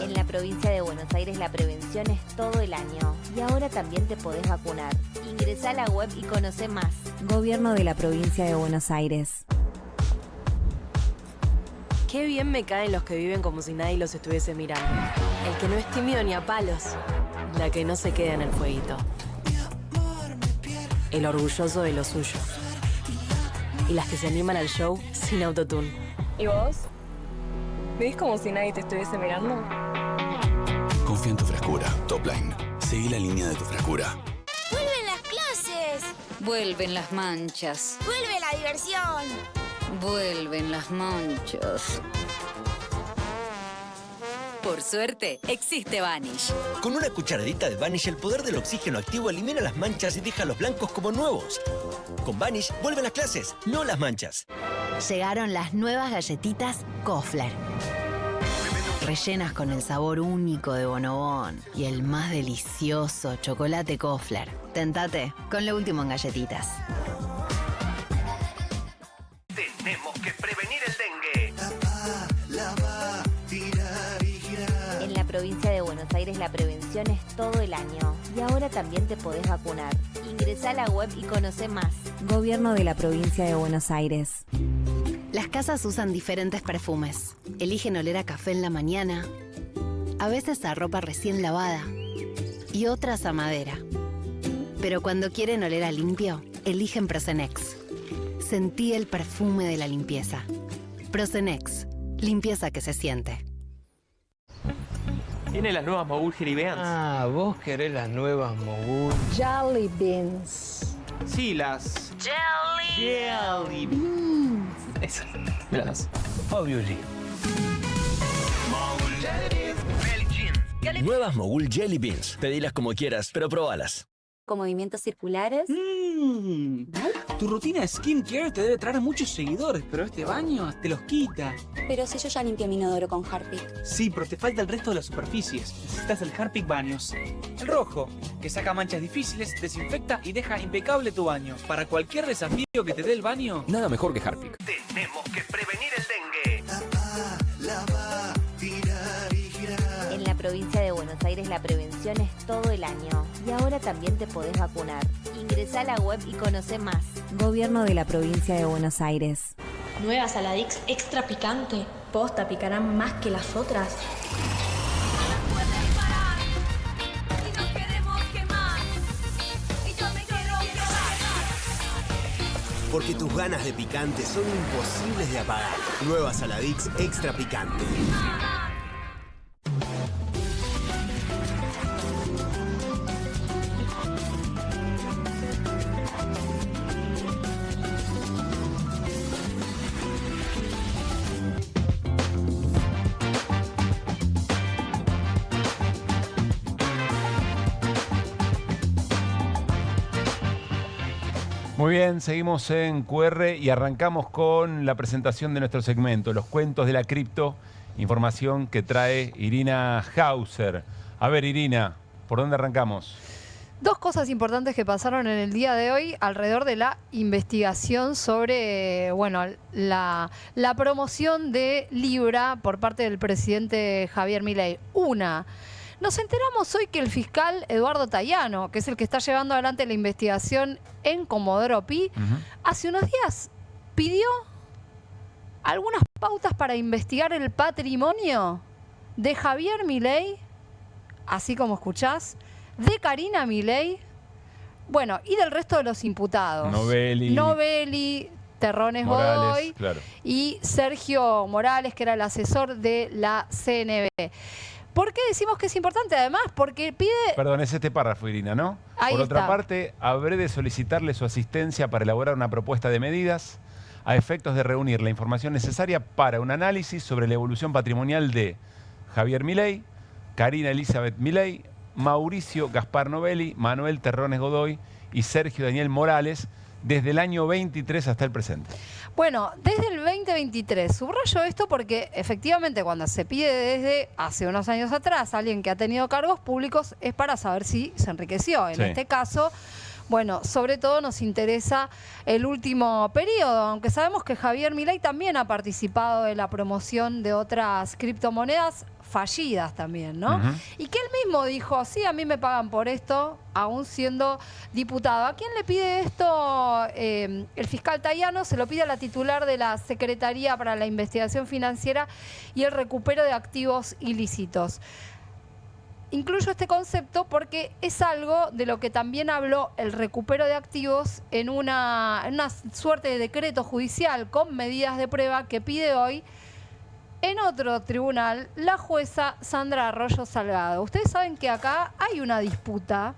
Speaker 3: En la provincia de Buenos Aires la prevención es todo el año y ahora también te podés vacunar. Ingresá a la web y conoce más. Gobierno de la provincia de Buenos Aires.
Speaker 6: Qué bien me caen los que viven como si nadie los estuviese mirando. El que no es tímido ni a palos. La que no se queda en el fueguito. El orgulloso de lo suyo. Y las que se animan al show sin autotune.
Speaker 32: ¿Y vos? ¿Ves como si nadie te estuviese mirando?
Speaker 9: Confía en tu frescura. Topline. Seguí la línea de tu frescura.
Speaker 30: ¡Vuelven las clases! Vuelven las manchas.
Speaker 29: ¡Vuelve la diversión!
Speaker 30: Vuelven las manchas. Por suerte, existe Vanish.
Speaker 28: Con una cucharadita de Vanish, el poder del oxígeno activo elimina las manchas y deja los blancos como nuevos. Con Vanish, vuelven las clases, no las manchas.
Speaker 26: Llegaron las nuevas galletitas Kofler. Rellenas con el sabor único de Bonobón y el más delicioso chocolate Kofler. Tentate con lo último en galletitas.
Speaker 25: Tenemos que prevenir el dengue.
Speaker 3: En la provincia de Buenos Aires la prevención es todo el año. Y ahora también te podés vacunar. Ingresá a la web y conoce más. Gobierno de la provincia de Buenos Aires.
Speaker 26: Las casas usan diferentes perfumes. Eligen oler a café en la mañana, a veces a ropa recién lavada y otras a madera. Pero cuando quieren oler a limpio, eligen Prosenex. Sentí el perfume de la limpieza. Prosenex, limpieza que se siente.
Speaker 23: Tiene las nuevas Mogul Jelly Beans.
Speaker 12: Ah, vos querés las nuevas Mogul.
Speaker 10: Jelly Beans.
Speaker 23: Sí, las... Jelly
Speaker 12: Beans. Esas, míralas. Obviously.
Speaker 28: Nuevas Mogul Jelly Beans. Pedilas como quieras, pero probalas.
Speaker 3: Con movimientos circulares.
Speaker 23: Tu rutina de skincare te debe traer muchos seguidores, pero este baño te los quita.
Speaker 29: Pero si yo ya limpié mi inodoro con Harpic.
Speaker 23: Sí, pero te falta el resto de las superficies. Necesitas el Harpic Baños. El rojo, que saca manchas difíciles, desinfecta y deja impecable tu baño. Para cualquier desafío que te dé el baño,
Speaker 35: nada mejor que Harpic.
Speaker 25: Tenemos que prevenir el dengue.
Speaker 3: En la provincia de Buenos Aires la prevención es todo el año. Y ahora también te podés vacunar. Ingresá a la web y conoce más. Gobierno de la provincia de Buenos Aires.
Speaker 29: Nueva Saladix extra picante. Posta, picarán más que las otras.
Speaker 28: Porque tus ganas de picante son imposibles de apagar. Nueva Saladix extra picante.
Speaker 1: Muy bien, seguimos en QR y arrancamos con la presentación de nuestro segmento, los cuentos de la cripto, información que trae Irina Hauser. A ver, Irina, ¿por dónde arrancamos?
Speaker 10: Dos cosas importantes que pasaron en el día de hoy alrededor de la investigación sobre, bueno, la promoción de Libra por parte del presidente Javier Milei. Una, nos enteramos hoy que el fiscal Eduardo Tayano, que es el que está llevando adelante la investigación en Comodoro Pi, hace unos días pidió algunas pautas para investigar el patrimonio de Javier Milei, así como escuchás, de Karina Milei, bueno, y del resto de los imputados. Novelli, Terrones Godoy, claro, y Sergio Morales, que era el asesor de la CNB. ¿Por qué decimos que es importante? Además, porque pide...
Speaker 1: Perdón, es este párrafo, Irina, ¿no?
Speaker 10: Ahí
Speaker 1: Por otra
Speaker 10: está.
Speaker 1: parte, habré de solicitarle su asistencia para elaborar una propuesta de medidas a efectos de reunir la información necesaria para un análisis sobre la evolución patrimonial de Javier Milei, Karina Elizabeth Milei, Mauricio Gaspar Novelli, Manuel Terrones Godoy y Sergio Daniel Morales, desde el año 23 hasta el presente.
Speaker 10: Bueno, desde el 2023. Subrayo esto porque efectivamente cuando se pide desde hace unos años atrás a alguien que ha tenido cargos públicos es para saber si se enriqueció. En este caso, bueno, sobre todo nos interesa el último periodo, aunque sabemos que Javier Milei también ha participado en la promoción de otras criptomonedas fallidas también, ¿no? Y que él mismo dijo, sí, a mí me pagan por esto, aún siendo diputado. ¿A quién le pide esto? El fiscal Tayano se lo pide a la titular de la Secretaría para la Investigación Financiera y el Recupero de Activos Ilícitos. Incluyo este concepto porque es algo de lo que también habló el recupero de activos en una suerte de decreto judicial con medidas de prueba que pide hoy en otro tribunal la jueza Sandra Arroyo Salgado. Ustedes saben que acá hay una disputa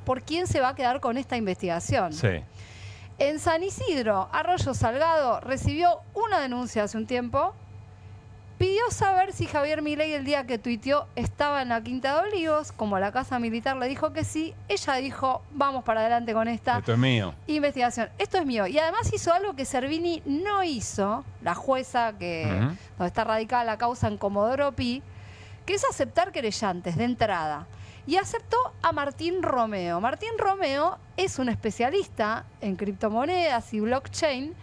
Speaker 10: por quién se va a quedar con esta investigación.
Speaker 1: Sí.
Speaker 10: En San Isidro, Arroyo Salgado recibió una denuncia hace un tiempo. Pidió saber si Javier Milei el día que tuiteó estaba en la Quinta de Olivos, como la Casa Militar le dijo que sí. Ella dijo, vamos para adelante con esta
Speaker 1: Esto es mío.
Speaker 10: investigación. Esto es mío. Y además hizo algo que Servini no hizo, la jueza donde está radicada la causa en Comodoro Pi, que es aceptar querellantes de entrada. Y aceptó a Martín Romeo. Martín Romeo es un especialista en criptomonedas y blockchain,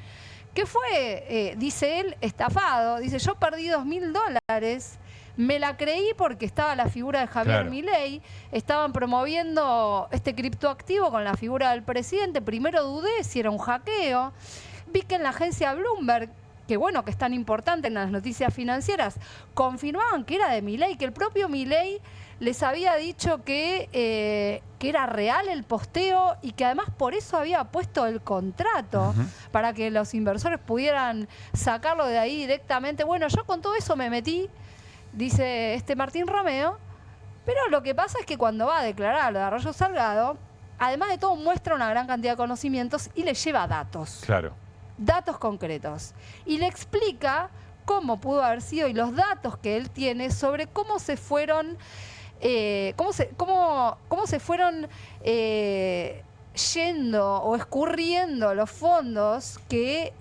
Speaker 10: que fue, dice él, estafado. Dice, yo perdí $2.000, me la creí porque estaba la figura de Javier Milei, estaban promoviendo este criptoactivo con la figura del presidente. Primero dudé si era un hackeo. Vi que en la agencia Bloomberg, que bueno, que es tan importante en las noticias financieras, confirmaban que era de Milei, que el propio Milei les había dicho que era real el posteo y que además por eso había puesto el contrato para que los inversores pudieran sacarlo de ahí directamente. Bueno, yo con todo eso me metí, dice Martín Romeo, pero lo que pasa es que cuando va a declarar lo de Arroyo Salgado, además de todo muestra una gran cantidad de conocimientos y le lleva datos.
Speaker 1: Claro.
Speaker 10: Datos concretos. Y le explica cómo pudo haber sido y los datos que él tiene sobre cómo se fueron cómo se fueron yendo o escurriendo los fondos que,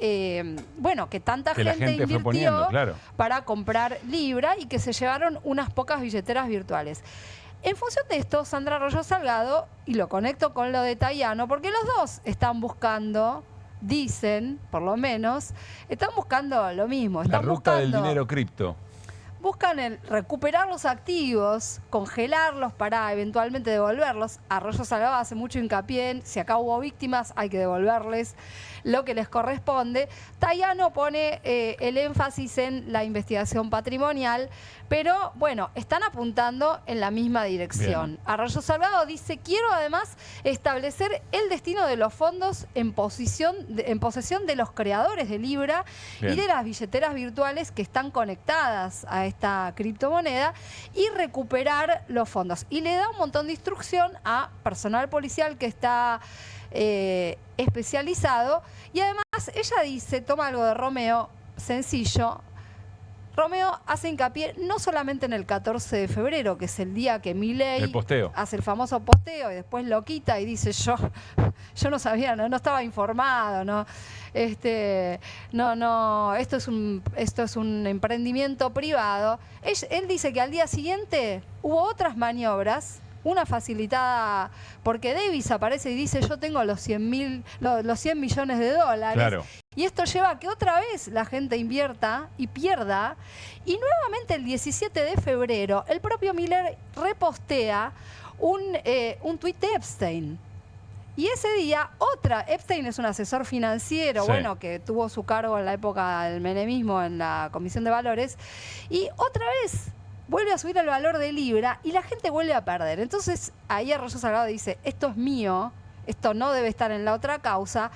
Speaker 10: que tanta
Speaker 1: que
Speaker 10: gente invirtió
Speaker 1: fue poniendo, claro,
Speaker 10: para comprar Libra y que se llevaron unas pocas billeteras virtuales. En función de esto, Sandra Arroyo Salgado, y lo conecto con lo de Tayano, porque los dos están buscando, dicen, por lo menos, están buscando lo mismo.
Speaker 1: La ruta del dinero cripto.
Speaker 10: Buscan recuperar los activos, congelarlos para eventualmente devolverlos. Arroyo Salgado hace mucho hincapié en si acá hubo víctimas, hay que devolverles lo que les corresponde. Tayano pone el énfasis en la investigación patrimonial, pero bueno, están apuntando en la misma dirección. Bien. Arroyo Salgado dice, quiero además establecer el destino de los fondos en posesión de los creadores de Libra y de las billeteras virtuales que están conectadas a esta criptomoneda y recuperar los fondos. Y le da un montón de instrucción a personal policial que está especializado. Y además ella dice, toma algo de Romeo, sencillo. Romeo hace hincapié no solamente en el 14 de febrero, que es el día que Milei hace el famoso posteo y después lo quita y dice yo no sabía, no estaba informado, no, esto es un emprendimiento privado. Él dice que al día siguiente hubo otras maniobras, una facilitada porque Davis aparece y dice yo tengo los 100 millones de dólares. Claro. Y esto lleva a que otra vez la gente invierta y pierda. Y nuevamente el 17 de febrero el propio Miller repostea un tuit de Epstein. Y ese día Epstein es un asesor financiero, bueno, que tuvo su cargo en la época del menemismo en la Comisión de Valores. Y otra vez vuelve a subir el valor de Libra y la gente vuelve a perder. Entonces ahí Arroyo Salgado dice, esto es mío, esto no debe estar en la otra causa,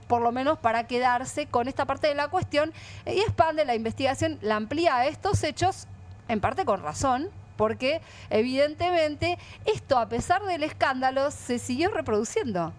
Speaker 10: por lo menos para quedarse con esta parte de la cuestión, y expande la investigación, la amplía a estos hechos, en parte con razón, porque evidentemente esto, a pesar del escándalo, se siguió reproduciendo.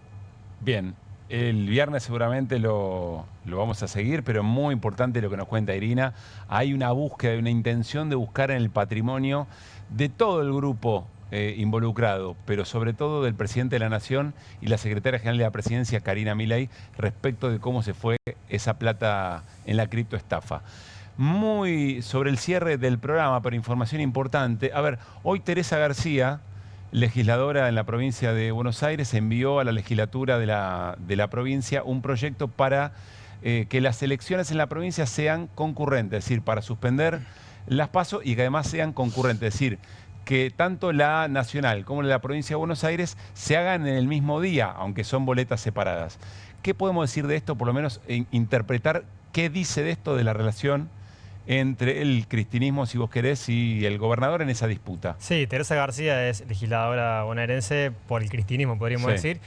Speaker 1: Bien. El viernes seguramente lo vamos a seguir, pero muy importante lo que nos cuenta Irina. Hay una búsqueda, una intención de buscar en el patrimonio de todo el grupo involucrado, pero sobre todo del presidente de la Nación y la secretaria general de la Presidencia, Karina Milei, respecto de cómo se fue esa plata en la criptoestafa. Muy sobre el cierre del programa, pero información importante. A ver, hoy Teresa García legisladora en la provincia de Buenos Aires envió a la legislatura de la provincia un proyecto para que las elecciones en la provincia sean concurrentes, es decir, para suspender las PASO y que además sean concurrentes, es decir, que tanto la nacional como la provincia de Buenos Aires se hagan en el mismo día, aunque son boletas separadas. ¿Qué podemos decir de esto? Por lo menos interpretar qué dice de esto de la relación entre el cristinismo, si vos querés, y el gobernador en esa disputa.
Speaker 8: Sí, Teresa García es legisladora bonaerense por el cristinismo, podríamos decir.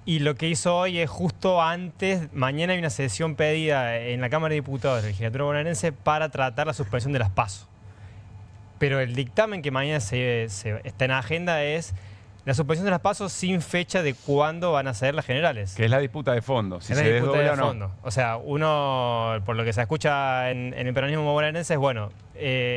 Speaker 8: Y lo que hizo hoy es justo antes, mañana hay una sesión pedida en la Cámara de Diputados de la legislatura bonaerense para tratar la suspensión de las PASO. Pero el dictamen que mañana está en agenda es la suspensión de las PASO sin fecha de cuándo van a ser las generales.
Speaker 1: Que es la disputa de fondo, si
Speaker 8: es
Speaker 1: se
Speaker 8: la disputa
Speaker 1: desdobla
Speaker 8: de
Speaker 1: o
Speaker 8: fondo.
Speaker 1: no.
Speaker 8: O sea, uno, por lo que se escucha en el peronismo bonaerense es, bueno,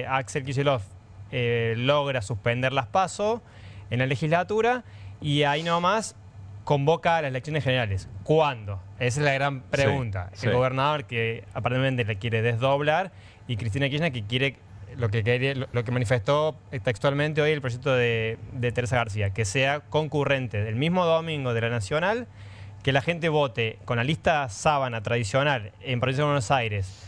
Speaker 8: Axel Kicillof logra suspender las PASO en la legislatura y ahí nomás convoca a las elecciones generales. ¿Cuándo? Esa es la gran pregunta.
Speaker 1: Sí,
Speaker 8: el gobernador que aparentemente le quiere desdoblar y Cristina Kirchner que quiere lo que manifestó textualmente hoy el proyecto de Teresa García, que sea concurrente del mismo domingo de la Nacional, que la gente vote con la lista sábana tradicional en Provincia de Buenos Aires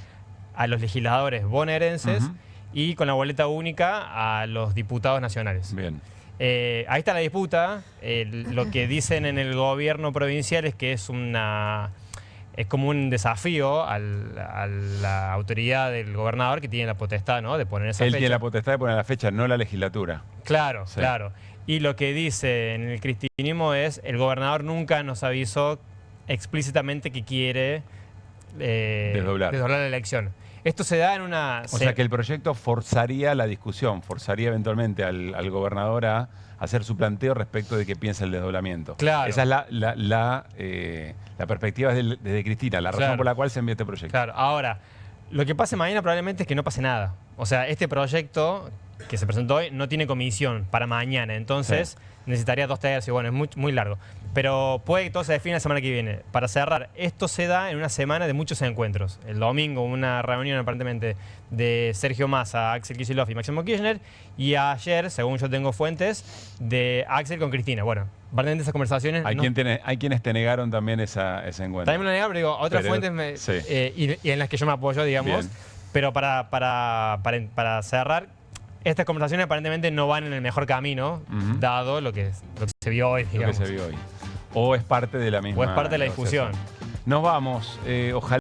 Speaker 8: a los legisladores bonaerenses y con la boleta única a los diputados nacionales.
Speaker 1: Bien.
Speaker 8: Ahí está la disputa. Lo que dicen en el gobierno provincial es que es como un desafío a la autoridad del gobernador que tiene la potestad, ¿no?, de poner esa fecha.
Speaker 1: Él tiene la potestad de poner la fecha, no la legislatura.
Speaker 8: Claro, claro. Y lo que dice en el cristianismo es el gobernador nunca nos avisó explícitamente que quiere desdoblar la elección. Esto se da en una...
Speaker 1: O sea que el proyecto forzaría la discusión, forzaría eventualmente al gobernador a hacer su planteo respecto de qué piensa el desdoblamiento.
Speaker 8: Claro.
Speaker 1: Esa es la perspectiva desde Cristina, la razón por la cual se envía este proyecto.
Speaker 8: Claro, ahora, lo que pase mañana probablemente es que no pase nada. O sea, este proyecto que se presentó hoy no tiene comisión para mañana, entonces necesitaría 2 tercios, bueno, es muy, muy largo. Pero puede que todo se defina la semana que viene. Para cerrar, esto se da en una semana de muchos encuentros. El domingo una reunión aparentemente de Sergio Massa, Axel Kicillof y Máximo Kirchner, y ayer, según yo tengo fuentes, de Axel con Cristina. Bueno, aparentemente esas conversaciones...
Speaker 1: Hay quienes te negaron también ese encuentro.
Speaker 8: También me lo negaron, pero digo, otras fuentes y en las que yo me apoyo, digamos. Bien. Pero para cerrar... Estas conversaciones aparentemente no van en el mejor camino, dado lo que se vio hoy, digamos.
Speaker 1: Lo que se vio hoy. O es parte de la misma...
Speaker 8: O es parte de la discusión.
Speaker 1: Nos vamos. Ojalá...